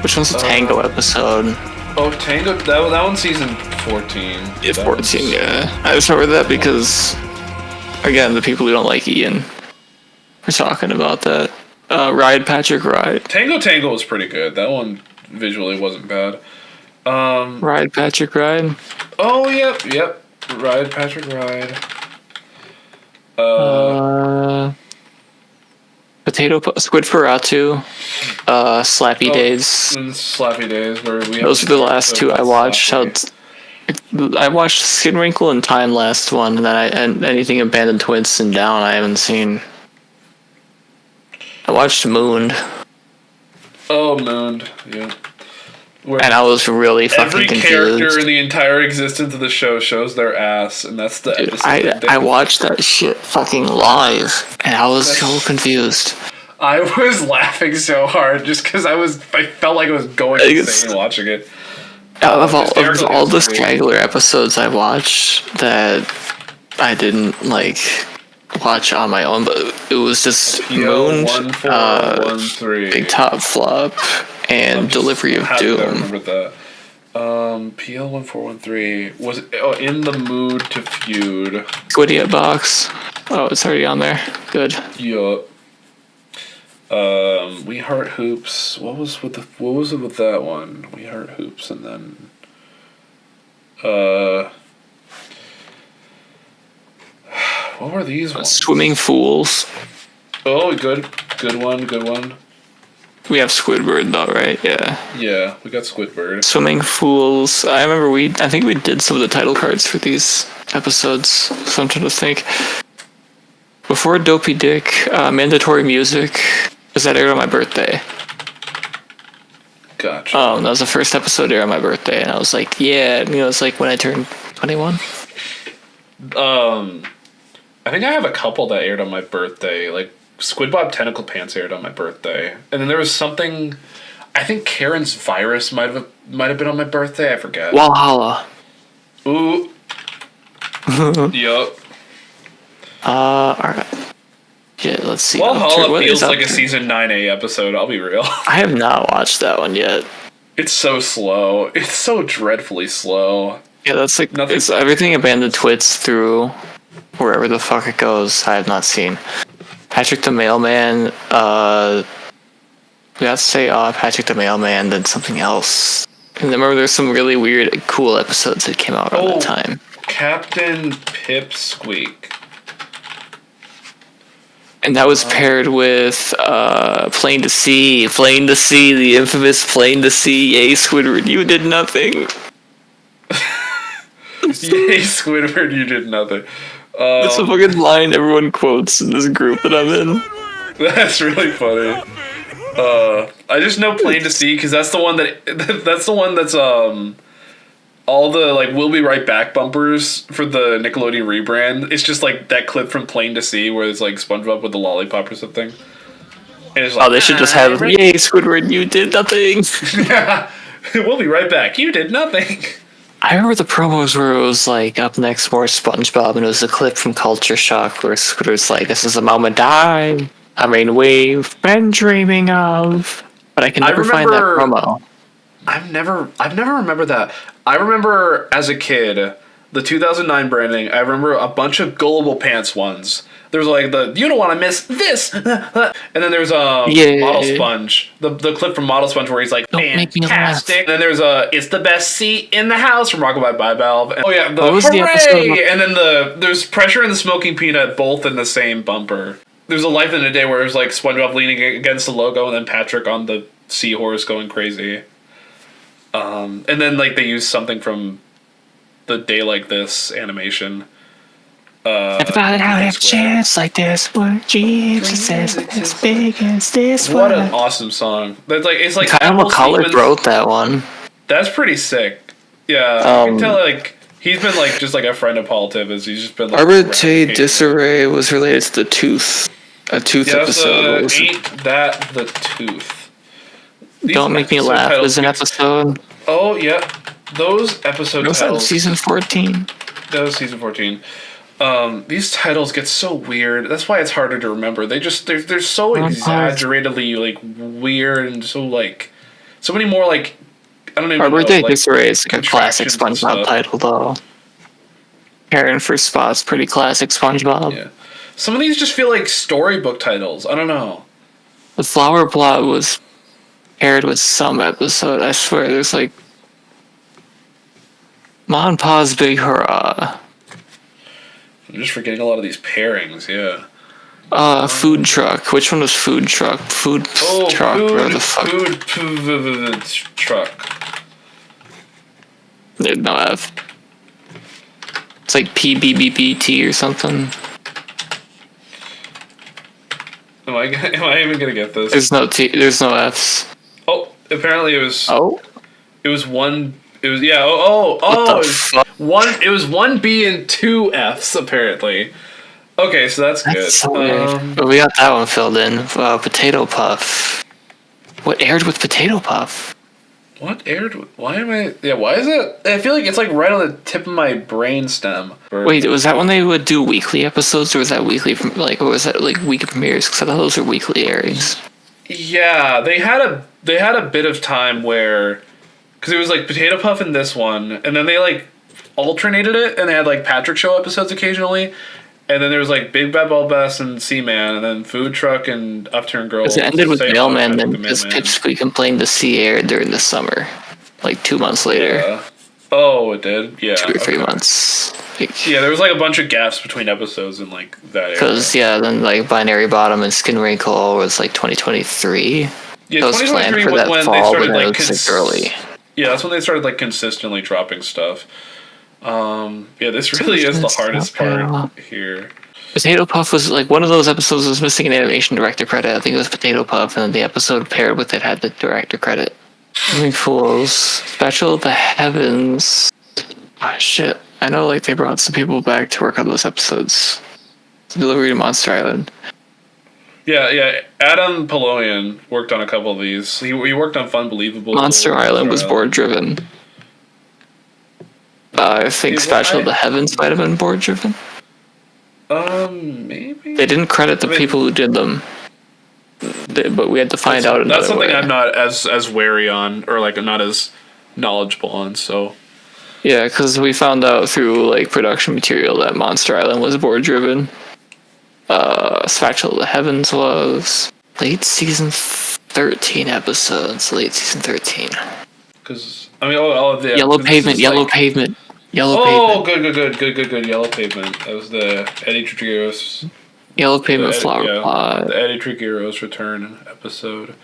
Which one's the Tango episode? Oh, Tango. That one's season 14. Yeah, 14. Yeah, I just remember that because, again, the people who don't like Ian were talking about that. Ride Patrick Ride. Tango was pretty good. That one visually wasn't bad. Ride Patrick Ride. Oh, yep. Ride Patrick Ride. Squid Ferratu. Slappy Days. Slappy Days, where we. Those are the last two I watched. I watched Skin Wrinkle and Time last one, and then and anything Abandoned Twins and Down I haven't seen. I watched Mooned. Oh, Mooned, yeah. And I was really fucking confused. Every character in the entire existence of the show shows their ass, and that's the episode. I watched that shit fucking live, and I was so confused. I was laughing so hard just because I felt like I was going insane watching it. Of all the straggler episodes I watched that I didn't watch on my own, but it was just Moon, Big Top Flop, and Delivery of Doom. I remember that. PL 1413 was In the Mood to Feud. Squidiot Box. Oh, it's already on there. Good. Yup. We Heart Hoops. What was it with that one? We Heart Hoops, and then what were these ones? Swimming Fools. Oh, good one. We have Squidward though, right? Yeah, we got Squidward. Swimming Fools. I remember I think we did some of the title cards for these episodes, so I'm trying to think. Before Dopey Dick, Mandatory Music, was that aired on my birthday. Gotcha. That was the first episode aired on my birthday, and I was like, yeah, it's like when I turned 21. I think I have a couple that aired on my birthday, like SquidBob Tentacle Pants aired on my birthday, and then there was something. I think Karen's Virus might have been on my birthday. I forget. Walhalla. Ooh. Yup. Alright. Yeah, let's see. Walhalla feels like a season 9A episode. I'll be real. I have not watched that one yet. It's so slow. It's so dreadfully slow. Yeah, that's like it's everything Abandoned Twits through wherever the fuck it goes. I have not seen. Patrick the Mailman, we have to say Patrick the Mailman, then something else. And I remember there's some really weird, cool episodes that came out around that time. Captain Pipsqueak. And that was paired with Plain to See, the infamous Plain to See, yay Squidward, you did nothing. Yay Squidward, you did nothing. It's a fucking line everyone quotes in this group that I'm in. That's really funny. I just know Plain to See because that's the one that's all the We'll Be Right Back bumpers for the Nickelodeon rebrand. It's just like that clip from Plain to See where it's like SpongeBob with the lollipop or something. And it's like, they should just have yay Squidward, you did nothing. Yeah. We'll be right back. You did nothing. I remember the promos where it was like up next more SpongeBob, and it was a clip from Culture Shock where Squidward's like, "This is a moment we've been dreaming of." But I can never find that promo. I've never remembered that. I remember as a kid the 2009 branding. I remember a bunch of Gullible Pants ones. There's like you don't want to miss this, and then there's Model Sponge, the clip from Model Sponge where he's like fantastic. And then there's it's the best seat in the house from Rockabye Bivalve. And, hooray! And then there's Pressure and the Smoking Peanut both in the same bumper. There's a Life in a Day where it's like SpongeBob leaning against the logo and then Patrick on the seahorse going crazy. And then they use something from the Day Like This animation. Never thought I'd have a chance like this. What Jesus says as big as this What one. an awesome song. That's like it's like Kyle McCullough wrote that one. That's pretty sick. Yeah, you can tell like he's been like just like a friend of Paul Tibbs. He's just been like Arbitrary Disarray was related to the Tooth. A Tooth episode. Ain't that the Tooth? Don't Make Me Laugh was an episode. Oh yeah, those episode titles. That was season 14. That was season 14. These titles get so weird. That's why it's harder to remember. They're so exaggeratedly like weird and so like so many more like I don't even know. Arbitrary Disarray is like a classic SpongeBob title though. Karen for Spot's pretty classic SpongeBob. Yeah. Some of these just feel like storybook titles. I don't know. The Flower Plot was paired with some episode. I swear, there's like Mon Pa's Big Hurrah. I'm just forgetting a lot of these pairings. Yeah. Food Truck. Which one was Food Truck? Food Truck. Where the fuck? Food Truck. There's no F. It's like PBBBT or something. Am I even gonna get this? There's no T. There's no Fs. Oh, apparently it was. Oh. It was one. It was yeah. It was one. It was one B and two Fs apparently. Okay, so that's good. So weird. But we got that one filled in. Potato Puff. What aired with Potato Puff? What aired? Why am I? Yeah, why is it? I feel like it's like right on the tip of my brain stem. Wait, was that when they would do weekly episodes, or was that weekly from like, or was that like week premieres? Because I thought those were weekly airings. Yeah, they had a bit of time where, because it was like Potato Puff in this one, and then they like alternated it, and they had like Patrick Show episodes occasionally. And then there was like Big Bad Ball Bass and Seaman, and then Food Truck and Upturned Girl. Because it ended with Mailman, then because Pipsqueak complained the C aired during the summer, like 2 months later. Yeah. Oh, it did? Yeah. 2 or 3 months. Yeah, there was like a bunch of gaps between episodes in like that era. Because, yeah, then like Binary Bottom and Skin Wrinkle was like 2023. Yeah, that was planned for that when fall, they started, but like, it was like early. Yeah, that's when they started like consistently dropping stuff. Yeah, this really is the hardest part here. Potato Puff was like one of those episodes was missing an animation director credit. I think it was Potato Puff, and then the episode paired with it had the director credit. Swimming Fools, Special of the Heavens. Oh, shit. I know like they brought some people back to work on those episodes. Delivery to Monster Island. Yeah. Adam Poloyan worked on a couple of these. He worked on Funbelievable. Monster Island was board driven. I think Special of the Heavens might have been board driven. Maybe they didn't credit the people who did them, but we had to find out. That's something I'm not as wary on, or like not as knowledgeable on. So yeah, because we found out through like production material that Monster Island was board driven. Spatula of the Heavens was late season 13 episodes. Late season 13. Because I mean, all of the Yellow Pavement. Yellow Pavement. Good. Yellow Pavement. That was the Eddie Trigueros. Yellow Pavement Flower Pot. The Eddie Trigueros return episode.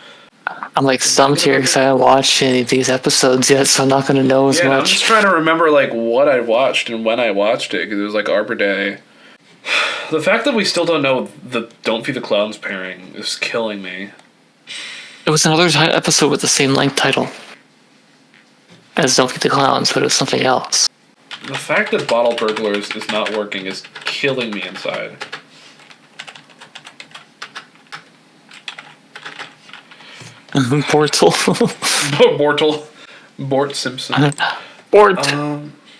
I'm like stumped here because I haven't watched any of these episodes yet, so I'm not going to know as much. I'm just trying to remember like what I watched and when I watched it, because it was like Arbor Day. The fact that we still don't know the Don't Feed the Clowns pairing is killing me. It was another episode with the same length title as Don't Feed the Clowns, but it was something else. The fact that Bottle Burglars is not working is killing me inside. Portal. Bort Simpson. Bort.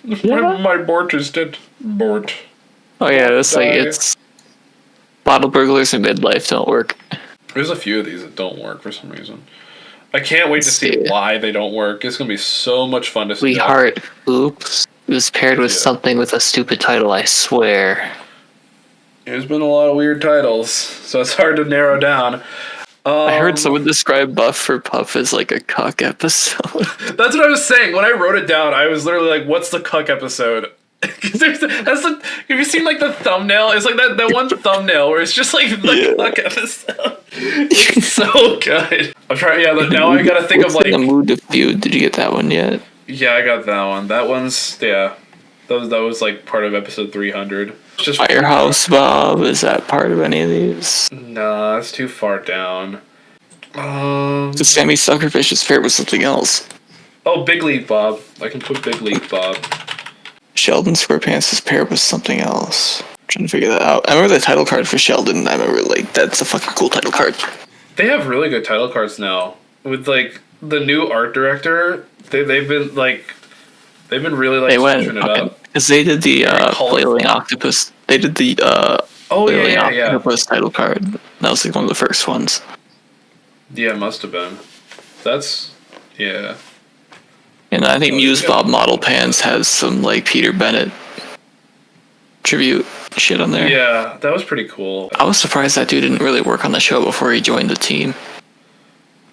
My Bort is dead. Bort. Oh yeah, it's like it's Bottle Burglars and Midlife don't work. There's a few of these that don't work for some reason. I can't wait to see why they don't work. It's gonna be so much fun to see. We Heart Oops. It was paired with something with a stupid title, I swear. There's been a lot of weird titles, so it's hard to narrow down. I heard someone describe Buff for Puff as like a cuck episode. That's what I was saying. When I wrote it down, I was literally like, what's the cuck episode? Have you seen like the thumbnail? It's like that one thumbnail where it's just like the cuck episode. It's so good. I'm trying. Yeah, now I gotta think of like the Mood to Feud. Did you get that one yet? Yeah, I got that one. That one's that was like part of episode 300. Just Firehouse Bob, is that part of any of these? Nah, that's too far down. The Sammy Suckerfish is paired with something else. Oh, Big League Bob. I can put Big League Bob. Sheldon SquarePants is paired with something else. I'm trying to figure that out. I remember the title card for Sheldon. I remember, like, that's a fucking cool title card. They have really good title cards now. With, like, the new art director, they've been really, like, switching it up. Because they did the Flailing Octopus. They did the Flailing Octopus title card. That was, like, one of the first ones. Yeah, it must have been. That's... Yeah. And I think Muse Bob Model Pants has some, like, Peter Bennett tribute shit on there. Yeah, that was pretty cool. I was surprised that dude didn't really work on the show before he joined the team.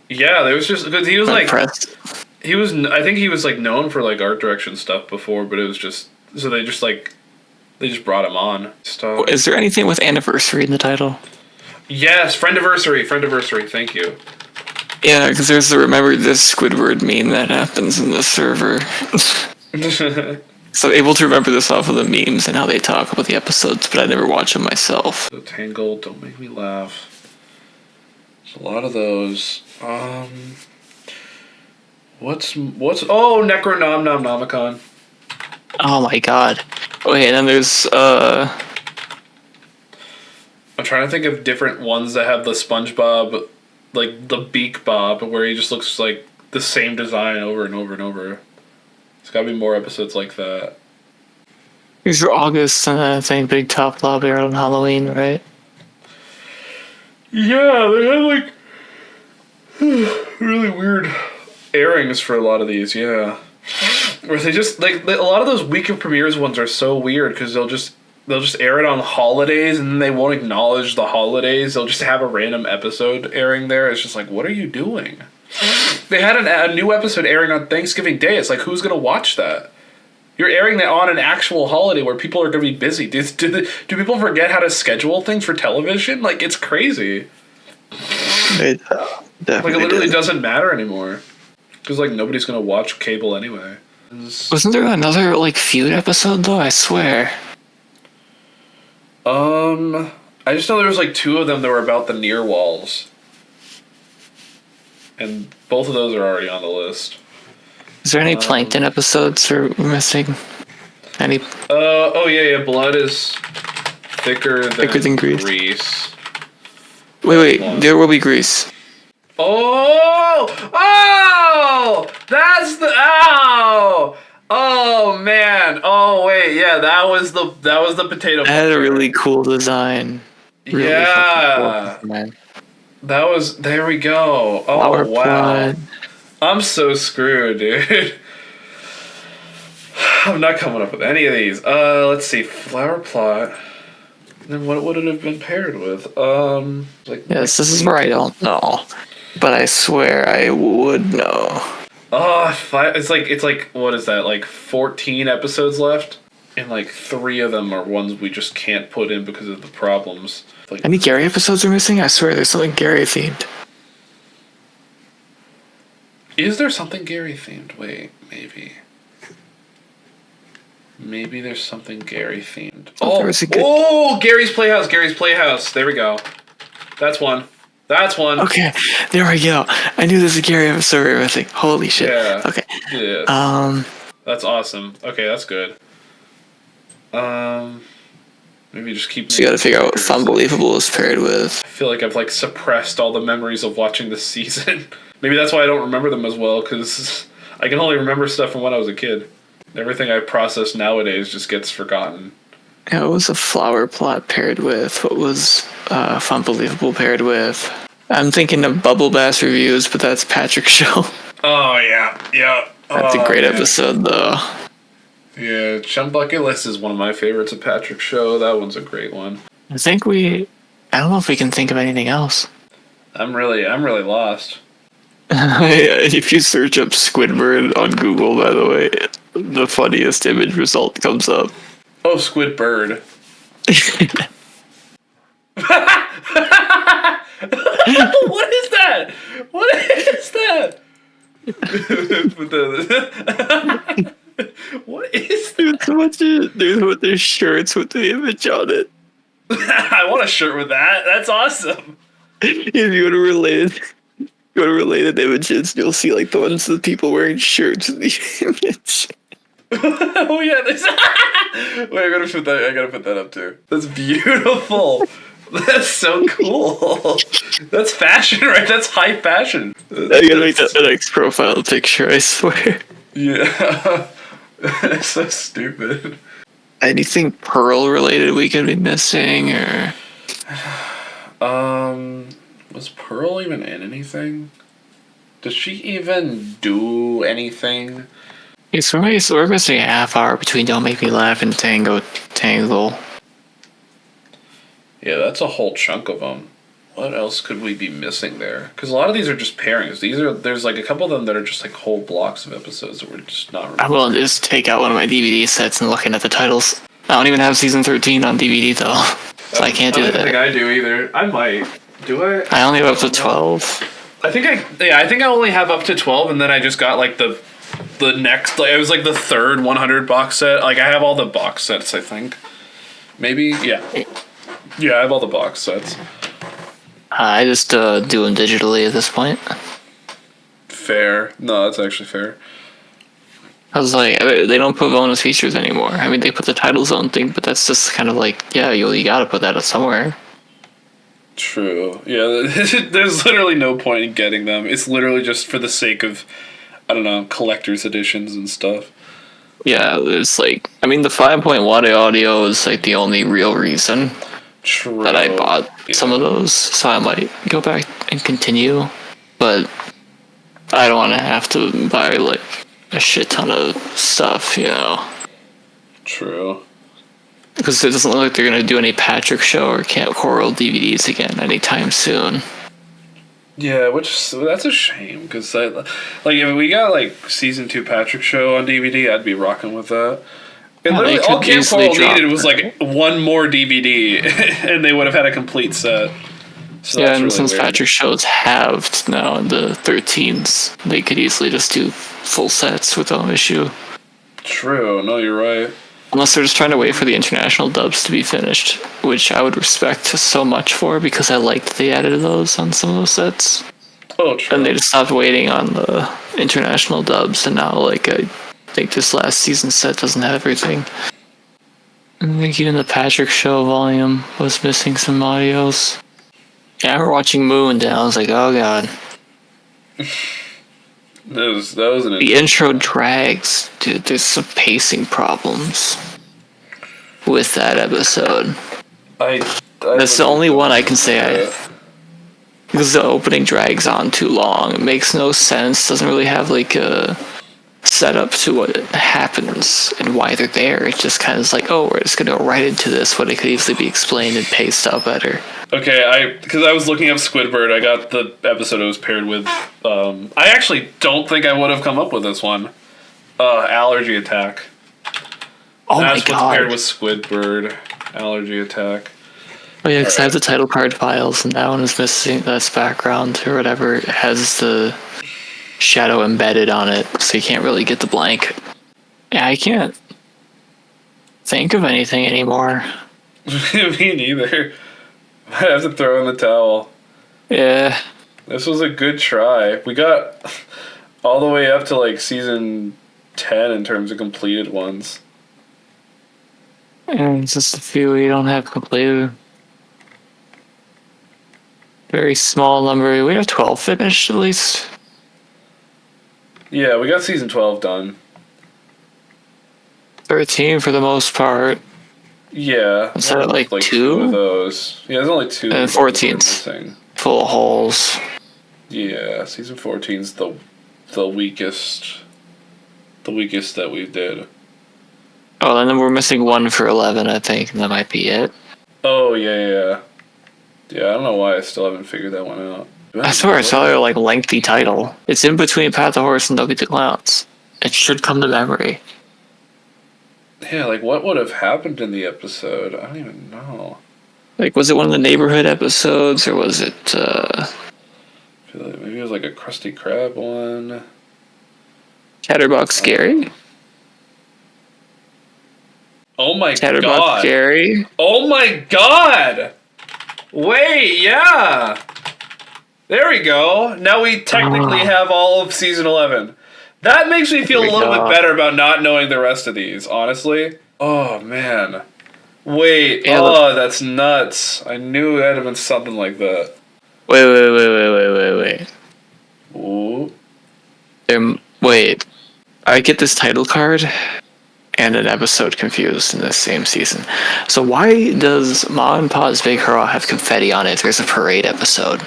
Yeah, there was just... Because he was, I'm like... impressed. He was... I think he was, like, known for, like, art direction stuff before, but it was just... So they just, like... They just brought him on. Stuff. Is there anything with anniversary in the title? Yes, Friendiversary, thank you. Yeah, because there's the Remember This Squidward meme that happens in the server. So I'm able to remember this off of the memes and how they talk about the episodes, but I never watch them myself. So Tangled, Don't Make Me Laugh. There's a lot of those. What's oh, Necronomicon. Oh my god. Okay, and then there's I'm trying to think of different ones that have the SpongeBob, like the Beak Bob, where he just looks like the same design over and over and over. There's gotta be more episodes like that. these are August and I think Big Top Lobby are on Halloween, right? Yeah, they had like really weird airings for a lot of these, yeah. Where they just like a lot of those week of premieres ones are so weird because they'll just air it on holidays and then they won't acknowledge the holidays. They'll just have a random episode airing there. It's just like, what are you doing? They had a new episode airing on Thanksgiving Day. It's like, who's gonna watch that? You're airing that on an actual holiday where people are gonna be busy. Do people forget how to schedule things for television? Like, it's crazy. It Like, it literally doesn't matter anymore. Because, like, nobody's gonna watch cable anyway. Wasn't there another, like, feud episode, though? I swear. I just know there was, like, 2 of them that were about the near walls. And both of those are already on the list. Is there any Plankton episodes we're missing? Any? Oh, yeah, blood is thicker than grease. Wait, there will be grease. That's the oh man, oh wait, yeah, that was the potato. It had a really cool design. Really yeah, cool design. That was, there we go. Oh Flower wow, plot. I'm so screwed, dude. I'm not coming up with any of these. Let's see, flower plot. Then what would it have been paired with? Like, yes, this is where I don't know, but I swear I would know. It's like what is that? Like 14 episodes left, and like 3 of them are ones we just can't put in because of the problems. Like, any Gary episodes are missing? I swear there's something Gary themed. Is there something Gary themed? Wait, maybe. Maybe there's something Gary themed. Gary's Playhouse. There we go. That's one. Okay, there we go. I knew there's a Gary episode we were missing. Holy shit. Yeah. Okay. Yeah. That's awesome. Okay, that's good. Maybe just keep. So you gotta figure out what Unbelievable is paired with. I feel like I've like suppressed all the memories of watching this season. Maybe that's why I don't remember them as well, because I can only remember stuff from when I was a kid. Everything I process nowadays just gets forgotten. Yeah, what was a flower plot paired with? What was Unbelievable paired with? I'm thinking of Bubble Bass Reviews, but that's Patrick's show. Oh, yeah. That's a great episode, though. Yeah, Chum Bucket List is one of my favorites of Patrick's show. That one's a great one. I don't know if we can think of anything else. I'm really lost. If you search up Squidward on Google, by the way, the funniest image result comes up. Oh, Squidbird. What is that? What is that? There's their shirts with the image on it. I want a shirt with that. That's awesome. If you want to related images, you'll see like the ones of the people wearing shirts in the image. Oh yeah, wait, I gotta put that up too. That's beautiful. That's so cool. That's fashion, right? That's high fashion. I gotta make that the next profile picture, I swear. Yeah. It's so stupid. Anything Pearl related we could be missing, or was Pearl even in anything? Does she even do anything? yeah, so we're missing a half hour between Don't Make Me Laugh and Tangle. Yeah, that's a whole chunk of them. What else could we be missing there? Because a lot of these are just pairings. There's like a couple of them that are just like whole blocks of episodes that we're just not. I will just take out one of my DVD sets and looking at the titles. I don't even have season 13 on DVD though, so I can't do that. I don't think I do either. I might. Do I? I only have up to 12. I think I only have up to 12, and then I just got like the next. Like it was like the third 100 box set. Like I have all the box sets. I think. Maybe yeah. Yeah, I have all the box sets. I just do them digitally at this point. Fair. No, that's actually fair. I was like, they don't put bonus features anymore. I mean, they put the title zone thing, but that's just kind of like, yeah, you gotta put that somewhere. True. Yeah, there's literally no point in getting them. It's literally just for the sake of, I don't know, collector's editions and stuff. Yeah, it's like, I mean, the 5.1 audio is like the only real reason. True. That I bought some of those, so I might go back and continue, but I don't want to have to buy like a shit ton of stuff, you know. True. Because it doesn't look like they're gonna do any Patrick Show or Camp Coral DVDs again anytime soon. Yeah, that's a shame because like if we got like season 2 Patrick Show on DVD, I'd be rocking with that. And literally all Camp Coral needed was like one more DVD, and they would have had a complete set. So yeah, and really since weird. Patrick Show's halved now in the 13s, they could easily just do full sets without issue. True, no, you're right. Unless they're just trying to wait for the international dubs to be finished, which I would respect so much for because I liked they added those on some of those sets. Oh, true. And they just stopped waiting on the international dubs, and now like I think this last season set doesn't have everything. I think even the Patrick Show volume was missing some audios. Yeah, we're watching Moon, and I was like, oh god. that was the intro drags, dude. There's some pacing problems with that episode. That's the only one I can say because the opening drags on too long. It makes no sense. Doesn't really have like a setup to what happens and why they're there. It just kind of is like, oh, we're just gonna go right into this when it could easily be explained and paced out better. Okay, because I was looking up Squidward, I got the episode it was paired with. I actually don't think I would have come up with this one. Allergy Attack. Oh my god! That's what's paired with Squidward. Allergy Attack. Oh yeah, because I have the title card files, and that one is missing. That's background or whatever. It has the shadow embedded on it, so you can't really get the blank. Yeah, I can't think of anything anymore. Me neither. I have to throw in the towel. Yeah. This was a good try. We got all the way up to like season 10 in terms of completed ones. And it's just a few we don't have completed. Very small number. We have 12 finished at least. Yeah, we got season 12 done. 13 for the most part. Yeah. Is that like 2 of those? Yeah, there's only 2. And 14's full of holes. Yeah, season 14's the weakest. The weakest that we did. Oh, and then we're missing 1 for 11, I think, and that might be it. Oh, yeah. Yeah, I don't know why I still haven't figured that one out. I swear I saw their like lengthy title. It's in between Pat the Horse and Dougie the Clowns. It should come to memory. Yeah, like what would have happened in the episode? I don't even know. Like, was it one of the neighborhood episodes, or was it, I feel like maybe it was like a Krusty Krab one. Chatterbox Scary? Oh my Chatterbox god. Gary. Oh my god! Wait, yeah! There we go. Now we technically have all of season 11. That makes me feel a little bit better about not knowing the rest of these, honestly. Oh, man. Wait, that's nuts. I knew it had been something like that. Wait. Ooh. Wait. I get this title card and an episode confused in the same season. So why does Ma and Pa's Big Hurrah have confetti on it if there's a parade episode?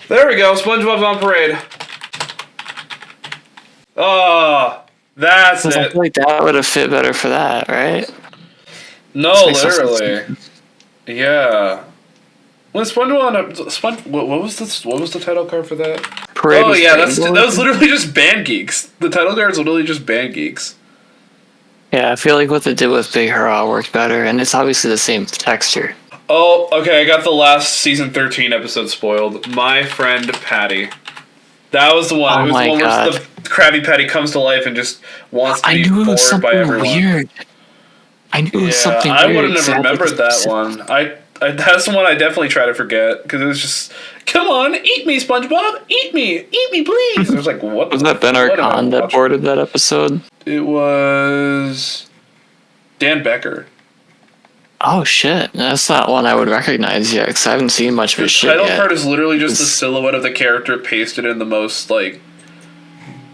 There we go. SpongeBob's on parade. Oh, that's it. I feel like that would have fit better for that, right? No, literally. Yeah. When SpongeBob, what was the title card for that? Parade. Oh yeah, that was literally just Band Geeks. The title card is literally just Band Geeks. Yeah, I feel like what they did with Big Hurrah worked better, and it's obviously the same texture. Oh, okay, I got the last season 13 episode spoiled. My Friend Patty. That was the one. Oh, it was the one where the Krabby Patty comes to life and just wants to be bored by everyone. Weird. I knew it was something weird. I wouldn't have remembered that one. I that's the one I definitely try to forget because it was just, come on, eat me, SpongeBob, eat me, please. I was like, what? Was that Ben Arcon that boarded that episode? It was Dan Becker. Oh shit, that's not one I would recognize yet because I haven't seen much of his shit yet. The title card is literally just the silhouette of the character pasted in the most like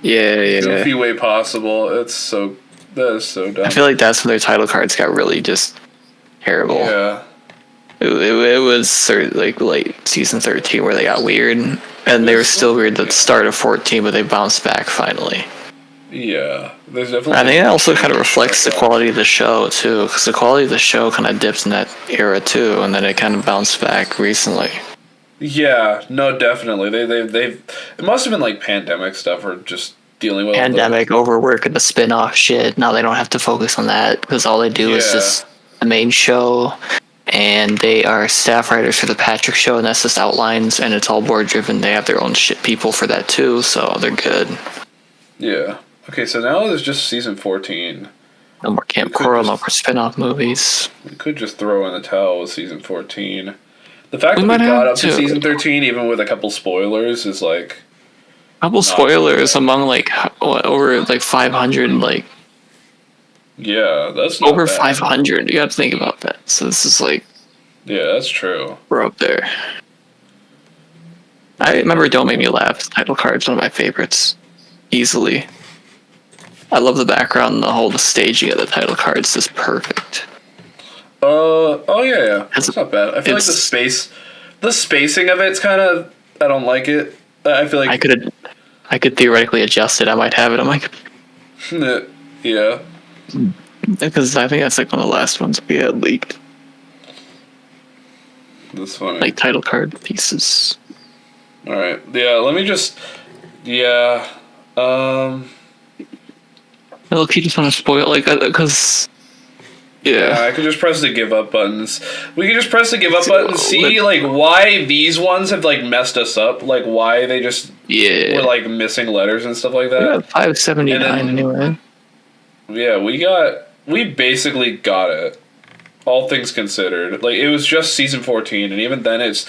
goofy way possible. That is so dumb. I feel like that's when their title cards got really just terrible. Yeah. It was like late season 13 where they got weird, and they were still weird at the start of 14, but they bounced back finally. Yeah, there's definitely. I think it also kind of reflects the quality of the show too, because the quality of the show kind of dipped in that era too, and then it kind of bounced back recently. Yeah, no, definitely. They've it must have been like pandemic stuff or just dealing with pandemic, overwork, and the spin-off shit. Now they don't have to focus on that because all they do is just the main show. And they are staff writers for the Patrick Show, and that's just outlines, and it's all board driven. They have their own shit people for that too, so they're good. Yeah. Okay, so now there's just season 14. No more Camp Coral, no more spin-off movies. We could just throw in the towel with season 14. The fact that we got up to season 13, even with a couple spoilers, is like... A couple spoilers among like, what, over like 500, like... Yeah, that's not over bad. 500. You got to think about that. So this is like, yeah, that's true. We're up there. I remember "Don't Make Me Laugh." The title card's one of my favorites, easily. I love the background and the staging of the title card's just perfect. Oh yeah, it's not bad. I feel like the spacing of it's kind of. I don't like it. I feel like I could theoretically adjust it. I might have it on my. Yeah. Because I think that's like one of the last ones we had leaked. That's funny. Like title card pieces. All right. Yeah. Let me just. Yeah. Look, you just want to spoil because. Yeah, I could just press the give up buttons. We could just press the give up button, see like why these ones have like messed us up, like why they just were like missing letters and stuff like that. Yeah, 579 anyway. Yeah, we basically got it. All things considered, like it was just season 14, and even then it's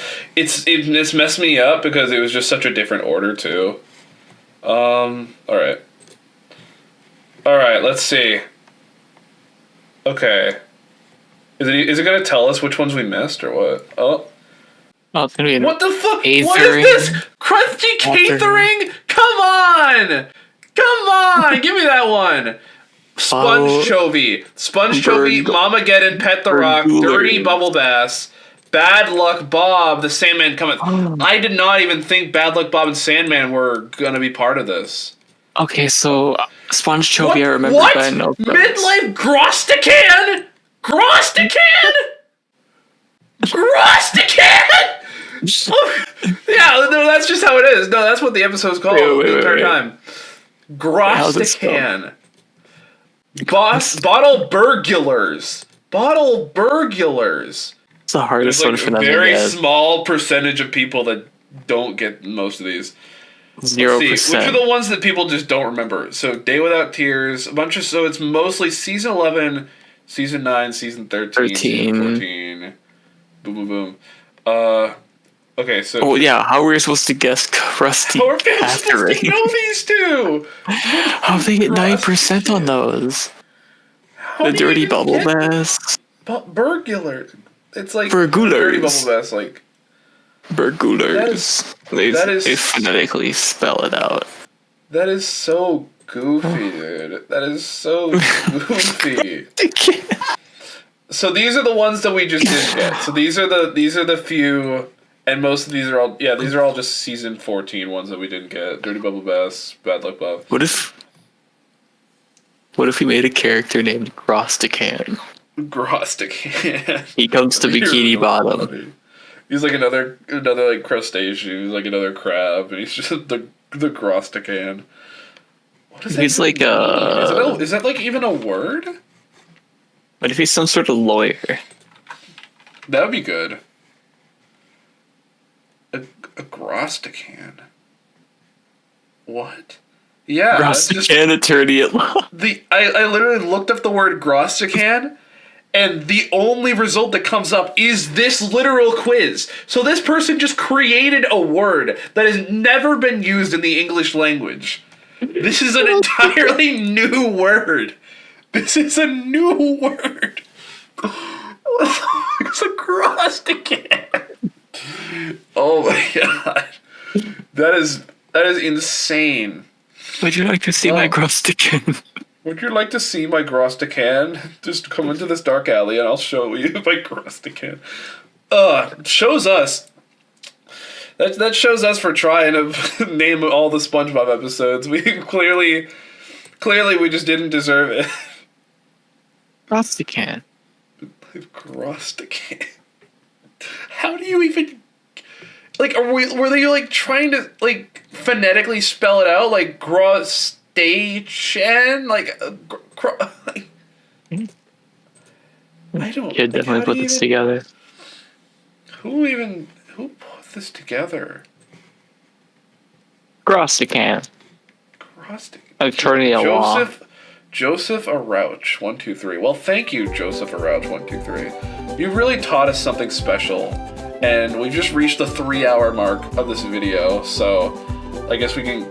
messed me up because it was just such a different order too. All right, let's see. Okay, is it gonna tell us which ones we missed or what? Oh, it's gonna be what the fuck? What is this? Krusty Catering? Come on, give me that one. Sponge Chovy, Mamageddon, Pet the Rock, Dirty Bubble Bass, Bad Luck Bob, the Sandman coming. I did not even think Bad Luck Bob and Sandman were gonna be part of this. Okay, so Sponge Chovy, I remember. What? Midlife Grostican? Yeah, no, that's just how it is. No, that's what the episode's called the entire time. Grostican. Bottle burglars. It's the hardest one for them. There's a very small percentage of people that don't get most of these. 0%. Which are the ones that people just don't remember? So Day Without Tears, so it's mostly season 11, season 9, season 13. Season 14. Boom, boom, boom. Okay, so... Oh, yeah, how were we supposed to guess Krusty? How are people supposed to know these two? How they get 9% on those? The Dirty Bubble Bass. Burglar. It's like... Burglars. Dirty Bubble Bass, like... Burglars. They phonetically spell it out. That is so goofy, dude. That is so goofy. So these are the ones that we just didn't get. So these are the few, and most of these are all just season 14 ones that we didn't get. Dirty Bubble Bass, Bad Luck Bob. What if we made a character named Grostican? Grostican. He comes to Bikini Bottom. Funny. He's like another like crustacean. He's like another crab, and he's just the Grostican. What is he's like is that like even a word? What if he's some sort of lawyer? That would be good. A Grostican. What? Yeah, Grostican attorney at law. I literally looked up the word Grostican, and the only result that comes up is this literal quiz. So this person just created a word that has never been used in the English language. This is an entirely new word. This is a new word. It's a Grostican. Oh my god. That is insane. Would you like to see my Grostican? Would you like to see my Grostican? Just come into this dark alley and I'll show you my Grostican. Shows us. That shows us for trying to name all the SpongeBob episodes. We clearly we just didn't deserve it. Grostican. Grostican. How do you even like? Were they like trying to like phonetically spell it out like Grostican? Like, I don't. Kid definitely put this together. Who put this together? Grostican. Attorney at law. Joseph Arouch, 123. Well, thank you, Joseph Arouch, 123. You really taught us something special, and we've just reached the 3-hour mark of this video, so I guess we can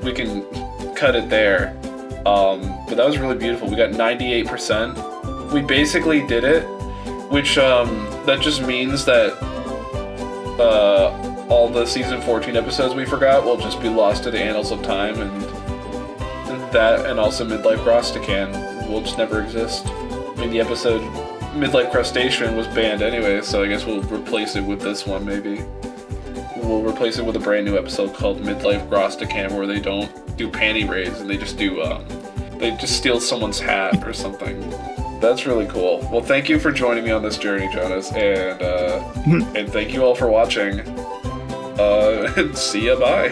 cut it there. But that was really beautiful. We got 98%. We basically did it, which that just means that all the season 14 episodes we forgot will just be lost to the annals of time, and that and also Midlife Grostican will just never exist. I mean, the episode Midlife Crustacean was banned anyway, so I guess we'll replace it with this one, maybe. We'll replace it with a brand new episode called Midlife Grostican, where they don't do panty raids and they just do, they just steal someone's hat or something. That's really cool. Well, thank you for joining me on this journey, Jonas, and and thank you all for watching. And see ya, bye.